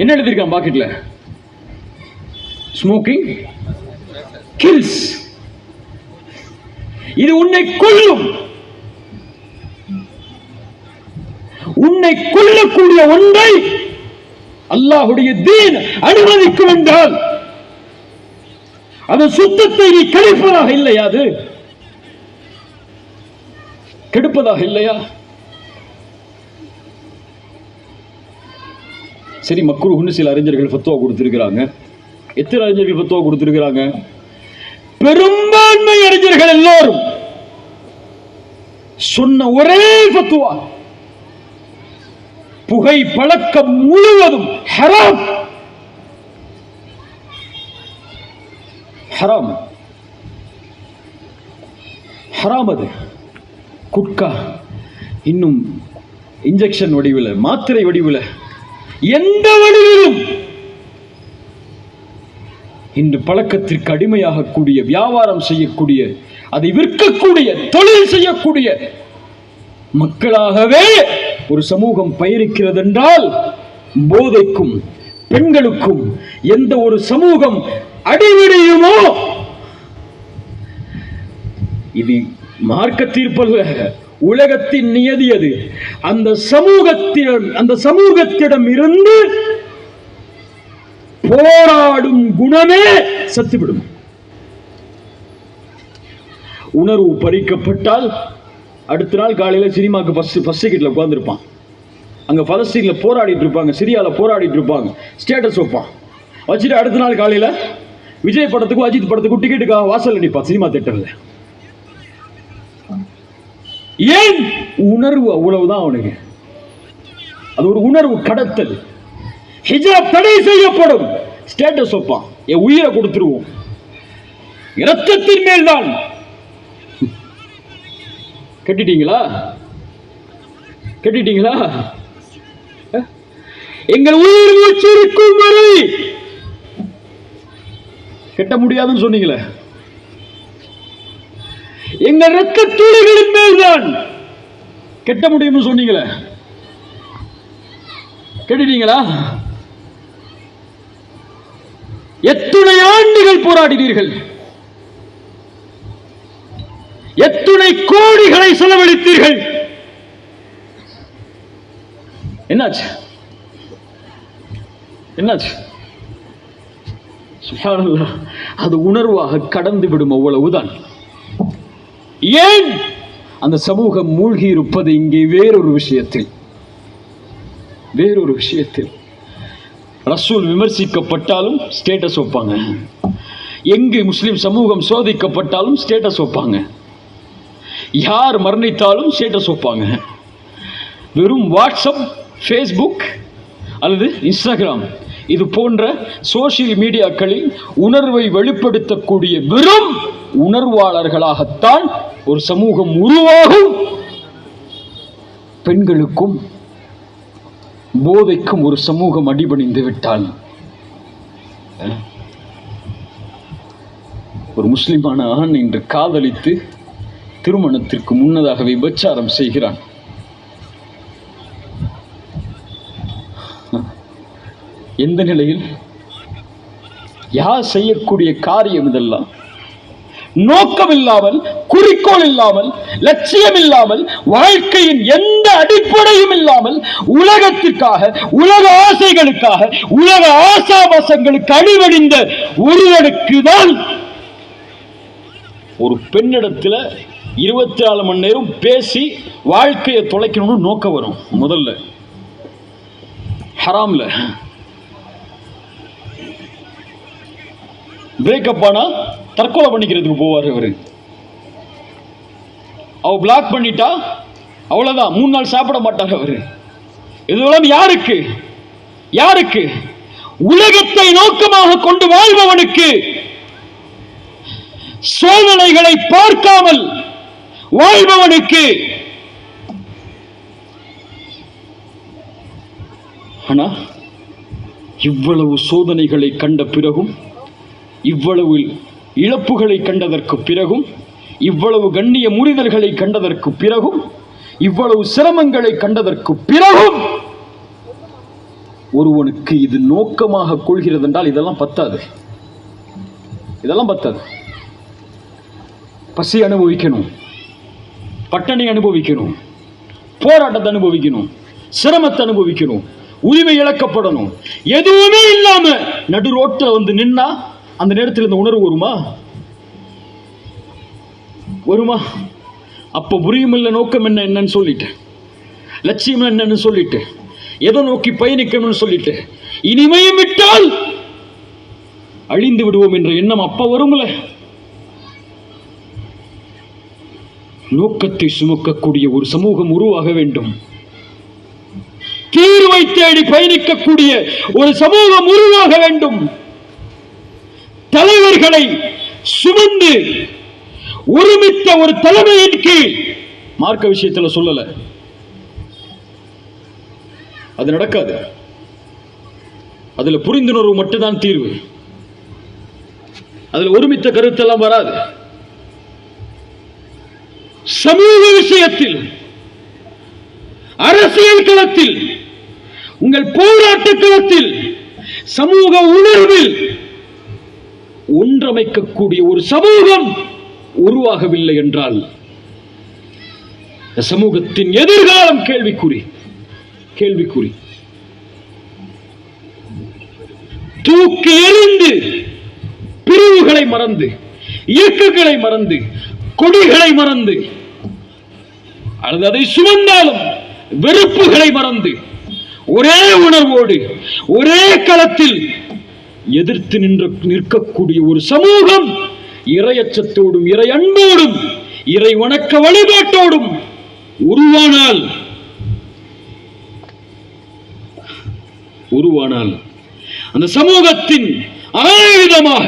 என்ன எழுதியிருக்கான் பாக்கெட்ல? Smoking kills. இது உன்னை கொல்லும். உன்னை கொல்லக்கூடிய ஒன்றை அல்லாஹ்வுடைய தீன் அனுமதிக்கும் என்றால் அது சுத்தத்தை நீ கழிப்பதாக இல்லையா? அது கெடுப்பதாக இல்லையா? சரி, மக்ரூஹ்னு சில அறிஞர்கள் ஃபத்வா கொடுத்திருக்கிறாங்க. எத்தனை அறிஞர்கள் ஃபத்வா கொடுத்திருக்கிறாங்க? பெரும்பான்மை அறிஞர்கள் எல்லோரும் சொன்ன ஒரே ஃபத்வா, புகை பழக்கம் முழுவதும் ஹராம். ஹராம், ஹராம். அது குட்கா, இன்னும் இன்ஜெக்ஷன் வடிவில், மாத்திரை வடிவில், எந்த வடிவிலும் இன்று பழக்கத்திற்கு அடிமையாகக்கூடிய, வியாபாரம் செய்யக்கூடிய, அதை விற்கக்கூடிய, தொழில் செய்யக்கூடிய மக்களாகவே ஒரு சமூகம் பயணிக்கிறது என்றால், போதைக்கும் பெண்களுக்கும் எந்த ஒரு சமூகம் அடிவிடையுமோ, இது மார்க்க தீர்ப்பல்ல, உலகத்தின் நியதி. அது அந்த சமூகத்திடம் இருந்து போராடும் குணமே சத்துவிடும். உணர்வு பறிக்கப்பட்டால் அடுத்த நாள் காலையில் சினிமாக்கு ஃபர்ஸ்ட் டிக்கெட்ல உட்கார்ந்துருப்பான். அங்க பலஸ்தீன்ல போராடிட்டு இருப்பாங்க, சிரியால போராடிட்டு இருப்பாங்க, ஸ்டேட்டஸ் வைப்பான். வச்சுட்டு அடுத்த நாள் காலையில விஜய் படத்துக்கும் அஜித் படத்துக்கும் டிக்கெட்டுக்காக வாசல் நிற்பான் சினிமா தியேட்டர்ல. ஏன்? உணர்வு அவ்வளவுதான் அவனுக்கு. அது ஒரு உணர்வு கடத்தல். ஹிஜாப் தடை செய்யப்படும், ஸ்டேட்டஸ் வைப்பான், என் உயிரை கொடுத்துருவோம், இரத்தத்தின் மேல் தான். கட்டிட்டீங்களா? கட்டிட்டீங்களா? எங்கள் உயிர் மூச்சு இருக்கும் வரை கட்ட முடியாதுன்னு சொன்னீங்களே. எங்கள் ரத்த துளிகளின் மேல்தான் கட்ட முடியும்னு சொன்னீங்களே. கட்டிட்டீங்களா? எத்துணை ஆண்டுகள் போராடினீர்கள், எத்துணை கோடிகளை செலவழித்தீர்கள். என்னாச்சு? என்னாச்சு? சுப்ஹானல்லாஹ். அது உணர்வாக கடந்து விடும், அவ்வளவுதான். ஏன்? அந்த சமூகம் மூழ்கி இருப்பது இங்கே வேறொரு விஷயத்தில். வேறொரு விஷயத்தில் ரசூல் விமர்சிக்கப்பட்டாலும் ஸ்டேட்டஸ் வைப்பாங்க. எங்கு முஸ்லிம் சமூகம் சோதிக்கப்பட்டாலும் ஸ்டேட்டஸ் வைப்பாங்க. யார் மரணித்தாலும் ஸ்டேட்டஸ் வைப்பாங்க. வெறும் வாட்ஸ்அப், ஃபேஸ்புக் அல்லது இன்ஸ்டாகிராம் இது போன்ற சோசியல் மீடியாக்களில் உணர்வை வெளிப்படுத்தக்கூடிய வெறும் உணர்வாளர்களாகத்தான் ஒரு சமூகம் உருவாகும். பெண்களுக்கும் போதைக்கும் ஒரு சமூகம் அடிபணிந்து விட்டால், ஒரு முஸ்லிமான ஆண் இன்று காதலித்து திருமணத்திற்கு முன்னதாக விபச்சாரம் செய்கிறான். எந்த நிலையில்? யார் செய்யக்கூடிய காரியம் இதெல்லாம்? நோக்கம் இல்லாமல், குறிக்கோள் இல்லாமல், லட்சியம் இல்லாமல், வாழ்க்கையின் எந்த அடிப்படையும் இல்லாமல், உலகத்திற்காக, உலக ஆசைகளுக்காக, உலக ஆசாபாசங்களுக்கு அடிவடிந்த ஒருவனுக்கு தான் ஒரு பெண்ணிடத்துல 24 மணி நேரம் பேசி வாழ்க்கையை தொலைக்கணும்னு நோக்கம் வரும். முதல்ல ஹராம்ல பிரேக்கப் ஆனா தற்கொலை பண்ணிக்கிறதுக்கு போவார் இவரு. அவ பிளாக் பண்ணிட்டா அவ்வளவுதான், 3 நாள் சாப்பிட மாட்டார் அவரு. இதெல்லாம் யாருக்கு? யாருக்கு? உலகத்தை நோக்கமாக கொண்டு வாழ்பவனுக்கு, சோதனைகளை பார்க்காமல் வாழ்பவனுக்கு. ஆனா இவ்வளவு சோதனைகளை கண்ட பிறகும், இவ்வளவு இழப்புகளை கண்டதற்கு பிறகும், இவ்வளவு கண்ணிய முறிதல்களை கண்டதற்கு பிறகும், இவ்வளவு சிரமங்களை கண்டதற்கு பிறகும் ஒருவனுக்கு இது நோக்கமாக கொள்கிறது என்றால் இதெல்லாம் பத்தாது. இதெல்லாம் பத்தாது. பசி அனுபவிக்கணும், பட்டணி அனுபவிக்கணும், போராட்டத்தை அனுபவிக்கணும், சிரமத்தை அனுபவிக்கணும், உரிமை இழக்கப்படணும். எதுவுமே இல்லாம நடு ரோட்டில் வந்து நின்னா அந்த நேரத்தில் இந்த உணர்வு வருமா? வருமா? அப்ப புரியுமில்ல நோக்கம் என்னன்னு சொல்லிட்டு, லட்சியம் என்னன்னு சொல்லிட்டு, எதை நோக்கி பயணிக்கணும்னு சொல்லிட்டு, இனிமையும் விட்டால் அழிந்து விடுவோம் என்ற எண்ணம் அப்ப வரும்ல. நோக்கத்தை சுமக்கக்கூடிய ஒரு சமூகம் உருவாக வேண்டும். தீர்வை தேடி பயணிக்கக்கூடிய ஒரு சமூகம் உருவாக வேண்டும். தலைவர்களை சுமந்து ஒருமித்த ஒரு தலைமையின் கீழ், மார்க்க விஷயத்தில் சொல்லல, அது நடக்காது. அதுல புரிந்துணர்வு மட்டும்தான் தீர்வு. அதுல ஒருமித்த கருத்தெல்லாம் வராது. சமூக விஷயத்தில், அரசியல் களத்தில், உங்கள் போராட்ட களத்தில், சமூக உணர்வில் ஒன்றமைக்கக்கூடிய ஒரு சமூகம் உருவாகவில்லை என்றால் சமூகத்தின் எதிர்காலம் கேள்விக்குறி. கேள்விக்குறி. தூக்கி எறிந்து, பிரிவுகளை மறந்து, இயக்கங்களை மறந்து, கொடிகளை மறந்து, அல்லது அதை சுமந்தாலும் வெறுப்புகளை மறந்து, ஒரே உணர்வோடு ஒரே களத்தில் எதிர்த்து நிற்கக்கூடிய ஒரு சமூகம் இறையச்சத்தோடும், இறை அன்போடும், இறை வணக்க வழிபாட்டோடும் உருவானால் அந்த சமூகத்தின் ஆயுதமாக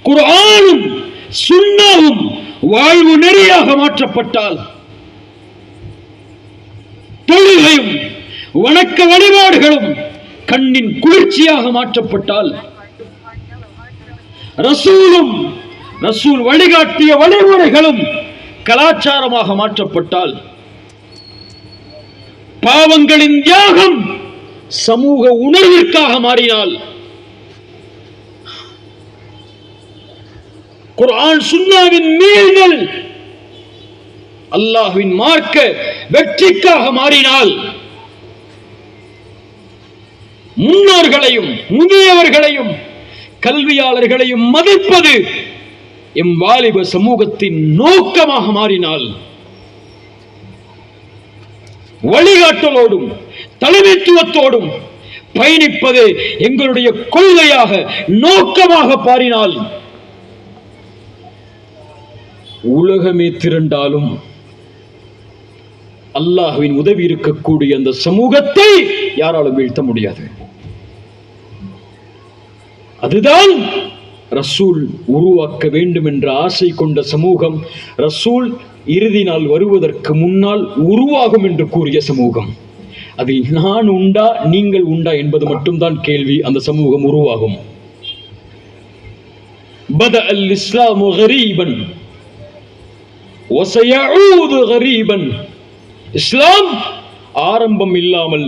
குர்ஆனும் சுன்னாவும் வாழ்வு நெறியாக மாற்றப்பட்டால், தொழுகையும் வணக்க வழிபாடுகளும் கண்ணின் குளிர்ச்சியாக மாற்றப்பட்டால், ரசூல் வழிகாட்டிய வழிமுறைகளும் கலாச்சாரமாக மாற்றப்பட்டால், பாவங்களின் தியாகம் சமூக உணர்விற்காக மாறினால், குர்ஆன் சுன்னாவின் மீறல் அல்லாஹ்வின் மார்க்க வெற்றிக்காக மாறினால், முன்னோர்களையும் முதியவர்களையும் கல்வியாளர்களையும் மதிப்பது எம் வாலிப சமூகத்தின் நோக்கமாக மாறினால், வழிகாட்டலோடும் தலைமைத்துவத்தோடும் பயணிப்பது எங்களுடைய கொள்கையாக, நோக்கமாக பாரினால், உலகமே திரண்டாலும் அல்லாஹ்வின் உதவி இருக்கக்கூடிய அந்த சமூகத்தை யாராலும் வீழ்த்த முடியாது. அதுதான் ரசூல் உருவாக்க வேண்டும் என்ற ஆசை கொண்ட சமூகம், ரசூல் இறுதி நாள் வருவதற்கு முன்னால் உருவாகும் என்று கூறிய சமூகம். அதில் நான் உண்டா நீங்கள் உண்டா என்பது மட்டும்தான் கேள்வி. அந்த சமூகம் உருவாகும். பதஅ அல்-இஸ்லாமு கரீபன் வஸயஊது கரீபன். இஸ்லாம் ஆரம்பம் இல்லாமல்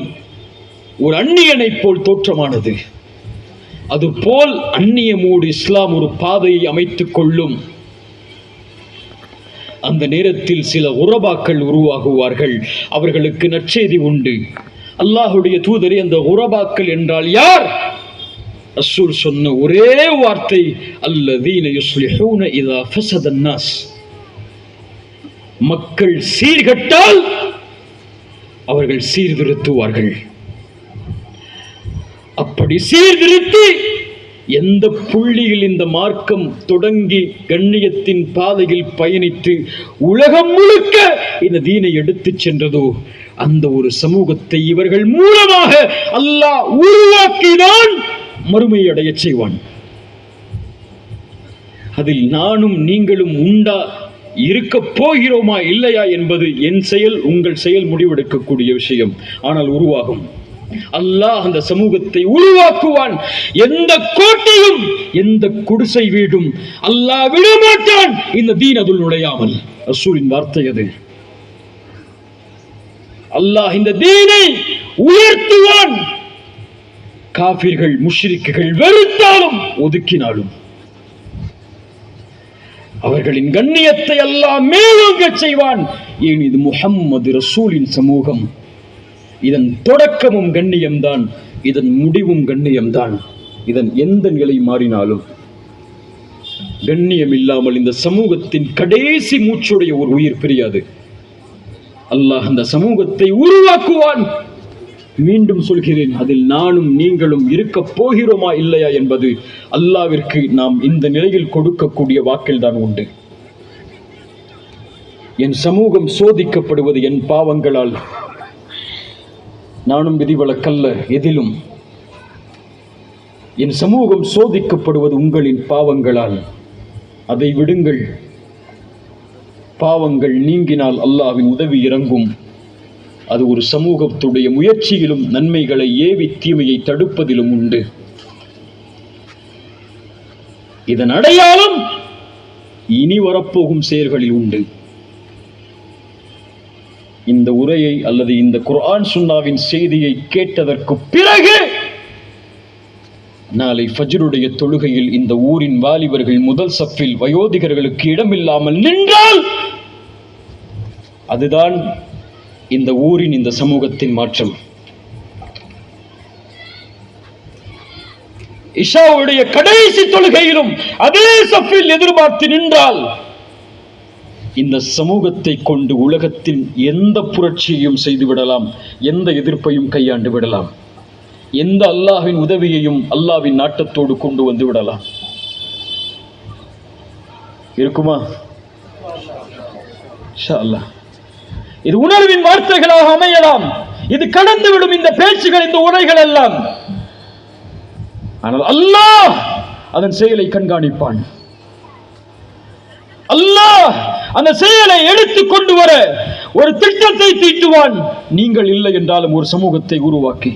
ஒரு அந்நியனை போல் தோற்றமானது. அதுபோல் அந்நியமோடு இஸ்லாம் ஒரு பாதையை அமைத்துக் கொள்ளும். அந்த நேரத்தில் சில உரபாக்கள் உருவாகுவார்கள். அவர்களுக்கு நற்செய்தி உண்டு. அல்லாஹுடைய தூதரே, அந்த உரபாக்கள் என்றால் யார்? ரசூல் சொன்ன ஒரே வார்த்தை, அல்லதீன யுஸ்லிஹூன இதா ஃபஸத அன்-நாஸ். மக்கள் சீர்கட்டால் அவர்கள் சீர்திருத்துவார்கள். அப்படி சீர்திருத்தி எந்த புள்ளியில் இந்த மார்க்கம் தொடங்கி கண்ணியத்தின் பாதையில் பயணித்து உலகம் முழுக்க இந்த தீனை எடுத்துச் சென்றதோ, அந்த ஒரு சமூகத்தை இவர்கள் மூலமாக அல்லாஹ் உருவாக்கினான், மறுமையை அடைய செய்வான். அதில் நானும் நீங்களும் உண்டா, இருக்க போகிறோமா இல்லையா என்பது என் செயல், உங்கள் செயல் முடிவெடுக்கக்கூடிய விஷயம். ஆனால் உருவாகும். அல்லாஹ் அந்த சமூகத்தை உருவாக்குவான். எந்த கோட்டையும் எந்த குடிசை வீடும் அல்லாஹ் விடமாட்டான் இந்த தீன் அதுள் நுழையாமல். ரசூலின் வார்த்தை அது. அல்லாஹ் இந்த தீனை உயர்த்துவான். காஃபிர்கள் முஷ்ரிக்குகள் வெறுத்தாலும் ஒதுக்கினாலும் அவர்களின் கண்ணியத்தை அல்லாஹ் மேலோங்க செய்வான். ஏன், இது முஹம்மது ரசூலின் சமூகம். இதன் தொடக்கமும் கண்ணியம்தான், இதன் முடிவும் கண்ணியம்தான். இதன் எந்த நிலை மாறினாலும் கண்ணியம் இல்லாமல் இந்த சமூகத்தின் கடைசி மூச்சுடைய ஒரு உயிர் பிரியாது. அல்லாஹ் அந்த சமூகத்தை உருவாக்குவான். மீண்டும் சொல்கிறேன், அதில் நானும் நீங்களும் இருக்க போகிறோமா இல்லையா என்பது அல்லாஹ்விற்கு நாம் இந்த நிலையில் கொடுக்கக்கூடிய வாக்கில் தான் உண்டு. என் சமூகம் சோதிக்கப்படுவது என் பாவங்களால். நானும் விதிவிலக்கல்ல எதிலும். என் சமூகம் சோதிக்கப்படுவது உங்களின் பாவங்களால். அதை விடுங்கள். பாவங்கள் நீங்கினால் அல்லாஹ்வின் உதவி இறங்கும். அது ஒரு சமூகத்துடைய முயற்சியிலும் நன்மைகளை ஏவி தீமையை தடுப்பதிலும் உண்டு. இதன் அடையாளம் இனி வரப்போகும் செயல்களில் உண்டு. இந்த உரையை அல்லது இந்த குர்ஆன் சுன்னாவின் செய்தியை கேட்டதற்கு பிறகு நாளை ஃபஜ்ருடைய தொழுகையில் இந்த ஊரின் வாலிபர்கள் முதல் சஃபில் வயோதிகர்களுக்கு இடமில்லாமல் நின்றால் அதுதான் இந்த ஊரின், இந்த சமூகத்தின் மாற்றம். இஷாவுடைய கடைசி தொழுகையிலும் அதே சஃபில் எதிர்பார்த்து நின்றால் இந்த சமூகத்தை கொண்டு உலகத்தின் எந்த புரட்சியையும் செய்து விடலாம், எந்த எதிர்ப்பையும் கையாண்டு விடலாம், எந்த அல்லாஹ்வின் உதவியையும் அல்லாஹ்வின் நாட்டத்தோடு கொண்டு வந்து விடலாம். இருக்குமா? இன்ஷா அல்லாஹ். இது உணர்வின் வார்த்தைகளாக அமையலாம். இது கடந்துவிடும் இந்த பேச்சுகள், இந்த உரைகள் எல்லாம். ஆனால் அல்லாஹ் அதன் செயலை கண்காணிப்பான். அல்லாஹ் அந்த செயலை எடுத்துக் கொண்டு வர ஒரு திட்டத்தை தீட்டுவான். நீங்கள் இல்லை என்றாலும் ஒரு சமூகத்தை உருவாக்கி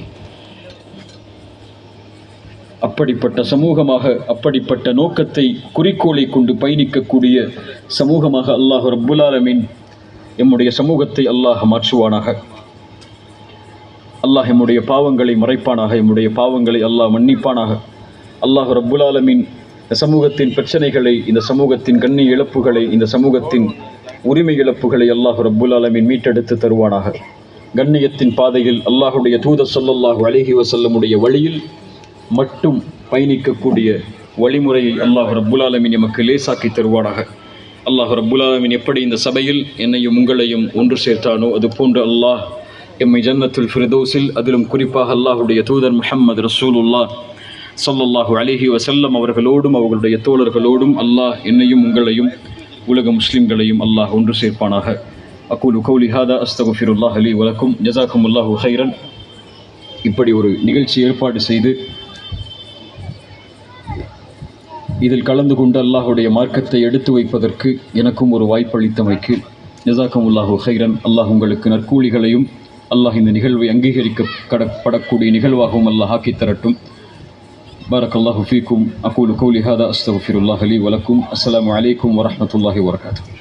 அப்படிப்பட்ட சமூகமாக, அப்படிப்பட்ட நோக்கத்தை குறிக்கோளை கொண்டு பயணிக்கக்கூடிய சமூகமாக அல்லாஹ் ரப்புல் ஆலமீன் எம்முடைய சமூகத்தை அல்லாஹ் மாற்றுவானாக. அல்லாஹ் எம்முடைய பாவங்களை மறைப்பானாக. எம்முடைய பாவங்களை அல்லாஹ் மன்னிப்பானாக. அல்லாஹ் ரப்புல் ஆலமீன் இந்த சமூகத்தின் பிரச்சனைகளை, இந்த சமூகத்தின் கண்ணிய இழப்புகளை, இந்த சமூகத்தின் உரிமை இழப்புகளை அல்லாஹ் ரப்புல் ஆலமீன் மீட்டெடுத்து தருவானாக. கண்ணியத்தின் பாதையில் அல்லாஹுடைய தூதர் ஸல்லல்லாஹு அலைஹி வஸல்லமுடைய வழியில் மட்டும் பயணிக்கக்கூடிய வழிமுறையை அல்லாஹ் ரப்புல் ஆலமீன் எமக்கு லேசாக்கி தருவானாக. அல்லாஹ் ரப்புல் ஆலமீன் எப்படி இந்த சபையில் என்னையும் உங்களையும் ஒன்று சேர்த்தானோ அது போன்று அல்லாஹ் எம்மை ஜன்னத்துல் ஃபிர்தௌஸில், அதிலும் குறிப்பாக அல்லாஹுடைய தூதர் முஹம்மது ரசூலுல்லாஹ் ஸல்லல்லாஹு அலைஹி வஸல்லம் அவர்களோடும் அவர்களுடைய தோழர்களோடும் அல்லாஹ் என்னையும் உங்களையும் உலக முஸ்லிம்களையும் அல்லாஹ் ஒன்று சேர்ப்பானாக. அகூலு கௌலி ஹாதா அஸ்தகுஃபிருல்லாஹ் லீ வலக்கும் ஜஸாக்குமுல்லாஹு ஹைரன். இப்படி ஒரு நிகழ்ச்சி ஏற்பாடு செய்து இதில் கலந்து கொண்டு அல்லாஹுடைய மார்க்கத்தை எடுத்து வைப்பதற்கு எனக்கும் ஒரு வாய்ப்பளித்தமைக்கு ஜஸாக்குமுல்லாஹு ஹைரன். அல்லாஹ் உங்களுக்கு நற்கூலிகளையும் அல்லாஹ் இந்த நிகழ்வை அங்கீகரிக்கப்படக்கூடிய நிகழ்வாகவும் அல்லாஹ் ஆக்கித் தரட்டும். பாரக்கல்லாஹு ஃபீக்கும். அகூலு கௌலி ஹாதா அஸ்தகுஃபிருல்லாஹ் லீ வலக்கும். அஸ்ஸலாமு அலைக்கும் வரஹ்மத்துல்லாஹி வபரகாத்துஹு.